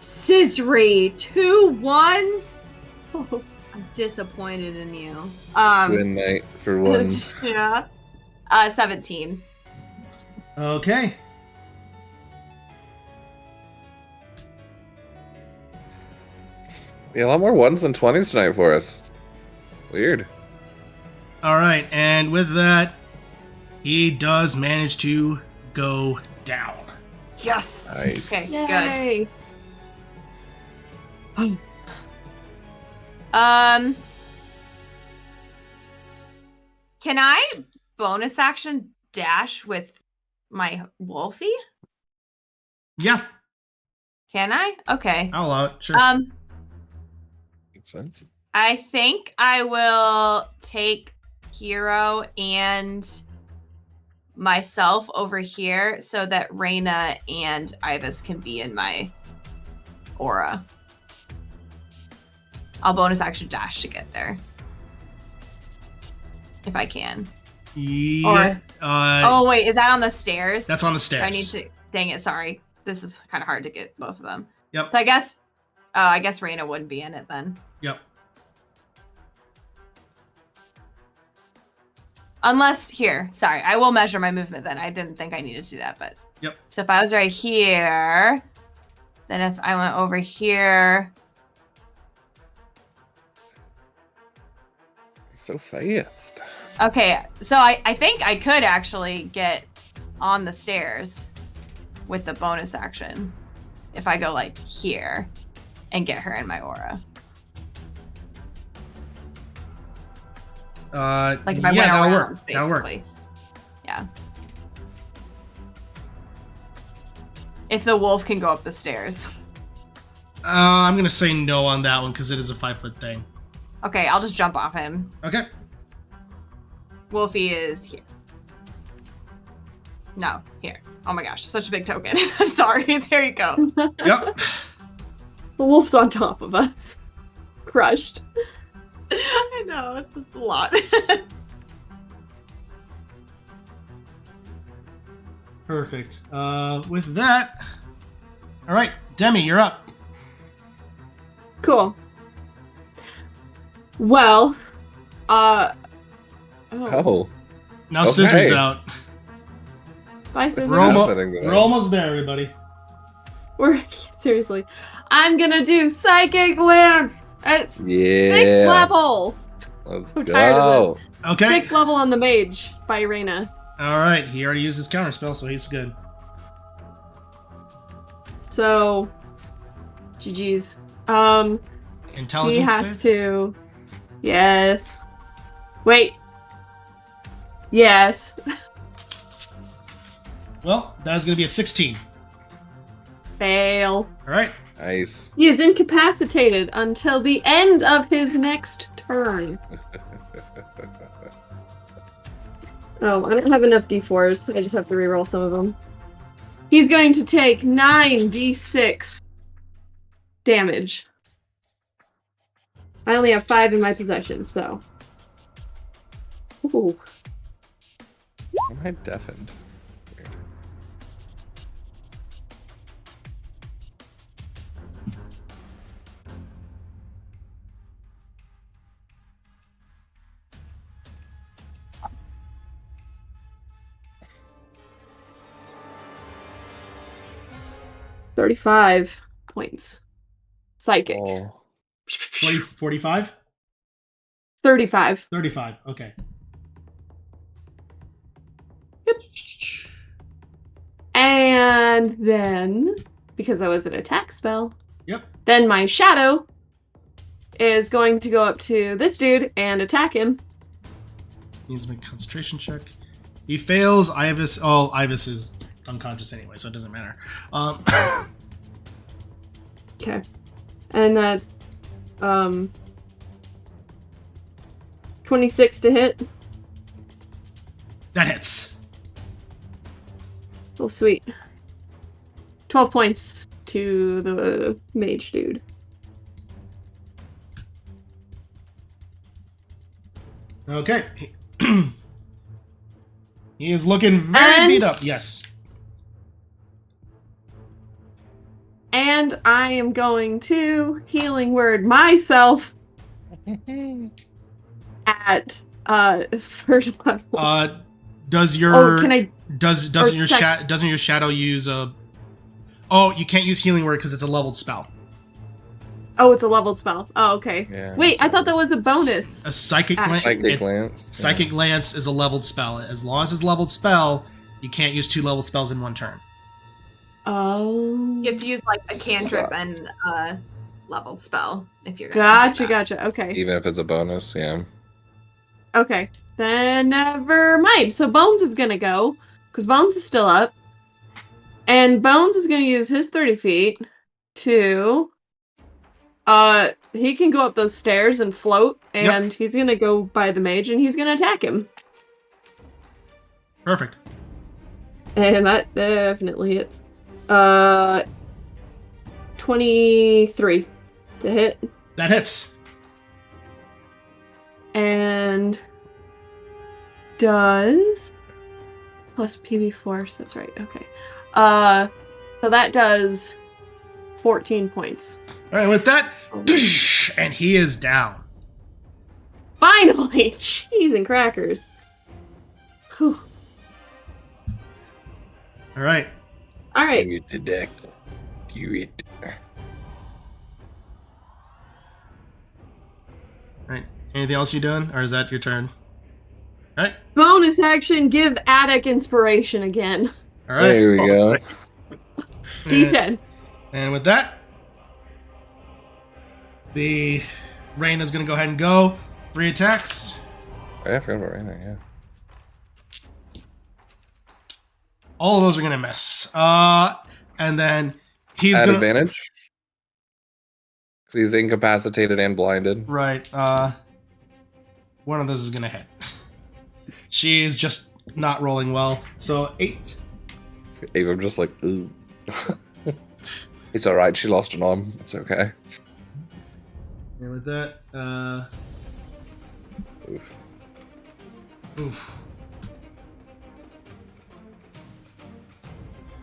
Cizri, 2 1s? Oh, I'm disappointed in you. Win night for one. Yeah. 17. Okay. Yeah, a lot more 1s than 20s tonight for us. Weird. All right, and with that, he does manage to go down. Yes. Nice. Okay, Yay! good. Can I bonus action dash with my Wolfie? Yeah, Can I? Okay. I'll allow it. Sure. Makes sense. I think I will take Hero and myself over here so that Reyna and Ibis can be in my aura. I'll bonus action dash to get there. If I can. Yeah. Oh wait, is that on the stairs? That's on the Do stairs. I need to. Dang it! Sorry, this is kind of hard to get both of them. Yep. So I guess Reyna wouldn't be in it then. Yep. Unless here, sorry, I will measure my movement then. I didn't think I needed to do that, but. Yep. So if I was right here, then if I went over here, So fast. okay. So I think I could actually get on the stairs with the bonus action if I go like here and get her in my aura. Like if I went that'll around, work. basically. That'll work. Yeah. If the wolf can go up the stairs. I'm gonna say no on that one because it is a 5-foot thing. Okay, I'll just jump off him. Okay. Wolfie is here. No, here. Oh my gosh, such a big token. I'm sorry. There you go. Yep. The wolf's on top of us. Crushed. I know, it's just a lot. Perfect. With that, all right, Demi, you're up. Cool. Well, Oh. Now Okay. Cizri's out. Bye, Cizri. We're almost there, everybody. We're seriously. I'm gonna do Psychic Lance at 6th level. Let's I'm tired of go. Okay. 6th level on the mage by Reina. All right. He already used his counter spell, so he's good. So, GG's. Intelligence He has save? to. Yes. Wait. Yes. Well, that is going to be a 16. Fail. All right. Nice. He is incapacitated until the end of his next turn. Oh, I don't have enough d4s. I just have to reroll some of them. He's going to take 9d6 damage. I only have 5 in my possession, so. Ooh. Am I deafened? Weird. $35 points. Psychic. Oh. 45? 35. 35. Okay. Yep. And then, because that was an attack spell, Yep. then my shadow is going to go up to this dude and attack him. Needs to make a concentration check. He fails. Ibis. Oh, Ibis is unconscious anyway, so it doesn't matter. Okay. And that's 26 to hit. That hits. Oh, sweet. 12 points to the mage dude. Okay. He is looking very And- beat up. Yes. And I am going to healing word myself at 3rd level. Does your Oh, can I? doesn't or your doesn't your shadow use a? Oh, you can't use healing word because it's a leveled spell. Oh, it's a leveled spell. Oh, okay. Yeah. Wait, I thought that was a bonus. A psychic Action. lance. Psychic Lance. Psychic lance is a leveled spell. As long as it's a leveled spell, you can't use 2 leveled spells in one turn. Oh. You have to use like a cantrip and a leveled spell if you're gonna do that. Gotcha. Okay. Even if it's a bonus, yeah. Okay. Then never mind. So Bones is gonna go, because Bones is still up. And Bones is gonna use his 30 feet to he can go up those stairs and float, and he's gonna go by the mage and he's gonna attack him. Perfect. And that definitely hits. 23 to hit. That hits. And does plus PB force, that's right, okay. So that does 14 points. All right, with that, and he is down. Finally! Cheese and crackers. Whew. All right. Alright. You detect. Do it. All right. Anything else you doing, or is that your turn? All right. Bonus action, give Attic inspiration again. All right. There we go. D10. And with that, the rain is going to go ahead and go. 3 attacks. I forgot about right there, yeah. All of those are going to miss. And then he's At going to... advantage? Because he's incapacitated and blinded. Right. One of those is going to hit. She's just not rolling well. So 8. Ava just like, ooh. It's alright, she lost an arm. It's okay. And with that, Oof. oof.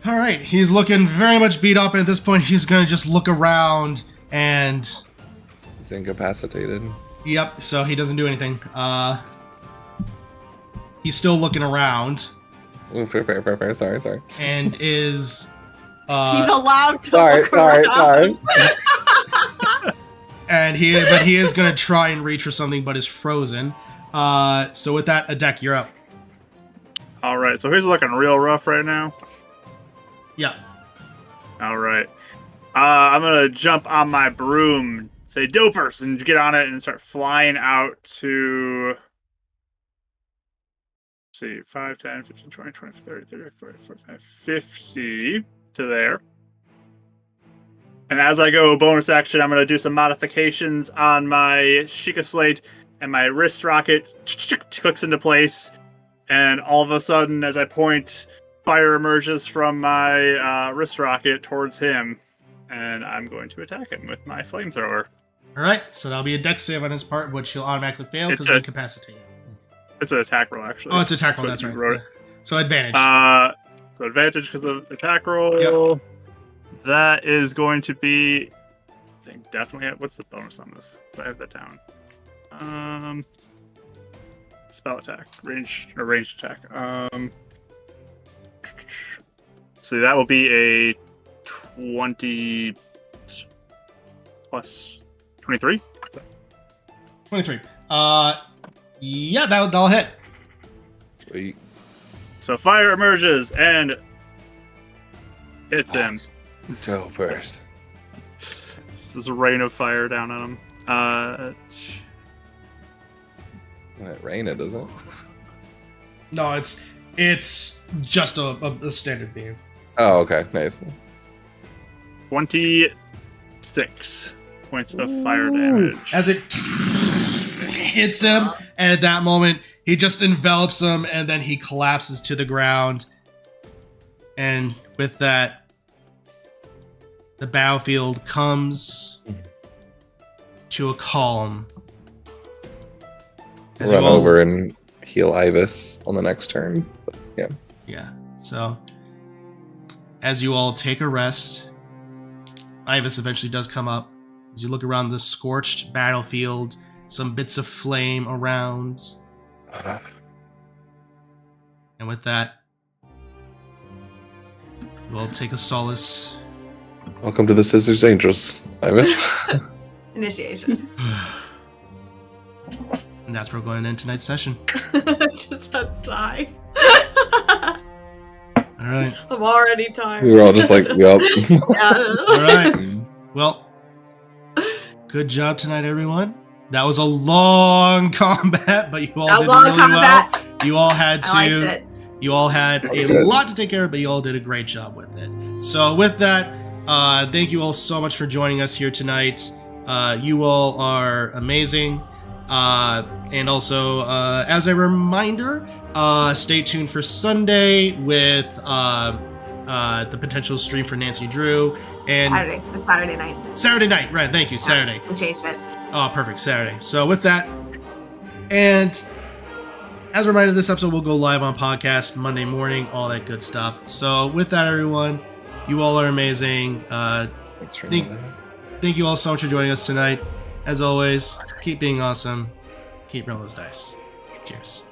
All right, he's looking very much beat up, and at this point, he's gonna just look around, and He's incapacitated. Yep. So he doesn't do anything. He's still looking around. Ooh, fair. Sorry. And is. He's allowed to Sorry. look around. And he is gonna try and reach for something, but is frozen. So with that, Adek, you're up. All right, so he's looking real rough right now. Yeah. All right. I'm going to jump on my broom, say dopers, and get on it and start flying out to... Let's see, 5, 10, 15, 20, 20, 30, 30, 40, 45, 50 to there. And as I go bonus action, I'm going to do some modifications on my Sheikah Slate, and my wrist rocket clicks into place. And all of a sudden, as I point, fire emerges from my wrist rocket towards him. And I'm going to attack him with my flamethrower. All right, so that'll be a dex save on his part, which he'll automatically fail because of incapacitated. It's an attack roll, actually. Oh, it's an attack roll, that's right. Wrote. So advantage. So advantage because of attack roll. Yep. That is going to be... I think definitely... What's the bonus on this? I have that down. Spell attack, ranged attack. So that will be a 20 plus 23. 23. Yeah, that'll hit. Sweet. So fire emerges and hits him. Dopers. This is a rain of fire down on him. It rain, it doesn't. No, it's just a standard beam. Oh, okay, nice. 26 points of fire damage. As it hits him, and at that moment, he just envelops him, and then he collapses to the ground. And with that, the battlefield comes to a calm. As Run you all- over and heal Ivis on the next turn. But, yeah. Yeah. So, as you all take a rest, Ivis eventually does come up. As you look around the scorched battlefield, some bits of flame around. And with that, you all take a solace. Welcome to the Scissors Angels, Ivis. Initiation. And that's where we're going to end tonight's session. Just a sigh. All right. I'm already tired. We were all just like, yup. Yeah. All right. Well, good job tonight, everyone. That was a long combat, but you all did really well. You all had to. You all had a lot to take care of, but you all did a great job with it. So with that, thank you all so much for joining us here tonight. You all are amazing. And also, as a reminder, stay tuned for Sunday with the potential stream for Nancy Drew. And Saturday. It's Saturday night. Saturday night, right? Thank you, Saturday. We changed it. Oh, perfect, Saturday. So with that, and as a reminder, this episode will go live on podcast Monday morning, all that good stuff. So with that, everyone, you all are amazing. Thank you all so much for joining us tonight. As always, keep being awesome. Keep rolling those dice. Cheers.